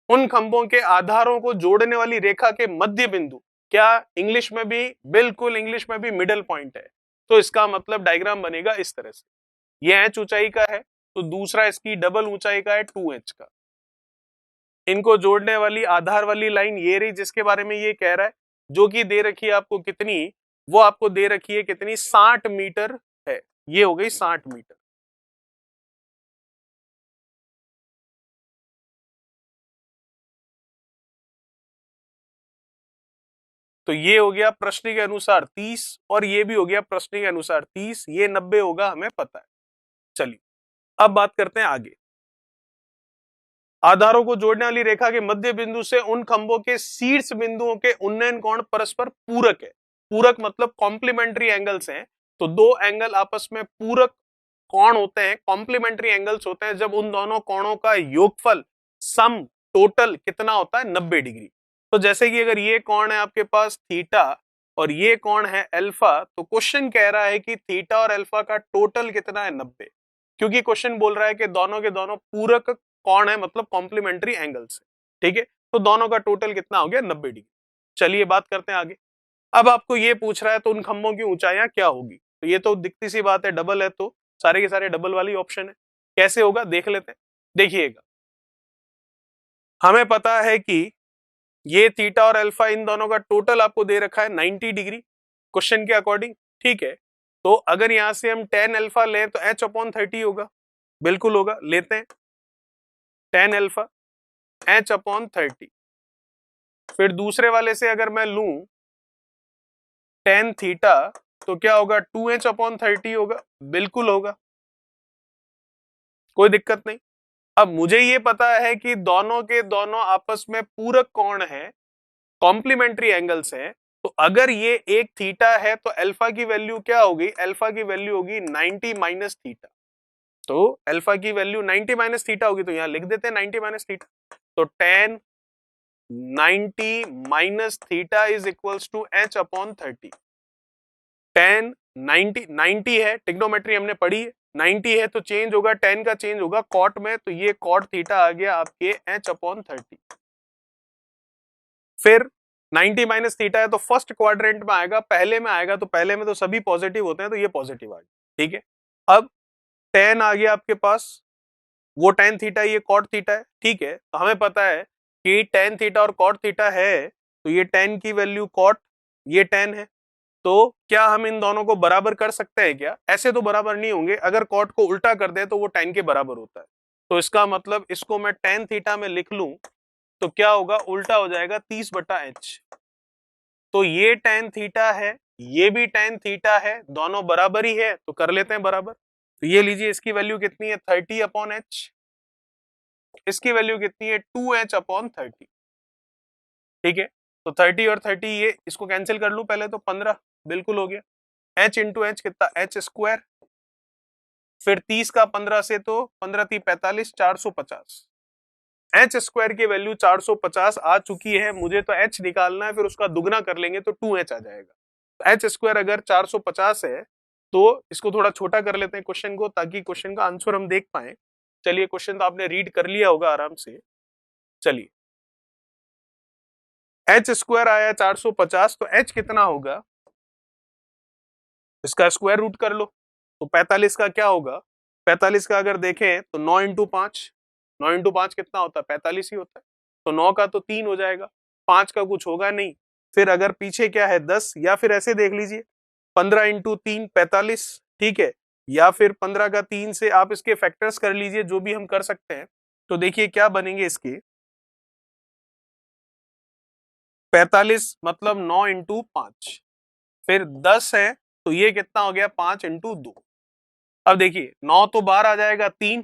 उन खंभों के आधारों को जोड़ने वाली रेखा के मध्य बिंदु, क्या इंग्लिश में भी, बिल्कुल इंग्लिश में भी मिडल पॉइंट है, तो इसका मतलब डायग्राम बनेगा इस तरह से, ये h ऊंचाई का है, तो दूसरा इसकी डबल ऊंचाई का है 2h का। इनको जोड़ने वाली आधार वाली लाइन ये रही, जिसके बारे में ये कह रहा है, जो कि दे रखी है आपको कितनी, वो आपको दे रखी है कितनी 60 मीटर है, ये हो गई 60 मीटर। तो ये हो गया प्रश्न के अनुसार 30, और ये भी हो गया प्रश्न के अनुसार 30, ये 90 होगा हमें पता है। चलिए अब बात करते हैं आगे। आधारों को जोड़ने वाली रेखा के मध्य बिंदु से उन खंभों के शीर्ष बिंदुओं के उन्नयन कोण परस्पर पूरक है। पूरक मतलब कॉम्प्लीमेंट्री एंगल्स हैं, तो दो एंगल आपस में पूरक कोण होते हैं, कॉम्प्लीमेंट्री एंगल्स होते हैं जब उन दोनों कोणों का योगफल सम टोटल कितना होता है 90 डिग्री। तो जैसे कि अगर ये कोण है आपके पास थीटा और ये कोण है अल्फा, तो क्वेश्चन कह रहा है कि थीटा और अल्फा का टोटल कितना है 90, क्योंकि क्वेश्चन बोल रहा है कि दोनों के दोनों पूरक कोण है मतलब कॉम्प्लीमेंट्री एंगल्स है। ठीक है, तो दोनों का टोटल कितना हो गया 90 डिग्री। चलिए बात करते हैं आगे। अब आपको ये पूछ रहा है तो उन खंभों की ऊंचाइयां क्या होगी, तो ये तो दिखती सी बात है, डबल है तो सारे के सारे डबल वाली ऑप्शन है। कैसे होगा देख लेते हैं। देखिएगा, हमें पता है कि ये थीटा और अल्फा इन दोनों का टोटल आपको दे रखा है 90 डिग्री क्वेश्चन के अकॉर्डिंग। ठीक है, तो अगर यहां से हम टेन अल्फा लें तो h/30 होगा, बिल्कुल होगा, लेते हैं टेन अल्फा h/30। फिर दूसरे वाले से अगर मैं लूं टेन थीटा तो क्या होगा 2h/30 होगा, बिल्कुल होगा, कोई दिक्कत नहीं। अब मुझे ये पता है कि दोनों के दोनों आपस में पूरक कोण है, कॉम्प्लीमेंट्री एंगल्स हैं, तो अगर ये एक थीटा है तो अल्फा की वैल्यू क्या होगी, अल्फा की वैल्यू होगी 90 माइनस थीटा। तो अल्फा की वैल्यू 90 माइनस थीटा होगी, तो यहां लिख देते हैं 90 माइनस थीटा। तो tan 90 minus theta is equals to h/30। Tan 90 है, टिग्नोमेट्री हमने पढ़ी है, 90 है तो चेंज होगा, 10 का चेंज होगा कॉट में, तो ये कॉट थीटा आ गया आपके h/30। फिर 90 माइनस थीटा है तो फर्स्ट क्वाड्रेंट में आएगा, पहले में आएगा, तो पहले में तो सभी पॉजिटिव होते हैं तो ये पॉजिटिव आ गया। ठीक है, अब टेन आ गया आपके पास, वो टेन थीटा ये कॉट थीटा है। ठीक है, तो हमें पता है कि टेन थीटा और कॉट थीटा है, तो ये टेन की वैल्यू कॉट, ये टेन है, तो क्या हम इन दोनों को बराबर कर सकते हैं क्या? ऐसे तो बराबर नहीं होंगे, अगर कॉट को उल्टा कर दे तो वो टेन के बराबर होता है, तो इसका मतलब इसको मैं टेन थीटा में लिख लूं तो क्या होगा, उल्टा हो जाएगा 30/h। तो ये टेन थीटा है, ये भी टेन थीटा है, दोनों बराबर ही है, तो कर लेते हैं बराबर। तो ये लीजिए, इसकी वैल्यू कितनी है 30/h, इसकी वैल्यू कितनी है 2h/30। ठीक है, तो 30 और 30 ये इसको कैंसिल कर लूं पहले, तो 15, बिल्कुल हो गया। h इंटू एच कितना, h स्क्वायर, फिर 30 का 15 से तो 15 × 3 = 45, 450। एच स्क्वायर की वैल्यू 450 आ चुकी है, मुझे तो एच निकालना है, फिर उसका दुगना कर लेंगे तो 2h आ जाएगा। तो एच स्क्वायर अगर 450 है तो इसको थोड़ा छोटा कर लेते हैं क्वेश्चन को, ताकि क्वेश्चन का आंसर हम देख पाए। चलिए, क्वेश्चन तो आपने रीड कर लिया होगा आराम से। चलिए, एच स्क्वायर आया 450, तो एच कितना होगा, इसका स्क्वायर रूट कर लो, तो 45 का क्या होगा, 45 का अगर देखें तो 9 इंटू 5, 9 इंटू 5 कितना होता है 45 ही होता है, तो 9 का तो 3 हो जाएगा, 5 का कुछ होगा नहीं। फिर अगर पीछे क्या है 10, या फिर ऐसे देख लीजिए 15 इंटू 3 45, ठीक है, या फिर 15 का 3 से आप इसके फैक्टर्स कर लीजिए, जो भी हम कर सकते हैं। तो देखिए क्या बनेंगे इसके, 45 मतलब 9 इंटू 5, फिर 10 है तो ये कितना हो गया 5 इंटू 2। अब देखिए 9 तो बाहर आ जाएगा 3,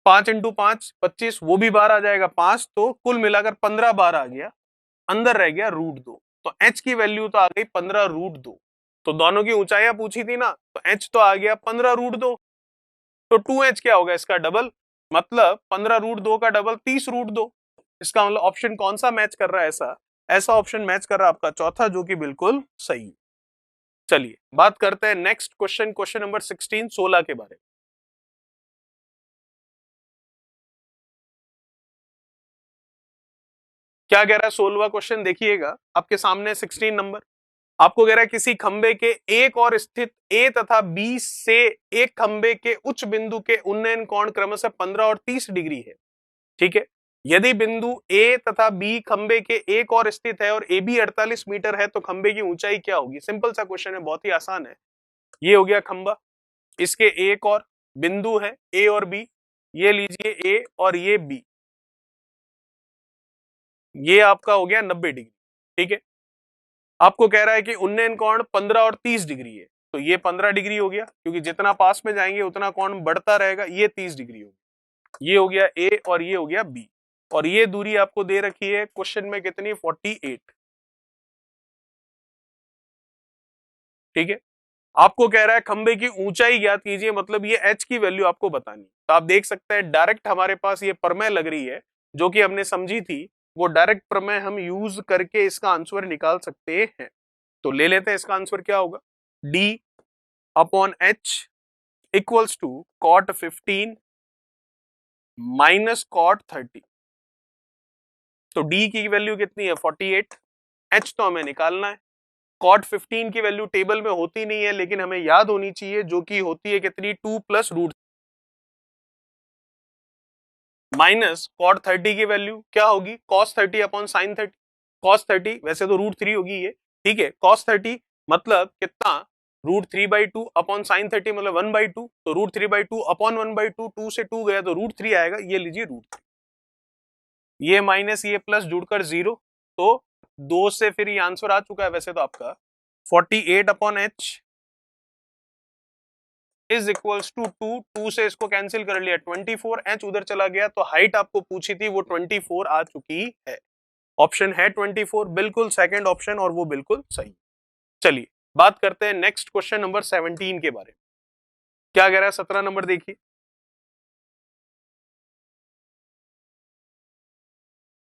5 इंटू 5 25, वो भी बाहर आ जाएगा 5, तो कुल मिलाकर 15 बाहर आ गया, अंदर रह गया √2। तो h की वैल्यू तो आ गई 15√2। तो दोनों की ऊंचाइयां पूछी थी ना, तो h तो आ गया 15√2, तो 2h क्या होगा इसका डबल, मतलब 15√2 का डबल 30√2। इसका मतलब ऑप्शन कौन सा मैच कर रहा है, ऐसा ऐसा ऑप्शन मैच कर रहा है आपका चौथा, जो कि बिल्कुल सही है। चलिए बात करते हैं नेक्स्ट क्वेश्चन, क्वेश्चन नंबर 16, 16 के बारे में। क्या कह रहा है 16वां क्वेश्चन, देखिएगा आपके सामने 16 नंबर। आपको कह रहा है किसी खंबे के एक और स्थित ए तथा बी से एक खंबे के उच्च बिंदु के उन्नयन कोण क्रमशः 15 और 30 डिग्री है। ठीक है, यदि बिंदु ए तथा बी खंबे के एक और स्थित है और ए बी 48 मीटर है, तो खंबे की ऊंचाई क्या होगी। सिंपल सा क्वेश्चन है, बहुत ही आसान है। ये हो गया खंबा, इसके एक और बिंदु है ए और बी, ये लीजिए ए और ये बी, ये आपका हो गया 90 डिग्री। ठीक है, आपको कह रहा है कि उन्नयन कोण 15 और 30 डिग्री है, तो ये 15 डिग्री हो गया, क्योंकि जितना पास में जाएंगे उतना कोण बढ़ता रहेगा, ये 30 डिग्री होगी। ये हो गया ए और ये हो गया बी, और ये दूरी आपको दे रखी है क्वेश्चन में कितनी, 48। ठीक है, आपको कह रहा है खंबे की ऊंचाई ज्ञात कीजिए, मतलब ये एच की वैल्यू आपको बतानी। तो आप देख सकते हैं डायरेक्ट हमारे पास ये प्रमेय लग रही है जो कि हमने समझी थी, वो डायरेक्ट प्रमेय हम यूज करके इसका आंसर निकाल सकते हैं। तो ले लेते हैं, इसका आंसर क्या होगा, D upon H equals to cot 15 minus cot 30। तो डी की वैल्यू कितनी है, 48, एच तो हमें निकालना है। कॉट 15 की वैल्यू टेबल में होती नहीं है, लेकिन हमें याद होनी चाहिए, जो कि होती है कितनी, 2 प्लस रूट, माइनस कॉट 30 की वैल्यू क्या होगी, कॉस 30 अपॉन साइन 30। कॉस 30 वैसे तो √3 होगी ये, ठीक है, कॉस 30 मतलब कितना, √3/2 अपॉन साइन 30 मतलब 1/2, तो √3/2 अपॉन 1/2, 2 से 2 गया तो √3 आएगा, ये लीजिए √3, ये माइनस ये प्लस जुड़कर 0, तो 2 से फिर ये आंसर आ चुका है वैसे तो आपका 48 upon H is equals to 2, 2 से इसको कैंसिल कर लिया 24, एच उधर चला गया, तो हाइट आपको पूछी थी वो 24 आ चुकी है। ऑप्शन है 24 बिल्कुल सेकंड ऑप्शन, और वो बिल्कुल सही। चलिए बात करते हैं नेक्स्ट क्वेश्चन नंबर 17 के बारे में। क्या कह रहा है 17 नंबर, देखिए,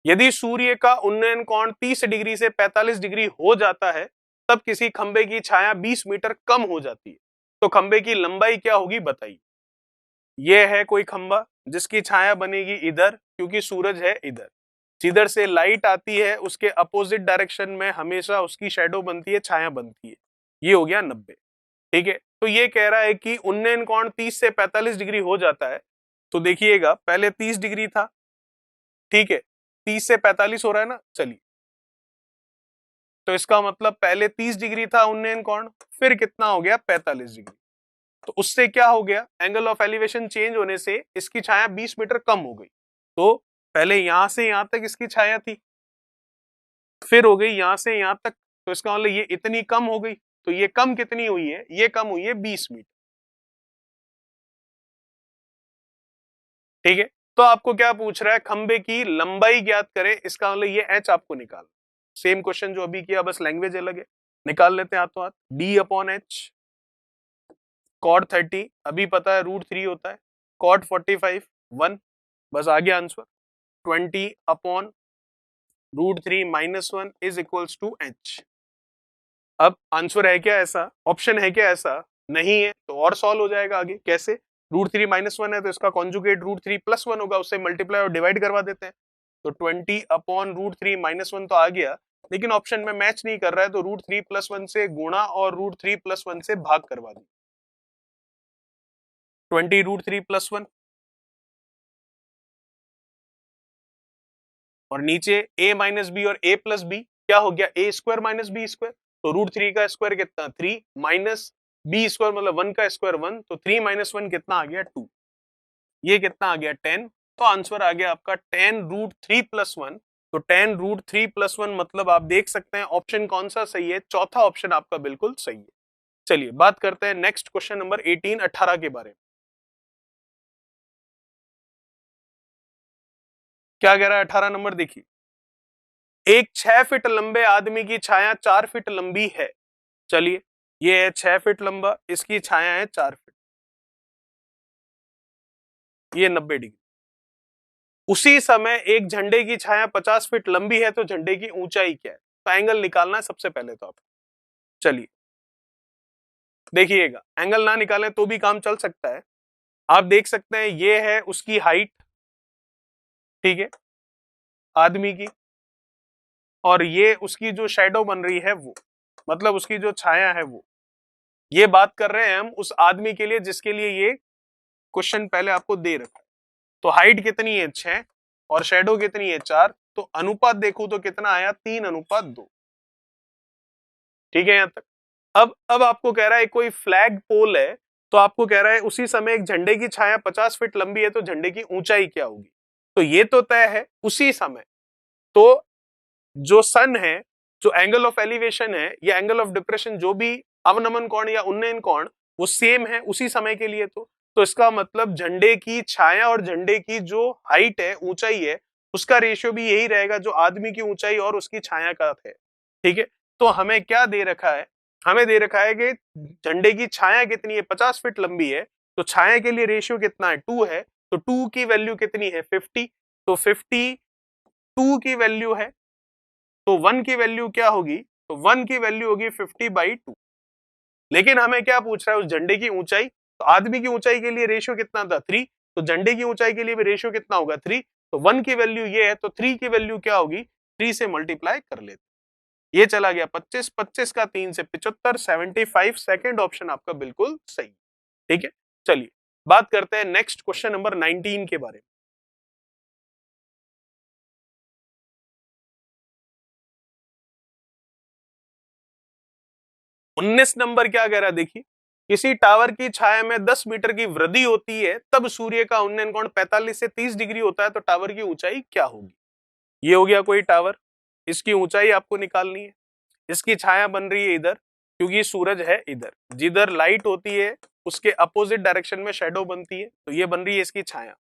यदि सूर्य का उन्नयन कोण 30 डिग्री से 45 डिग्री हो जाता है, तब किसी खंबे की छाया 20 मीटर कम हो जाती है, तो खंबे की लंबाई क्या होगी बताइए। यह है कोई खंबा जिसकी छाया बनेगी इधर, क्योंकि सूरज है इधर, जिधर से लाइट आती है उसके अपोजिट डायरेक्शन में हमेशा उसकी शैडो बनती है, छाया बनती है। ये हो गया 90। ठीक है, तो ये कह रहा है कि उन्नयन कोण 30 से 45 डिग्री हो जाता है। तो देखिएगा पहले 30 डिग्री था, ठीक है, 30 से 45 हो रहा है ना, चलिए, तो इसका मतलब पहले 30 डिग्री था उन्नयन कोण, फिर कितना हो गया 45 डिग्री। तो उससे क्या हो गया, एंगल ऑफ एलिवेशन चेंज होने से इसकी छाया 20 मीटर कम हो गई। तो पहले यहां से यहां तक इसकी छाया थी, फिर हो गई यहां से यहां तक, तो इसका मतलब ये इतनी कम हो गई। तो ये कम कितनी हुई है, ये कम हुई है 20 मीटर। ठीक है, तो आपको क्या पूछ रहा है, खंबे की लंबाई ज्ञात करें, इसका मतलब ये एच आपको निकाल, सेम क्वेश्चन जो अभी किया, बस लैंग्वेज अलग है। निकाल लेते हैं हाथों हाथ, डी अपॉन एच कॉट 30 अभी पता है √3 होता है, कॉट 45 1, बस आ गया answer, 20 upon √3 minus 1 is equals to H. अब आंसर है क्या ऐसा, ऑप्शन है क्या ऐसा, नहीं है, तो और सॉल्व हो जाएगा आगे कैसे, √3 माइनस 1 है तो इसका कॉन्जुगेट √3 प्लस 1 होगा, उससे मल्टीप्लाई और डिवाइड करवा देते हैं। तो 20 अपॉन √3 माइनस 1 तो आ गया, लेकिन ऑप्शन में मैच नहीं कर रहा है, तो √3 प्लस 1 से गुणा और √3 प्लस 1 से भाग करवा दी, 20 √3 प्लस 1, और नीचे a माइनस बी और a प्लस बी, क्या हो गया a square minus B square, तो √3 का स्क्वायर कितना 3 माइनस बी स्क्वायर मतलब 1 का स्क्वायर 1, तो 3 माइनस 1 कितना आ गया 2, ये कितना आ गया 10। तो आंसर आ गया आपका 10 √3 प्लस 1। तो 10 √3 प्लस 1 मतलब आप देख सकते हैं ऑप्शन कौन सा सही है, चौथा ऑप्शन आपका बिल्कुल सही है। चलिए बात करते हैं नेक्स्ट क्वेश्चन नंबर 18 18 के बारे में। क्या कह रहा है 18 नंबर, देखिए, एक 6 फीट लंबे आदमी की छाया 4 फीट लंबी है। चलिए, ये है 6 फीट लंबा, इसकी छाया है 4 फीट, ये 90 डिग्री। उसी समय एक झंडे की छाया 50 फीट लंबी है, तो झंडे की ऊंचाई क्या है, तो एंगल निकालना है सबसे पहले तो आप। चलिए देखिएगा, एंगल ना निकालें तो भी काम चल सकता है। आप देख सकते हैं ये है उसकी हाइट, ठीक है, आदमी की, और ये उसकी जो शैडो बन रही है वो, मतलब उसकी जो छाया है वो, ये बात कर रहे हैं हम उस आदमी के लिए जिसके लिए ये क्वेश्चन पहले आपको दे रखा है। तो हाइट कितनी है 6 और शैडो कितनी है 4, तो अनुपात देखो तो कितना आया 3:2। ठीक है यहां तक। अब आपको कह रहा है कोई फ्लैग पोल है, तो आपको कह रहा है उसी समय एक झंडे की छाया 50 फीट लंबी है, तो झंडे की ऊंचाई क्या होगी, तो ये तो तय है उसी समय। तो जो सन है, जो एंगल ऑफ एलिवेशन है या एंगल ऑफ डिप्रेशन, जो भी अवनमन कोण या उन्नयन कोण, वो सेम है उसी समय के लिए। तो तो इसका मतलब झंडे की छाया और झंडे की जो हाइट है, ऊंचाई है, उसका रेशियो भी यही रहेगा जो आदमी की ऊंचाई और उसकी छाया का है। ठीक है, तो हमें क्या दे रखा है, हमें दे रखा है कि झंडे की छाया कितनी है, 50 फीट लंबी है, तो छाया के लिए रेशियो कितना है, 2 है, तो 2 की वैल्यू कितनी है, 50, तो 50 2 की वैल्यू है, तो 1 की वैल्यू क्या होगी, तो 1 की वैल्यू होगी 50/2। लेकिन हमें क्या पूछ रहा है, उस झंडे की ऊंचाई, तो आदमी की ऊंचाई के लिए रेशियो कितना था, 3, तो झंडे की ऊंचाई के लिए भी रेशियो कितना होगा, 3, तो 1 की वैल्यू ये है, तो 3 की वैल्यू क्या होगी, 3 से मल्टीप्लाई कर लेते, ये चला गया 25, 25 का 3 से 75, 75, सेकंड ऑप्शन आपका बिल्कुल सही। ठीक है, चलिए बात करते हैं नेक्स्ट क्वेश्चन नंबर 19 के बारे में। 19 नंबर क्या कह रहा है, देखिए, किसी टावर की छाया में 10 मीटर की वृद्धि होती है, तब सूर्य का उन्नयन कोण 45 से 30 डिग्री होता है, तो टावर की ऊंचाई क्या होगी। ये हो गया कोई टावर, इसकी ऊंचाई आपको निकालनी है, इसकी छाया बन रही है इधर, क्योंकि सूरज है इधर, जिधर लाइट होती है उसके अपोजिट डायरेक्शन में शेडो बनती है, तो ये बन रही है इसकी छाया।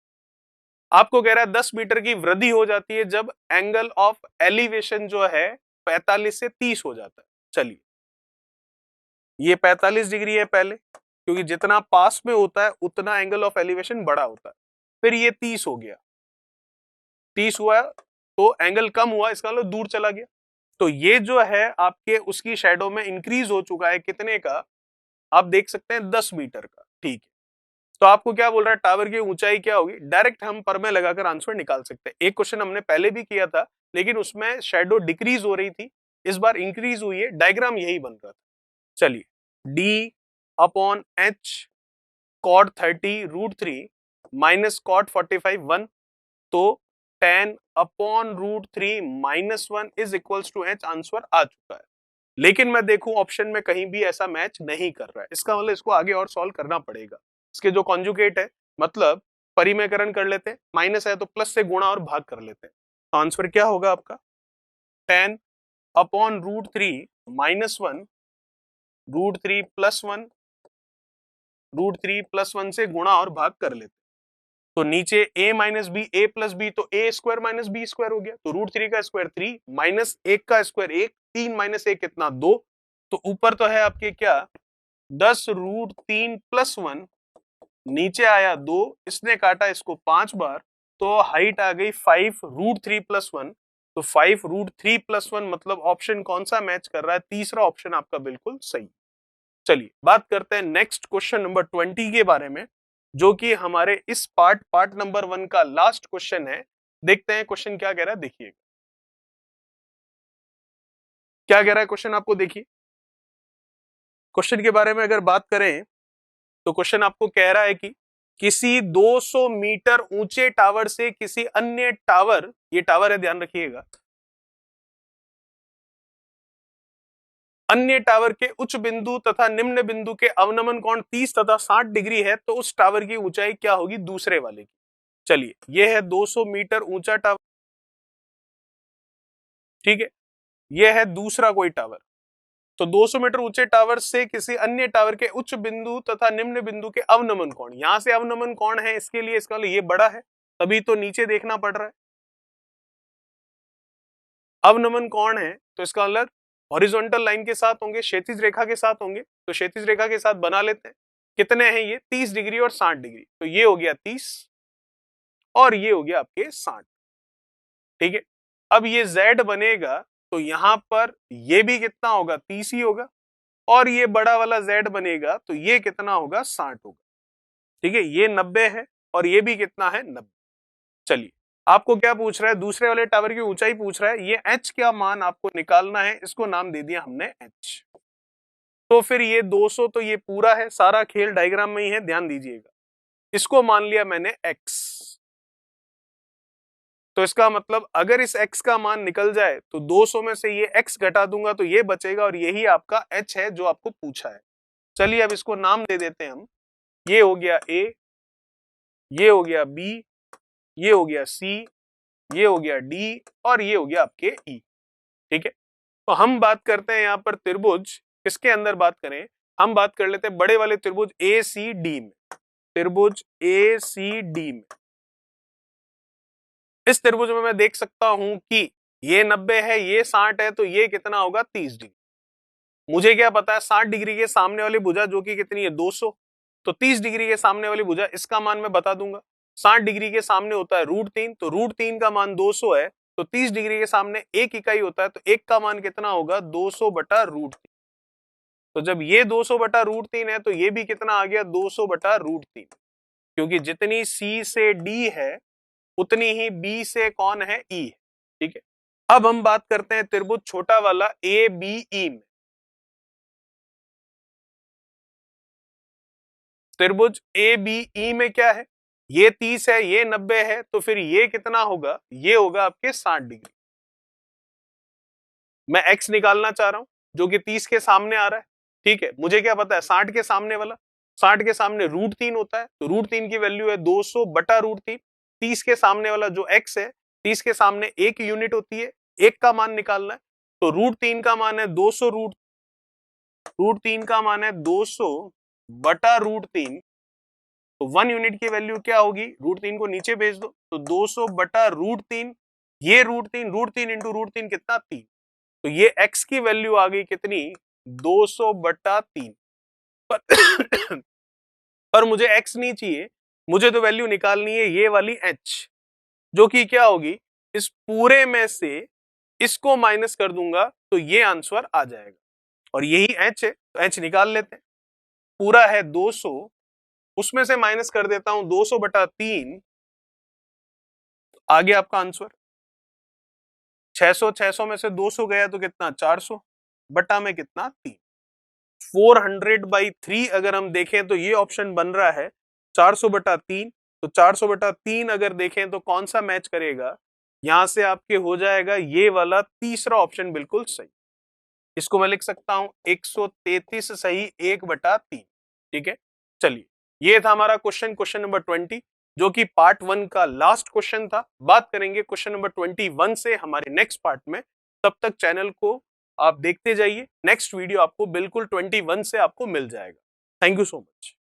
आपको कह रहा है 10 मीटर की वृद्धि हो जाती है जब एंगल ऑफ एलिवेशन जो है 45 से 30 हो जाता है। चलिए, ये 45 डिग्री है पहले, क्योंकि जितना पास में होता है उतना एंगल ऑफ एलिवेशन बड़ा होता है, फिर ये 30 हो गया, 30 हुआ तो एंगल कम हुआ, इसका मतलब दूर चला गया, तो ये जो है आपके उसकी शेडो में इंक्रीज हो चुका है, कितने का, आप देख सकते हैं 10 मीटर का। ठीक है, तो आपको क्या बोल रहा है, टावर की ऊंचाई क्या होगी, डायरेक्ट हम पर में लगाकर आंसर निकाल सकते हैं। एक क्वेश्चन हमने पहले भी किया था, लेकिन उसमें शेडो डिक्रीज हो रही थी, इस बार इंक्रीज हुई है, डायग्राम यही बन रहा था। चलिए, D upon H cot 30√3 minus cot 45 1, तो 10 upon √3 -1 is equals to H, answer आ चुका है। लेकिन मैं देखूं ऑप्शन में कहीं भी ऐसा मैच नहीं कर रहा है, इसका मतलब इसको आगे और सॉल्व करना पड़ेगा। इसके जो कॉन्जुगेट है, मतलब परिमेयकरण कर लेते हैं, माइनस है तो प्लस से गुणा और भाग कर लेते हैं, तो आंसर क्या होगा आपका, 10 अपॉन √3 -1 √3 + 1, √3 + 1 से गुणा और भाग कर लेते हैं, तो नीचे a minus B, a plus B, तो a square minus B square हो गया, तो √3 का स्क्वायर 3 माइनस 1 का स्क्वायर 1, 3 माइनस 1 कितना 2, तो ऊपर तो है आपके क्या 10 √3 + 1, नीचे आया 2, इसने काटा इसको 5 बार, तो हाइट आ गई 5 √3 + 1, तो 5 √3 + 1, मतलब ऑप्शन कौन सा मैच कर रहा है, तीसरा ऑप्शन आपका बिल्कुल सही। चलिए बात करते हैं नेक्स्ट क्वेश्चन नंबर 20 के बारे में, जो कि हमारे इस पार्ट नंबर 1 का लास्ट क्वेश्चन है। देखते हैं क्वेश्चन क्या कह रहा है, देखिए क्या कह रहा है क्वेश्चन, आपको देखिए क्वेश्चन के बारे में अगर बात करें, तो क्वेश्चन आपको कह रहा है कि किसी 200 मीटर ऊंचे टावर से किसी अन्य टावर, ये टावर है ध्यान रखिएगा, अन्य टावर के उच्च बिंदु तथा निम्न बिंदु के अवनमन कोण 30 तथा 60 डिग्री है, तो उस टावर की ऊंचाई क्या होगी दूसरे वाले की। चलिए, यह है 200 मीटर ऊंचा टावर, ठीक है, यह है दूसरा कोई टावर, तो 200 मीटर ऊंचे टावर से किसी अन्य टावर के उच्च बिंदु तथा निम्न बिंदु के अवनमन कोण, यहां से अवनमन कोण है इसके लिए, इसका ये बड़ा है, तभी तो नीचे देखना पड़ रहा है, अवनमन कोण है तो इसका मतलब हॉरिजॉन्टल लाइन के साथ होंगे, क्षैतिज रेखा के साथ होंगे, तो क्षैतिज रेखा के साथ बना लेते हैं, कितने हैं ये 30 डिग्री और 60 डिग्री, तो ये हो गया 30 और ये हो गया आपके 60। ठीक है, अब ये z बनेगा, तो यहां पर ये भी कितना होगा 30 ही होगा, और ये बड़ा वाला z बनेगा तो ये कितना होगा 60 होगा। ठीक है, ये 90 है और ये भी कितना है 90। चलिए, आपको क्या पूछ रहा है, दूसरे वाले टावर की ऊंचाई पूछ रहा है, ये h क्या मान आपको निकालना है, इसको नाम दे दिया हमने h। तो फिर ये 200, तो ये पूरा है, सारा खेल डायग्राम में ही है, ध्यान दीजिएगा, इसको मान लिया मैंने x, तो इसका मतलब अगर इस x का मान निकल जाए तो 200 में से ये x घटा दूंगा तो ये बचेगा, और यही आपका h है जो आपको पूछा है। चलिए अब इसको नाम दे देते हैं हम, ये हो गया a, ये हो गया b, ये हो गया c, ये हो गया d, और ये हो गया आपके e। ठीक है, तो हम बात करते हैं यहाँ पर त्रिभुज, किसके अंदर बात करें, हम बात कर लेते हैं बड़े वाले त्रिभुज ACD में। त्रिभुज ACD में, इस त्रिभुज में मैं देख सकता हूं कि ये 90 है, ये 60 है, तो ये कितना होगा 30 डिग्री। मुझे क्या पता है 60 डिग्री के सामने वाली भुजा जो कि कितनी है 200, तो 30 डिग्री के सामने वाली भुजा, इसका मान मैं बता दूंगा। 60 डिग्री के सामने होता है √3, तो √3 का मान 200 है, तो 30 डिग्री के सामने 1 इकाई होता है, तो 1 का मान कितना होगा 200 बटा √3। तो जब ये 200 बटा √3 है, तो ये भी कितना आ गया 200 बटा √3, क्योंकि जितनी C से D है उतनी ही B से कौन है E है। ठीक है, अब हम बात करते हैं त्रिभुज छोटा वाला ABE में। त्रिभुज ABE में क्या है, ये 30 है, ये 90 है, तो फिर ये कितना होगा, ये होगा आपके 60 डिग्री। मैं x निकालना चाह रहा हूं जो कि 30 के सामने आ रहा है। ठीक है, मुझे क्या पता है 60 के सामने वाला, 60 के सामने √3 होता है, तो √3 की वैल्यू है 200 बटा √3। 30 के सामने वाला जो x है, 30 के सामने 1 यूनिट होती है, 1 का मान निकालना है, तो √3 का मान है 200, √3 का मान है 200 बटा √3, तो 1 यूनिट की वैल्यू क्या होगी, √3 को नीचे भेज दो, तो 200 बटा √3, ये √3 इंटू √3 कितना 3, तो ये x की वैल्यू आ गई कितनी 200 बटा 3। पर, पर मुझे x नहीं चाहिए, मुझे तो वैल्यू निकालनी है ये वाली h, जो कि क्या होगी, इस पूरे में से इसको माइनस कर दूंगा तो ये आंसर आ जाएगा, और यही h है, तो h निकाल लेते हैं। पूरा है 200, उसमें से माइनस कर देता हूं 200 बटा 3, आ गया आपका आंसर 600। 600 में से 200 गया तो कितना 400 बटा में कितना 3, 400/3 अगर हम देखें तो ये ऑप्शन बन रहा है 400 बटा 3, तो 400 बटा 3 अगर देखें तो कौन सा मैच करेगा, यहां से आपके हो जाएगा ये वाला तीसरा ऑप्शन बिल्कुल सही। इसको मैं लिख सकता हूं 133 सही 1/3। ठीक है, चलिए ये था हमारा क्वेश्चन नंबर 20, जो कि पार्ट 1 का लास्ट क्वेश्चन था। बात करेंगे क्वेश्चन नंबर 21 से हमारे नेक्स्ट पार्ट में। तब तक चैनल को आप देखते जाइए, नेक्स्ट वीडियो आपको बिल्कुल 21 से आपको मिल जाएगा। Thank you so much.